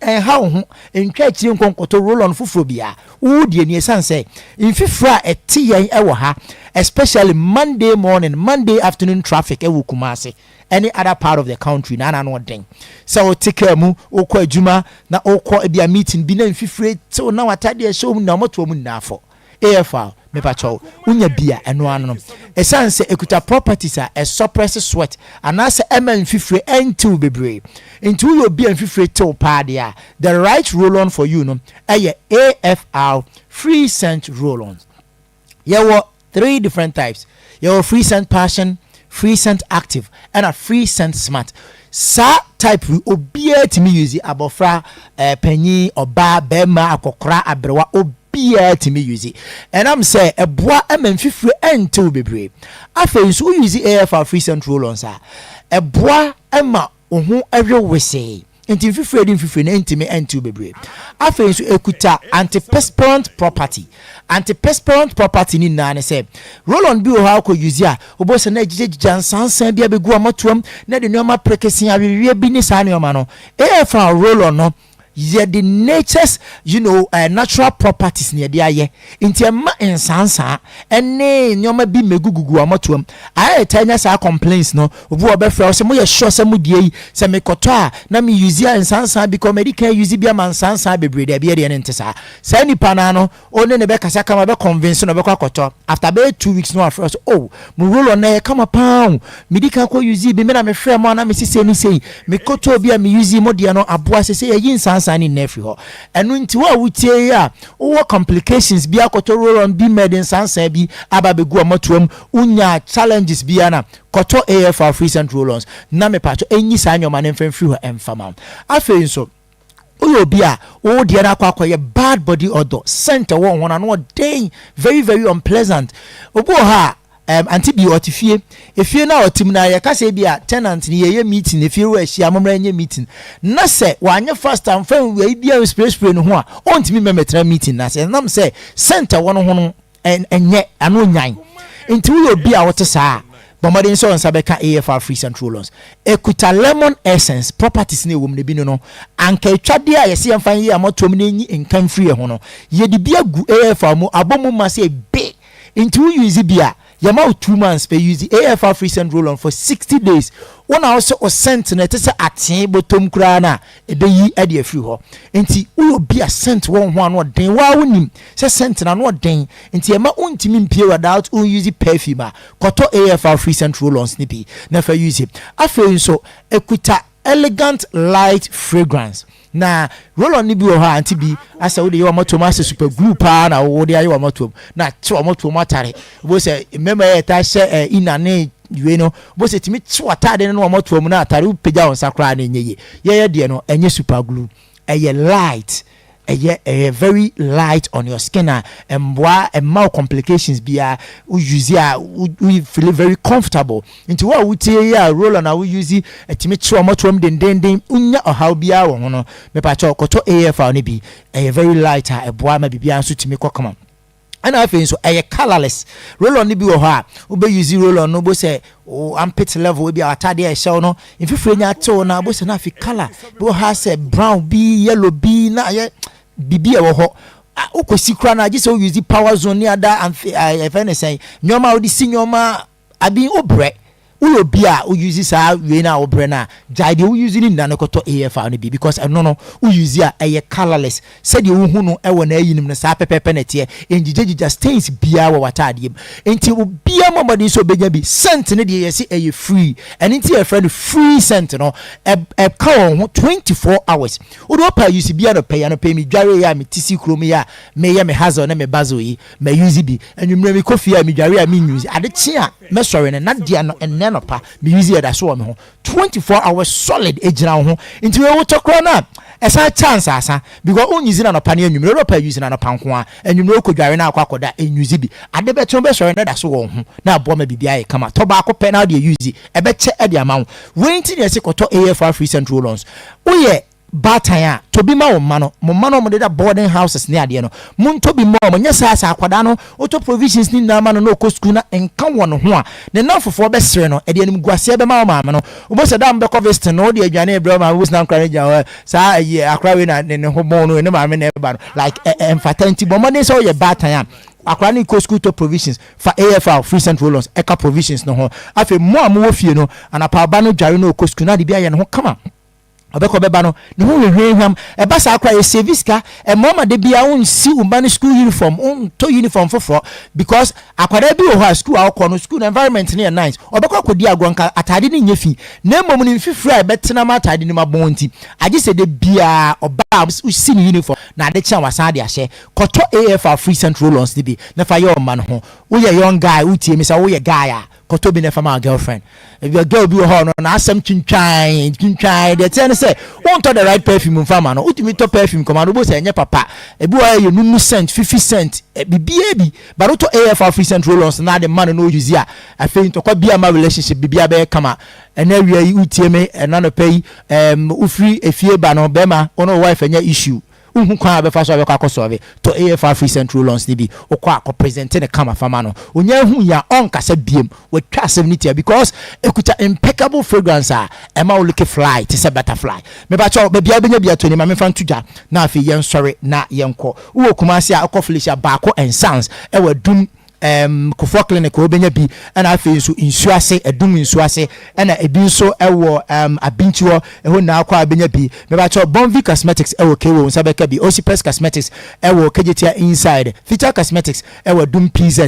ha wo ho entwa chire nkonkoto roll-on fufuro bia wo die ni sanse infifra ete yen e wo ha especially Monday morning Monday afternoon traffic e wo Kumasi any other part of the country na no den so take mu okọ adwuma na okọ bia meeting bi na infifre so na watade show mu na moto mu na afọ AFR me pacho unya bia eno ano esanse ekuta properties a suppress sweat anase ema infifre entu bebre into you bia infifre till party the right roll on for you no AFR free scent roll on there 3 different types your free scent passion free scent active and a free scent smart sa type we obia to me use abofra penyi oba bema akokra abrewa obia to me use and I'm say eboa emfifre ento bebre afen so use AFR free scent roll-on sa eboa ema ohun ewe wese enti fifre na enti me ento bebre afen so ekuta antiperspirant property ni na ne say roll-on bi o ha ko use a obo se na jijija nsansan bia begu amatuam na de nyoma prekesia awie bi ni sa nyoma no AFR roll-on no ye the nature's natural properties near the aye inti ma insansa ene nyoma bi megugugu amatuam aye tanya sa complaints no obu obefra se mo ye sure se mo die se me koto a na me use insansa because medical use bi am insansa bebre de bia de ne ntesa sa nipa na no one ne be kasa kama be convince no be kwakoto after be 2 weeks no afra so oh mo roll on na kama pound medical ko use bi me na me frɛ mo na me sise ni sei me koto bi a me use mo de no aboa se ye insansa san ni na free ho eno nti wo wutie ya wo complications bi akoto roll on bi medin sansan bi aba begu amotuom unya challenges bi ana koto AFR free cent roll-ons na me pacho enyi sa nyoma ne mfem free ho emfama afei nso obi a o de na akwa bad body odor scent wo ho na no den very very unpleasant obo ha Aunty Bea otifie efie na otim na ye kase bia tenant ni ye meeting efie wo ahia amomra nye meeting na se wanye first and fan we bia spray no ho a ontimi memetra meeting na se nam se center wo no ho no enye ano nyan nti wo obi a wote saa bomodin so nsa beka AFR free central loans ekuta lemon essence properties na ewom ne bi no anka etwade a yesi yemfan ye amotom na enyi nkan free ho no ye de bia gu AFR mu abomu ma se be nti wo use bia Yama 2 months pay use the AFR free cent roll on for 60 days. One also or cent na te say atin bottom kra na e be yi e de free ho. Enti wo be a cent one no den wa wonim say cent na no den. Enti yama untimi mpie without use perfume koto AFR free cent roll on snippy na fa use it. Afi so ekuta elegant light fragrance. Na roll on ni bi wo ha Aunty Bea asa wo de yo moto ma super glue pa na wo de ayo moto na che moto matare wo se member e ta she inane you know bo se timi che watade no moto mu na atare peja on sakra na nyeye ye de no enye super glue eye light eye very light on your skin and more complications bia we use we feel very comfortable into what we tell ya roll on we use etimi tro motrom den unya how bia wo no me pa cho koto AFR ni bi very light boa ma bibia so timi kokoma and I feel so colorless roll on ni bi wo ha we be use roll on no bo say armpit level we be atade e show no if you free nya to na bo say na fi color bo ha say brown bi yellow bi na bibi e wo ho ukosi kra na agi se o use power zone ni ada and if anything nyoma o di si nyoma abi obre uyo bia o use sa we na obre na jade o use ni na koto AFR no bi because no o use a colorless said you hu no e wo na ayinim no sa pepepe na tie enjijejija stains bia wo watade enti o bia momodi so benya bi scent ne de yesi e free and enti e friend free scent no e ka on 24 hours o do pa use bia no pay mi dware ya mi tisi krom ya me ye me hazo na me bazo yi me use bi anwumre mi kofi ya mi dware ya mi use ade chi a me sore ne na dia no no pa me use it as well 24 hours solid ejina ho nti we wotokro na esa chance asa because on use na no pa na enwumre ro pa use na no pa nko a enwumre okodware na akwakoda enyuzi bi ade beto be sore na da so wo ho na abo ma bibia e kama to ba akopɛ na de use e be che e de ama ho wenti na se koto AFR free central loans oye bataya to be ma wo mano mo de da boarding houses ni ade no mun to bi mo nyesa asa akwada no auto provisions ni na ma no ko school na enka wono ho a ne na fofo be sere no e de anim guase be ma ma no obo se da mbe covist no de adwane e bro ma wo na nkra ja sa ye akra we na ne ho mo no ne ma me na ba no like emfatanti bo mo ne so ye bataya akra ni ko school to provisions for AFR free central loans eka provisions no ho afi mo amwo fie no anapa ba no dware no ko school na de bia ye no ho kama obeko beba no ne ho hwehwehwam e ba sa akra ye service ka e mama de bia on si umani school uniform on to uniform for because akwada bi o ha school akọ no school environment ne nice obeko akodi agronka atade ne nyefi na mom ne mfifira e betena ma atade ne mabonti age se de bia oba usi ne uniform na ade kyan wasa de ahye koto AFR free central loans ne bi na fa ye o man ho wo ye young guy utie mi sa wo ye guy a koto bi ne fa ma girlfriend if your girl bi ho no na asem twintwan de ten say won to the right perfume mfa ma no utimi to perfume komando bo say enye papa e bi wa ye nunu cent 50 cent bibia bi but to AFR free cent roll-ons na the man no use a afei to kwa bia ma relationship bibia be kama ena wi ayi utie me ena no pay ufri efie ba no be ma ono wife enya issue unhu kwa be fa so be kwa kosolve to AFR free central loans ni bi okwa ko present ne kama fama no onya hu ya onkasa biem we twa 70 because ekuta impeccable fragrance e ma look fly to say butterfly me ba cho be bia benya bia to ni ma me fan tuja na afi yen sorry na yen ko wo kuma sia akoflisha ba ko and sans e wa dum kofo clinic obenya bi na afi so insuase edum insuase na ebi nso ewo abinchiwo eho na akwa abenya bi me ba cho Bonvi Cosmetics ewo kewo nsabeka bi Osipes Cosmetics ewo kejetia inside Feature Cosmetics ewo dum PZ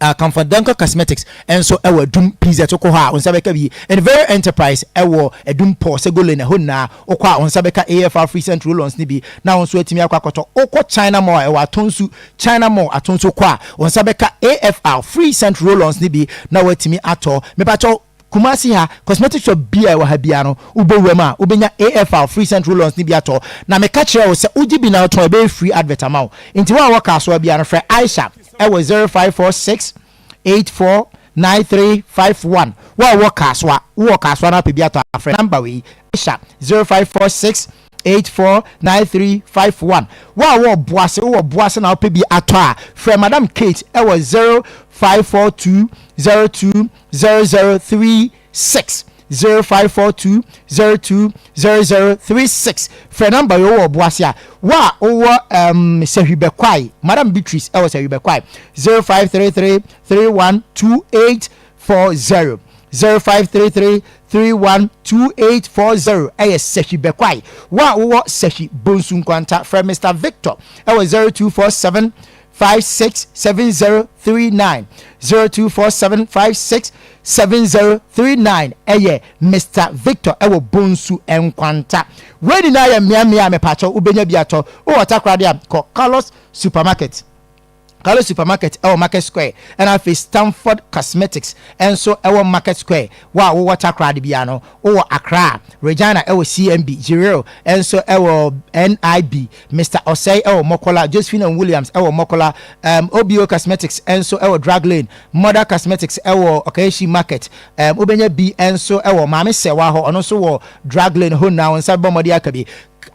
Comfordanko Cosmetics and so our doom pizza to koha on sabeka bi and very enterprise ewo edum po segolo na hona okwa on sabeka AFR free central loans ni bi na on so etimi akwakoto okọ China mall ewa atonsu China mall atonsu kwa on sabeka AFR free central loans ni bi na watimi ato mepacho Kumasi ha cosmetics shop bia wa ha bia no ubewema ubenya AFR free central loans ni bia to na me ka kire wo se uji bi na to be free advert amount inti wa waka so bia no frɛ Aisha ewo 0546 849351 wa waka so na pe bia to frɛ number we Aisha 0546 849351 wa boase na pe bi ato a frɛ Madam Kate ewo 0542020036 0542020036 frɛ number yo wo boase a wa wo Sehibekwai Madam Beatrice ewo Sehibekwai 0533312840 0533312840 Sehibekwai wa wo Sehi Bonsu Kwanta frɛ Mr. Victor ewo 0247 567039 0247567039 Mr. Victor ewo Bonsu Enkwanta wedi na ya mia me pacho ubenya biato o watakrade am ko Carlos Supermarket Market Square and I Stanford Cosmetics and so our Market Square wa wo watakrade bia no o Accra Regina ewo CMB Jireo and so our NIB Mr. Osei ewo Mokola Josephine and Williams ewo Mokola OBO Cosmetics and so our Drag Lane Mother Cosmetics ewo Okayishi Market ubenya B and so ewo Mame Sewa ho ono so wo Drag Lane ho na on sabbo modi akabi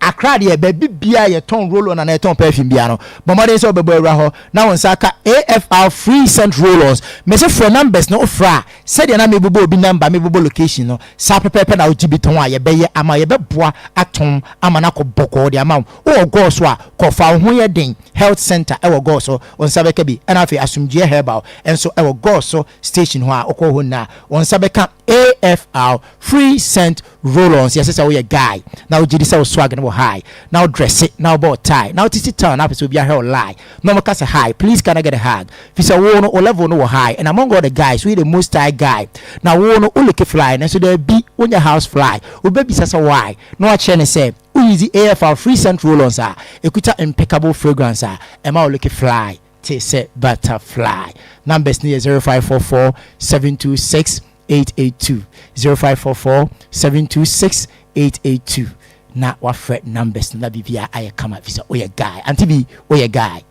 Accra de baby bia ye ton roll on na ton perfume bia no bomode so bebo awura ho na won saka AFR free cent rollers me se for numbers no fra said na me bobo obi number me bobo location no sa pepepe na ogibi ton a ye beye ama ye beboa atom ama na ko boko de ama o go so a ko fa ho ye den health center e wo go so on sabeka bi na afi asumdie herbal enso e wo go so station ho a okọ ho na on sabeka AFR free cent roll-ons yes say we guy now jidi say swag no high now dress it now bow tie now titi town now so be a hair lie no more say high please can I get a hug if say wo no level no high and among all the guys we the most high guy now wo no look fly and so there be on your house fly we baby say why no a chain say easy AFR free cent roll-ons are ekuta impeccable fragrance are e ma look fly say butterfly numbers near 0544 726 882 0544 726 882 na wafret numbers na bibia aye kama visa oye guy Aunty Bea oye guy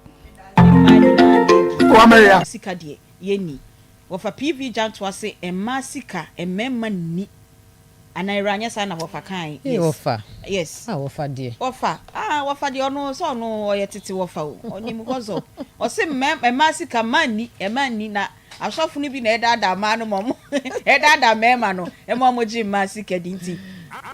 o amaria sika de yeni wofa PV janto ase emma sika emma ni anairanya sana wofa kan yes wofa yes wofa de wofa de ono so no oye tete wofa o oni mukozo o se emma sika mani emma ni na asofo ni bi na edada ma no mom edada mema no emo ji ma sika dinti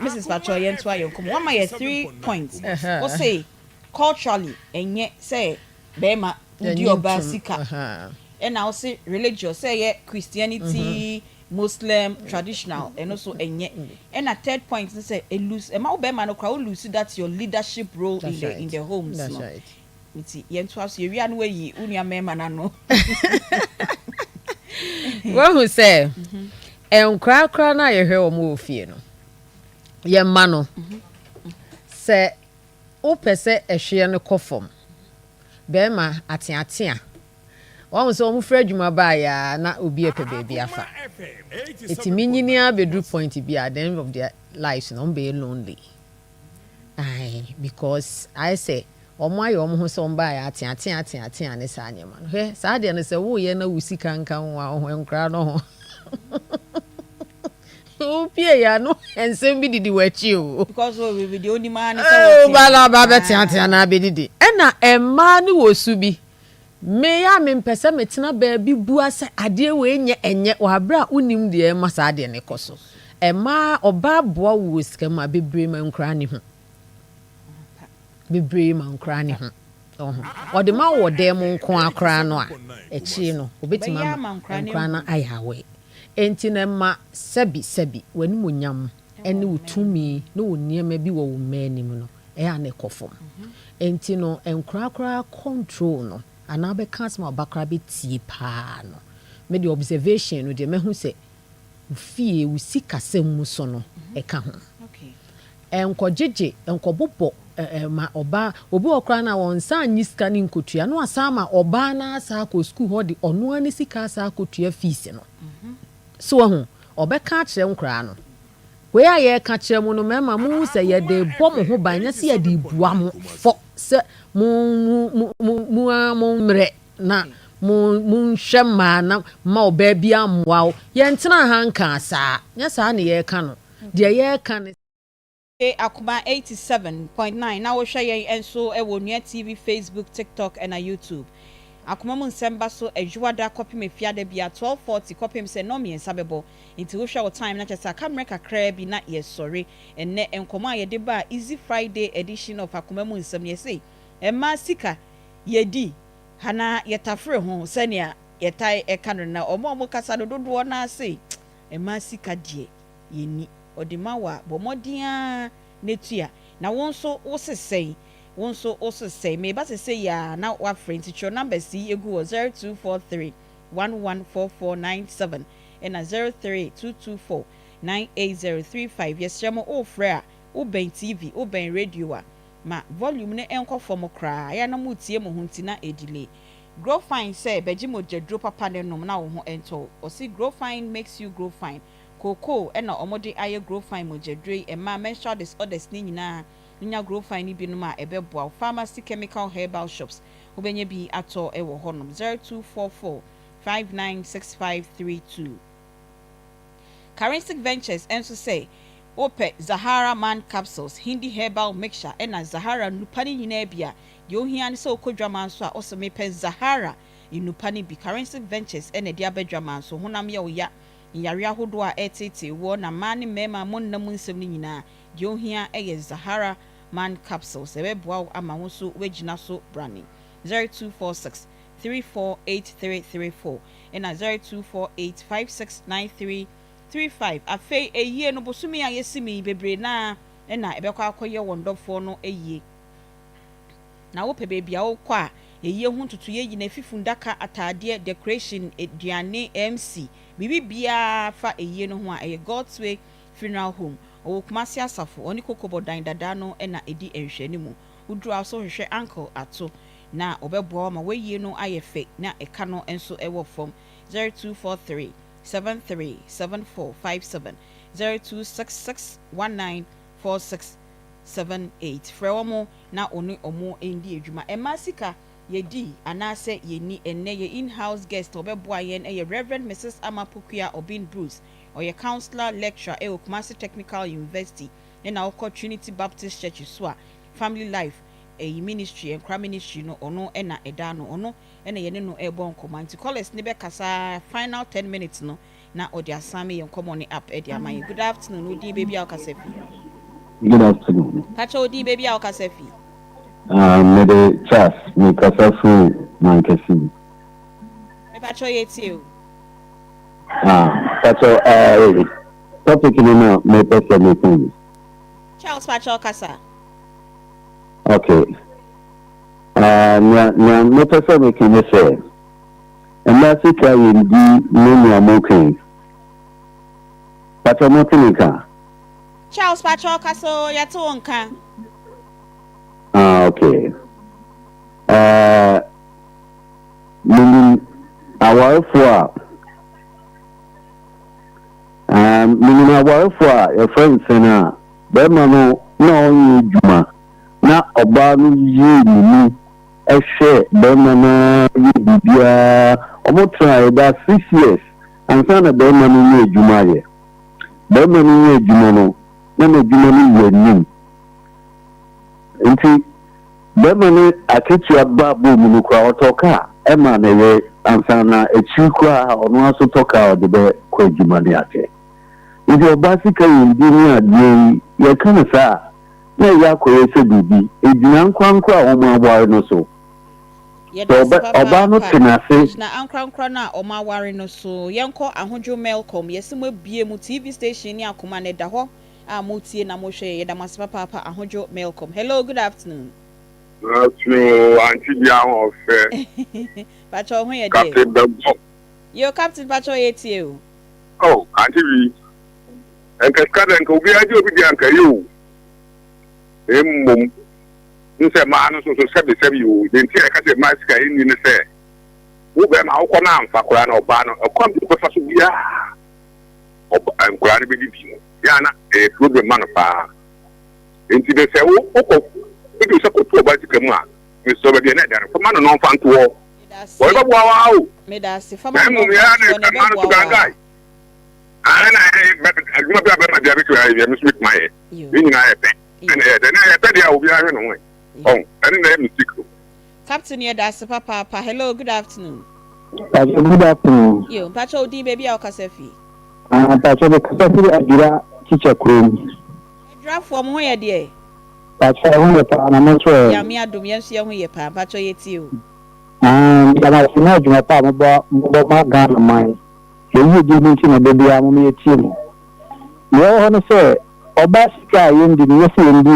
Mrs. Pacho yento ayenkom one my 3 points o say culturally enye say bema udi oba sika and I say religious say Christianity Muslim traditional and also enye and a third point say e lose e ma bema no kwa lose that your leadership role in the homes that's no right miti yento aso ye no yi unia mema na no well who say enkra na ye hwe o mo ofie no ye ma no se o pese ehwe no kofom be ma ateatea won so mo fra dwuma ba ya na obi e pe baby afa etimi nyini abedru point bi at the end of their lives no be lonely because I say omo ayo omo ho so mba ya ateatea ne sa anyema no he sa de no se wo ye na wusika nka ho a ho enkra no ho Pie ya no ensem bi didi wachi o because we the only man so bala ba betia na be didi ena emma ni wosu bi me ya me mpese metena ba bi bua se ade we enye wa bra unim de emma sa ade ne koso emma oba boa wo sika ma bebre ma nkra ni ho bebre ma nkra ni ho ode ma wo de mo nko akra no a echi no obetima nkra na ayawe enti na ma sebi wani monyam ene wutumi no woniema bi wo manim no e ya ne kofom enti no enkrakra control no ana be kasma bakra be tie pa no me the observation no de me hu se fie wo sika sem mu so no e ka ho okay enko jeje enko bobo ma oba obi okra na won san nyi sika ni nkotua no asama oba na asa ko school ho de ono ani sika asa kotua fees no so ho obeka kire nkra no we aye ka kire mu no mema mu se ye de bom ho ban nya se ye de bua mo fo se mu mre na mu hwema na ma oba bia mwa ye ntena hanka saa nya saa ne ye ka no de ye ka ne Akoma 87.9 na wo hwe yen enso e wo Nua TV, Facebook, TikTok and YouTube. Akoma mu nsemba so adwuada copy me fiada bia 1240 copy me se no me nsabebo nti wo hwe wo time na chesa camera kakra bi na ye sorry enne enkoma ye de ba Easy Friday edition of Akoma mu nsem ye say emma sika ye di hana ye tafre ho senia ye tai e kanu na omo kasa dodo na say emma sika die ye ni odimawa bomodia netua na wonso wosesei me ba sesei ya na wa friend to number C egu 0243 114497 and 03224 98035 yesremo o frere o ben TV o ben radio a ma volume ne enko form kra ya na mutie mo hunti na edile grow fine say bejimo jedro papa ne nom na wo ho ento o si grow fine makes you grow fine Coco ena omode aye grow fine mojedre e ma menstrual disorders ni nyina nya grow fine ni binu ma ebeboa pharmacy chemical herbal shops obenye bi ato e wo honom 0244 596532 Currency Ventures enso say ope Zahara man capsules Hindi herbal mixture ena Zahara nupani nyina bia de ohia ne se okodwama nso a osome pe Zahara inupani bi Currency Ventures ena de abedwama nso honam ye oya yare ahodo a etete wo na mane mema monnam nsem ni nyina de ohia eye Zahara man capsules ebeboa ama wo so wagina so branding 0246 348334 and 0248569335 afei eye no bosumi a yesimi bebre na na ebekwa akoye wondofo no eye na wo pe bebi a wo kwa eye hu tutu ye yina fifundaka atade decoration eduane MC bibi bia fa eye no ho a eye God's Way Funeral Home o kumasi asafo oni kokobo dan dada no na edi enhwani mu udru aso hwehwe uncle ato na obeboa ma weye no ayefe na eka no enso ewo form 0243 737457 0266194678 frewomo na oni omo endi adwuma emasika yedi anase yeni enne ye in-house guest obeboa yen eye Reverend Mrs. Amapokua Obin Bruce or your counselor lecturer e Kumasi Technical University in our Trinity Baptist Church Swa Family Life a ministry and crime ministry no ono ena edano ono ena yene no ebon command callers ne be kasa final 10 minutes no na odi asame yen common up e dia man. Good afternoon odi baby akasefi. Good afternoon. Pacho odi baby akasefi. Me de chas me kasafu mankasi. Me pacho yeti o. Pacho topic ni no me pese me thing. Charles Pacho kasa. Okay. Me pese me kine se. Emasika yindi no amokin. Pacho motinika. Charles Pacho kaso yato onka. Okay. Meaning our for meaning our for your friends na bema no only juma na oba no yi ni ehwe bema na yi bibia omo try that 6 years and sana bema no yi juma ye bema no yi juma no na juma no yi ni nti bema ni aketu ababu mu kwa otoka ema na ye ansana echikwa onu aso toka odebe kwa jumani ake nti obasika yindi ni adie ye kana sa na ya koyese bibi edina nkwankwa omo aware no so oba no tenase na ankrankra na omo aware no so yenko ahojo melcom yesimo bie mu TV station ni Akoma ne da ho amutie na mohwe ye da maspa papa ahojo melcom. Hello, good afternoon. Aunty Bea of Pacho ho ye Captain Bebo. Yo, Captain Pacho Yetio. Oh, Aunty Bea. And Cascada and Kobe, I do be uncle you. Mum. You say, man, so said you. Then I catch a mask in the fair. Who be my Akoma for Koran or Bano or come to Pasubia. I'm glad to be you. Yana, a good man of power. Into the say, oh, it is a good about to come out. Mr. Sobadian, for man on fan to all. What wow, Medas, if I'm a man to guy. And I must my head. You know, I pay. And then I pay I will be iron away. Oh, I didn't have to. Captain, yeah, that's Papa. Hello, good afternoon. Good afternoon. You, Pacho D, baby, or Casefi. Pacho, the Casefi, Adira, teacher, Queen. Draft from where, dear? Pacho, I want to I'm not sure. Yamia, Dumian, young, Pacho, it's you. I was my papa about my gun of mine. You give me to baby, I'm only a team. You want to say, Obasika, in the USA, and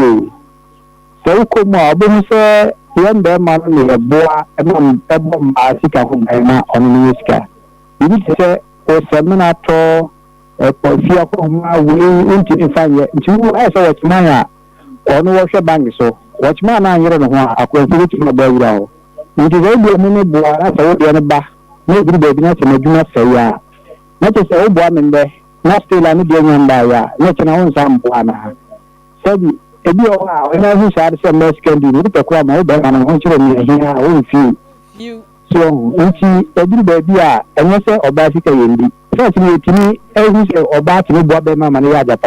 so come on, but say, young man, a boa, a bomb, Asika from Emma on the Miska. You need to say, or seminar tour, a portia from my way into the fire. Two as a watchman, or no washer bank, so watchman, I don't know, I could put it in a boy. It is only a minute boy, that's all the other back. No good baby, not in a dinner say, ya. Not as old woman there, not still any young by ya, not an own some plan. Said, if you are, when I wish I had some Mexican, you need to come over and I want you to be here, I won't feel. You. So, and she, every baby, and you say, Obasika, Indy. First, me, to me, every say, Obat, me, Bob, Mamma, Yada, is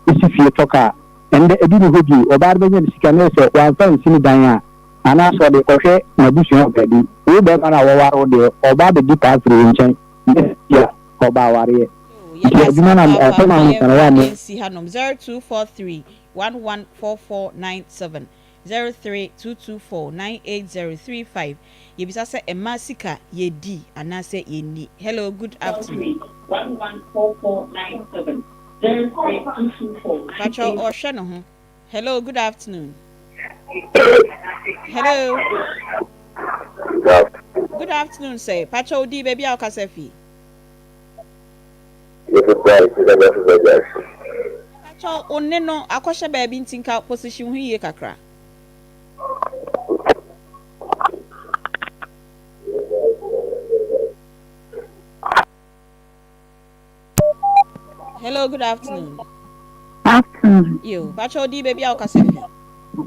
if you talk her. And I didn't with you, Obat, the scanner said, one time, see Diana. And as for the crochet, my bush, baby, we better an hour or the Obat, the deep out in chain. Yeah. Yes, 0243 114497 03-224-98035. Yebisa say emasika yedi anase yeni. Hello, good afternoon. 114497 03-224. Pacho Oshano ho. Hello, good afternoon. Hello. Good afternoon, say. Pacho di baby ao kasefi. Pacho oneno akoshe baby ntinka position hu ye kakra. Hello, good afternoon. Afternoon. You, Pacho di baby ao kasefi.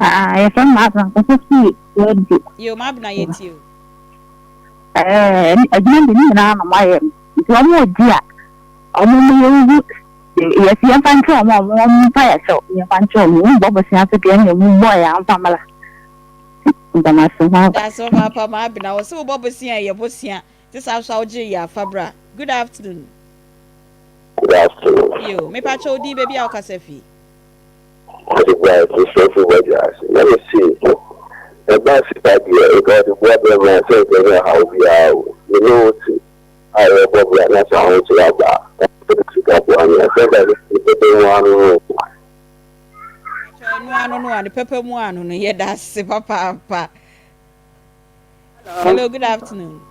I from Mabna, you Mabna yet you. I didn't know my one more dear. Yes, you find some one fire, so you find some Bobby again, a boy, and Pamela. That's all, Papa Mabna. I was so Bobby your bosia. This house, Algeria, Fabra. Good afternoon. Good afternoon. You, me Pacho di baby ao kasefi. Let me see. The bus is back here because the problem myself is how we are. You know, I have a problem. That's how to have that. No, the pepper one, yeah, that's Papa. Hello, good afternoon.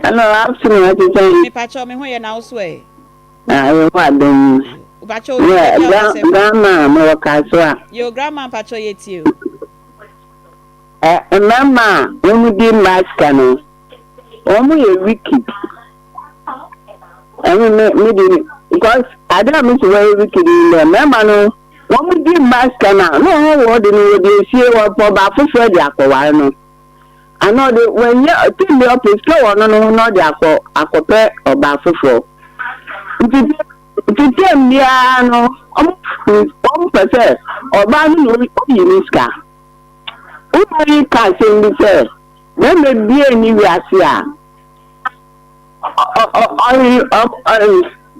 Hello, afternoon. Me Pacho, me who you now swear. I want them. Pacho, grandma, more castle. Your grandma Pacho yet you. Mama, when we did my scanner, only a wicked. I mean, because I don't miss very wicked in there. Mama, no, when we did my scanner, no, what did you see what for about Freddy Akowano? I know that when you're in the office, go on, no, the Akopé or Bafufo. To tell me, no, 1% or Banu Uniska. Who can say this? There may be any reaction.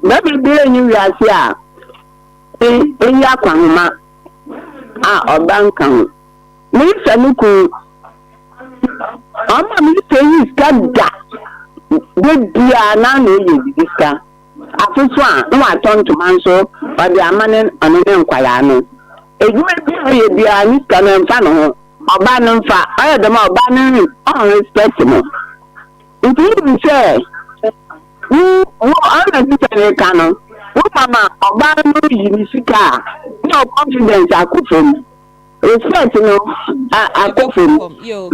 Maybe be any reaction. In Yakama, or Bankan. Miss Anuku, I'm a saying, Scabda. Good dear, none of this car. After one, no, I turn to Manso, but they are manning and then Quayano. It may be a Niskan and Fano. Abanum fa, I had them all banning on respectable. If you say, I'm a teacher canon. Oh, Mama, Obama, Sika, no confidence, I could from. Respect, I could from. Yo,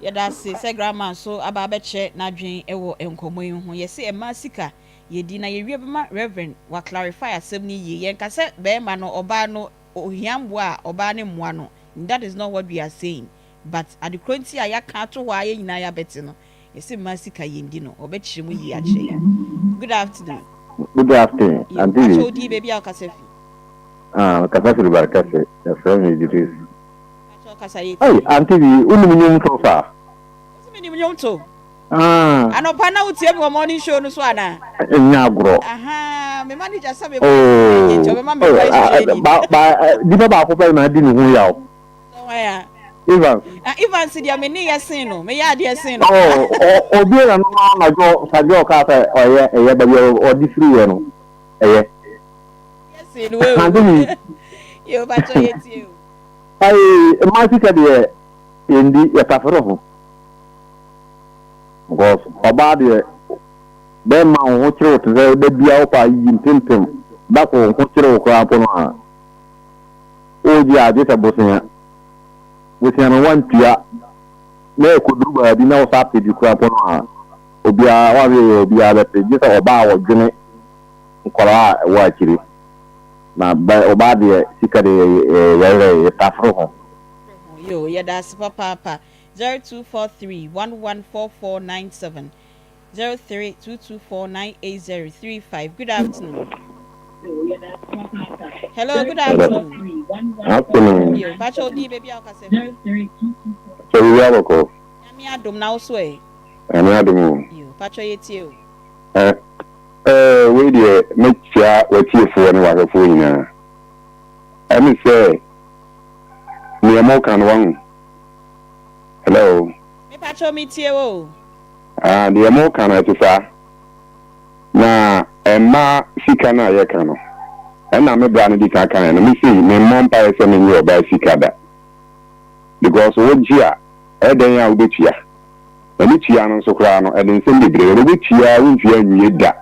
yɛda se sɛ grandma so aba abɛkyɛ n'adwen ɛwɔ nkɔmmɔ yi ho yɛse ɛma sika yɛdi na yɛwie bɛma reverend wa clarify asɛm no yie yɛnka sɛ bɛrima no ɔbaa no ohiamboa a ɔbaa ne mmoa no that is not what we are saying but adekoro nti a yɛaka ato hɔ a yɛ nyinaa yɛabɛte no yɛse mma sika yɛndi no ɔbɛkyerɛ mu yie akyerɛ yɛ good afternoon Aunty Bea wodi baabi a ɔkasa fi kasa fi barkase yɛfrɛ me Idris kasa yɛ Aunty Bea wonim nyom to fa menim nyom to anɔpa na wotie mu wɔ morning show no so ana nya agorɔ me manager sɛ me ɔbɛma me dipa baako pɛ na adi ne ho yaw Ivan si dia me ne yɛsen no me yɛ adeɛ sen no obi na no na jo sajo ka sɛ ɔyɛ ba ɔdi free yɛ no ɛyɛ yɛsen no yo ba to yɛtie o ai ma sika de endi yɛ taforo ho because ọba deɛ bɛɛ ma ho kyerɛ te sɛ da bia wo pa yi mpempem da ko ho kyerɛ wo koraa po no a ɔgye agye sɛ bosea no wantua na ɛkɔduru baabi na wo sa pɛdi koraa po no a obiara wabɛyɛ obiara bɛpɛ gye sɛ ɔba a wɔdwene nkɔraa a ɛwɔ akyiri na ɔba deɛ sika de yɛwerɛ yɛtaforo ho yo yɛda ase papaapa 0243114497 0322498035. Good afternoon. Hello, good afternoon. Afternoon. Yo, Pacho di baby akase. So we have a call. Yami adom na so e. Yami adom. Yo, Pacho yetie o. We dey make sure we tie fo ne wa fo nyina. Emi say me mo kan wan. Hello. Me Pacho mi tie o. The mo kan atisa. Na emma sika na ye kan no. Na me bra no di kan kan no me see me mom pa ese me nyi oba sika da. Because wo gia eden ya obetua. Eni tua no so kra no eden se bebre obetua wo ntua nwie da.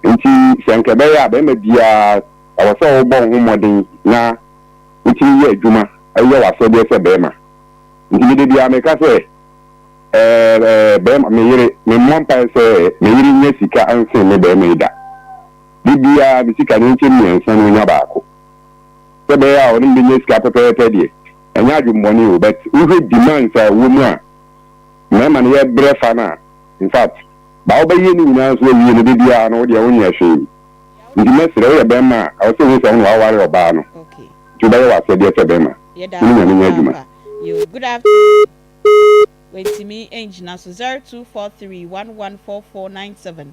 Nti senke be ya be ma bia awose wo bon homoden na nti ye adwuma aye wase de se be ma. Nti de bia me ka se be me yire me mom pa ese me yire nya sika anse me be me da. Bibia bi sika nche mi ensa no nya baako. Se be ya oni bi nya sika pepepe de. Enya adwumboni o but we demand say wo mu a me ma ne ye brefa na in fact ba obaye ni nyina so wi ne bibia no de wo nya hwe. Ndi mesere ye be ma a so wo se no aware oba no. Okay. Tu ba ye wa se de se be ma. Ni nya nya adwuma. You good afternoon. Wait to me engine so 0243114497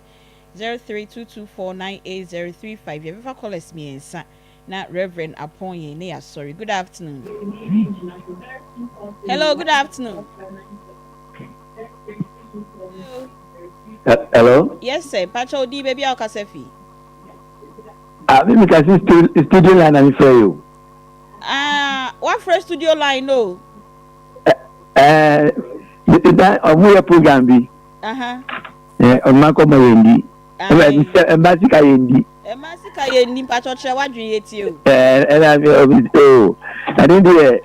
0322498035. You ever call us me and not Reverend upon ye sorry. Good afternoon. Hello, good afternoon. Hello? Yes, sir. Pacho D baby au kasefi. Abi mi kasi studio line na mi for you. What fresh studio line no? That omu program bi. Ọma ko mo yendi. Embasika yendi. Embasika yendi pacho che wadun yeti o. Na mi obi o. Ade de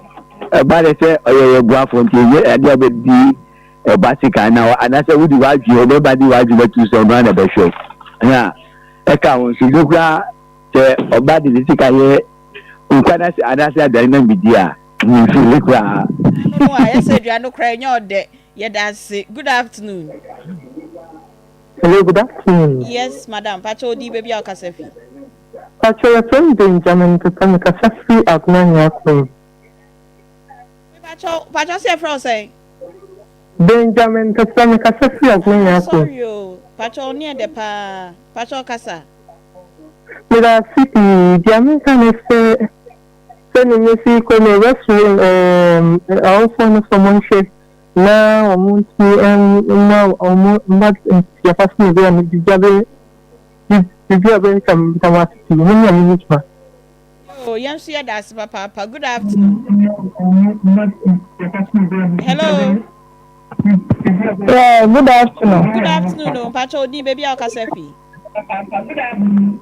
ba de se oye buafo nti ye ade obedi embasika na anase wudi waju o be ba di waju betu so no na be show. Na e ka won su gukura te oba de sika ye nkwana se anase adari na bidia. No, I said you are no crying your day. Yeah, that's it. Good afternoon. Hello, good afternoon. Yes, madam. Pacho di baby au kasefi. Pacho, your friend Benjamin to come kasefi Akoma Queen. Pacho say from say. Benjamin to come kasefi Akoma Queen. Sorry, Pacho near the Pacho kasa. With a city, Jamin can say. Sending you see come a restaurant also someone said now now not your first movie and the job come oh yes that's papa good afternoon. Hello. Yeah, good afternoon. Good afternoon, no. Pacho di baby ao kasefi.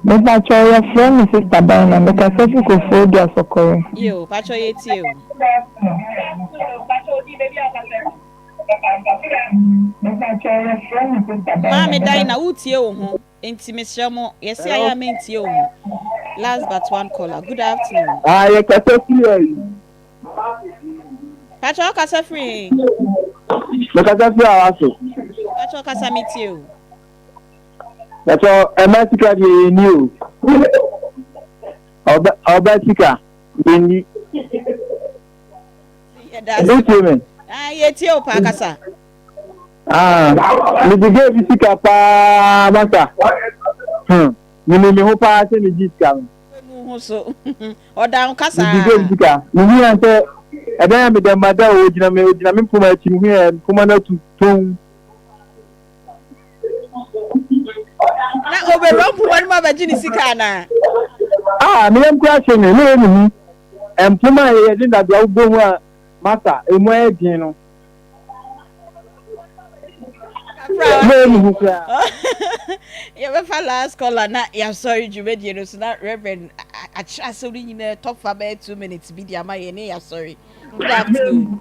Me Pacho, your friend is Sister Diana. Me kasefi ko food ya sokore. Yo, Pacho yeti yo. Mami Diana, utie wo ho. Enti mesrɛ mo, yesi aya mentie wo ho. Last but one caller. Good afternoon. Ah, you kasefi. Pacho ao kasefi. Me kasefi awaso. Pacho kasamiti yo. That's all. America the new. Obatika. Bini. That's yeti o pa kasa. Me dige bisika pa masa. Me ho pa se me jiska. Mu ho so. Oda kasa. Me dige bisika. Me hi ante eda me dem mada o gina me puma chi me hi puma na tutun. Na oberompu wani ma bajini sika na. Me am kwa che me ni. Puma ye din da do gbo ho masa emu edin no. Yeah, last caller na ya sorry Jumedi no so na Reverend atraso ni nyina talk for about 2 minutes bi dia ma ye ne ya sorry. Good afternoon.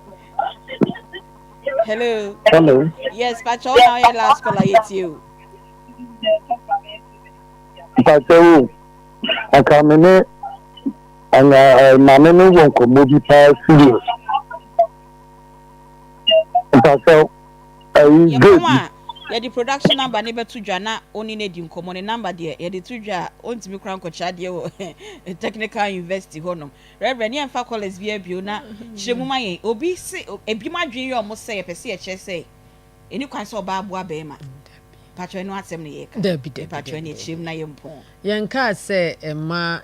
Hello. Hello. Yes, Pacho now your last caller yet you. Pacho. Akamene ana mama no won ko mobi pa serious. Pacho. Yeah, the production number never to Jana only need you come on a number there. Yeah, the two jar on to me crown cochadio technical university honum. Reverend and faculties via Buna, Shemuma, Obi say, a Bima dream almost say a PC say. Any kind of Babua Bema. Patron no assembly. Debbie, patron, shim na yumpo. Yanka say, ma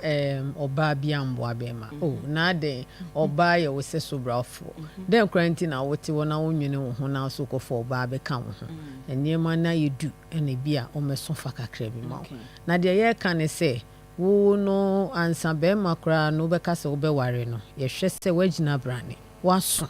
oba biambo abema. Oh, nade oba ya wose so brafo. Then quarantine na wote wona wonwene wo ho na so ko for oba be kan wo ho. Enema na yedu ene bia o meso fa kakra bi ma. Na de ye kan ne say wo no ansa be makra no be ka se wo be ware no. Ye hwe se wagina brane. Waso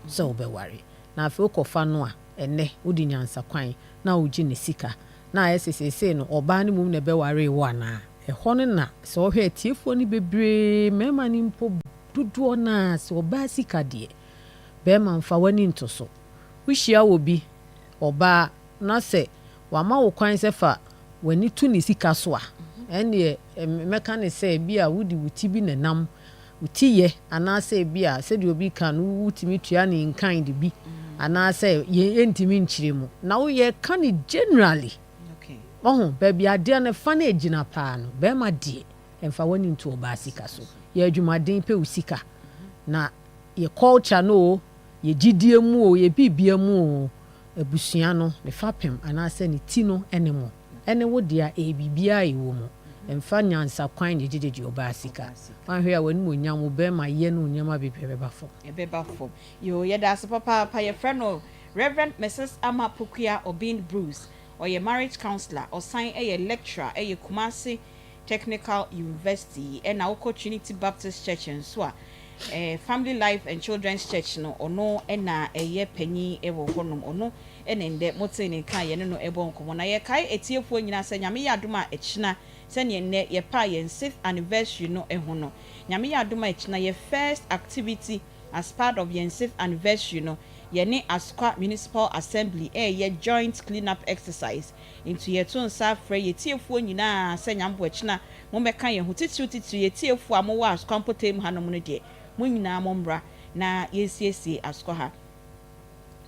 se wo be ware. Na afi kofa no a ene wodi nyansa kwan na uji ne sika na ayesesese no oba ne mum ne be ware wo ana ehɔ ne na se wo hwɛ tiefo ni bebre mema ni mpo duduo na se oba sika de be ma mfa wani ntoso wuhia wo bi oba na se wama wo kwan se fa wani tu ne sika so a ene meka ne se bi a wudi wuti bi ne nam utiye ana se bi a se de obi kan wutimi tua ne nkan de bi ana say ye ntimi nchire mu na wo ye kan generally okay baby ade na fa na ejina pa no be ma die emfa wani ntu oba sika so ye adwumaden pe usika na ye culture no ye gidie mu o ye bibia mu o ebusua no ne fapem ana say ne ti no enemo ene wo dia e bibia e wo mu emfa nyansa kwan ne gideji oba sika wanhwe a wani mo nyam be ma ye no nyama bibia beba fo yo ye da so papa pa ye friend no Reverend Mrs. Ama Pukia Obin Bruce or your marriage counselor or sign a lecturer a Kumasi Technical University and now Trinity Baptist Church and so Family Life and Children's Church no or no and na a ye penny ever honum or no and in the motin kai no ebon komo na ye kai etiefo nyina se nyame ya adoma echina se ne ne ye pa ye 6th anniversary no eho no nyame ya adoma echina ye first activity as part of your 6th anniversary no ye ne Asqua Municipal Assembly ye joint cleanup exercise into ye to nsa frɛ ye tiefo nyina se nyambo echina mo meka ye ho titiri ye tiefo amowa Asqua mpotem hanom no de mo nyina mo mbra na yesiesie Asqua ha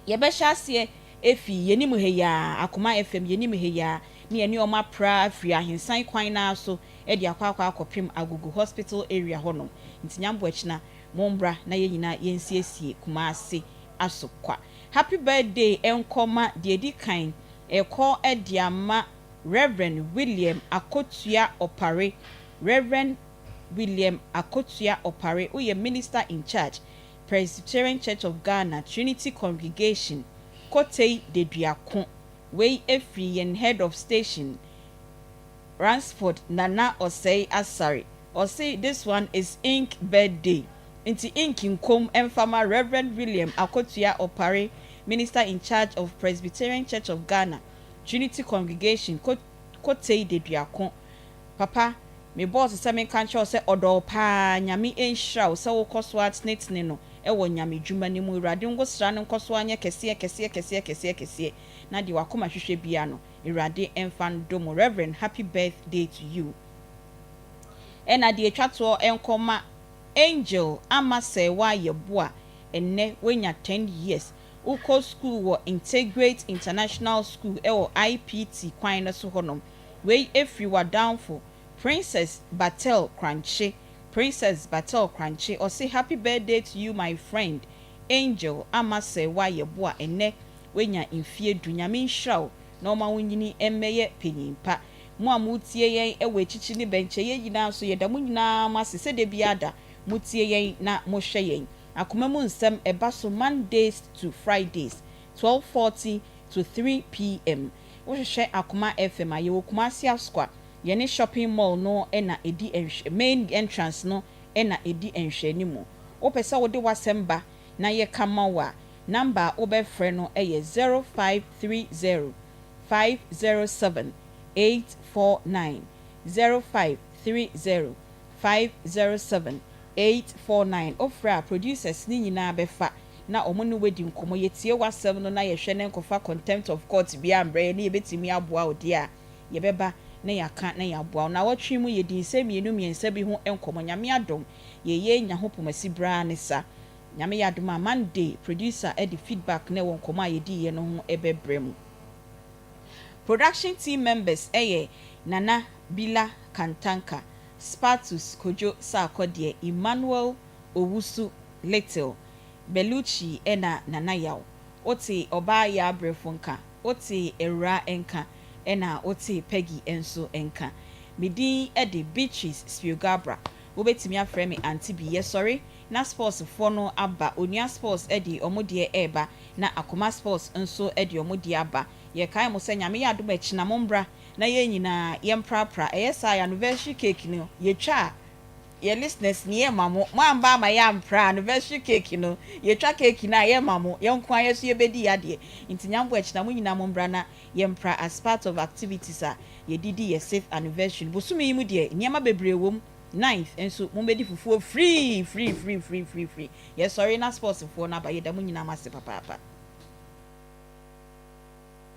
ye be hyase efi yenim he ya Akoma FM yenim he ya ne eni oma pra afri ahensan kwan na so e de akwa akopem Agugu Hospital area honom ntinyambo echina mombra na ye nyina yensiesie Kumasi asokwa. Happy birthday enkoma de edi kan eko ediama Reverend William Akotua Opare. Reverend William Akotua Opare who ye minister in charge Presbyterian Church of Ghana Trinity Congregation Kote de Duakon wey efri yen head of station Ransford Nana Osei Asari. Osei this one is ink birthday. Inti inki nkom emfama Reverend William Akotua Opare Minister in charge of Presbyterian Church of Ghana, Trinity Congregation, Kotei de Duakon. Papa, me boss se me kancho se odo pa nyame enhira se wo koso atnetne no e wo nyame dwuma ni mu irade ngo sra no koso anya kese na de wakoma hwehwe bia no irade enfando Reverend, happy birthday to you. Ena de atwato enkoma Angel amase wa yeboa enne wenya 10 years uko school wo Integrate International School IPT kwan na so honom we efri wa down for Princess Batel Crunchy or say happy birthday to you my friend Angel amase wa yeboa enne wenya infie dunyame nhraw na oma wonyini emmeye penyimpa mo amutie yen ewe chichi ni benche ye nyina so ye da mo nyina masese de biada mutie yen na mo hwe yen akoma mu nsem eba so Mondays to Fridays 12:40 to 3 p.m. wo hwe Akoma FM aye wo Kumasi Square ye ne shopping mall no na edi main entrance no na edi enhwe ni mu wo pesa wo de wasemba na ye kamawa number obefre no 0530 507 849 0530 507 849 ofra producers ni nyina befa na omono wedi nkomo yetie wasem no na yehwe ne nkofa contempt of court bia ambre ne yebetimi aboa odi a yebeba na yaka na yaboa na watwe mu yedi nsemienu miensa bi ho enkomo nyame adom yeye nya ho pomasi bra ne sa nyame yadom a Monday producer edi feedback na won nkomo ayedi ye no ho ebebrem. Production team members Nana Bila Kantanka, Spartus Kojo Sarkodie, Emmanuel Owusu Little, Beluchi ena Nanayao, Oti Obaya Brefunka, Oti Era Enka, ena Oti Peggy Enso Enka. Midi Eddie Beaches Spiogabra, Ubetimi afremi Aunty Bea sorry, na sports fono aba, Onia sports Eddie Omodie Eba, na Akoma sports enso Eddie Omodie Aba. Ye kai mo se nyame yadom echi na mombra na ye nyina ye mprapra eyesa anniversary cake no ye twa ye listeners ni ye mamo mo amba ma ya mpra anniversary cake no ye twa cake na ye mamo ye nkwa ye so ye bedi yade nti nyambo echi na mo nyina mombra na ye mpra as part of activities a ye didi ye safe anniversary bosumi mu de nyama bebre wom 9th enso mo bedi fufuo free ye sorry na sports for na ba ye da mo nyina mase papa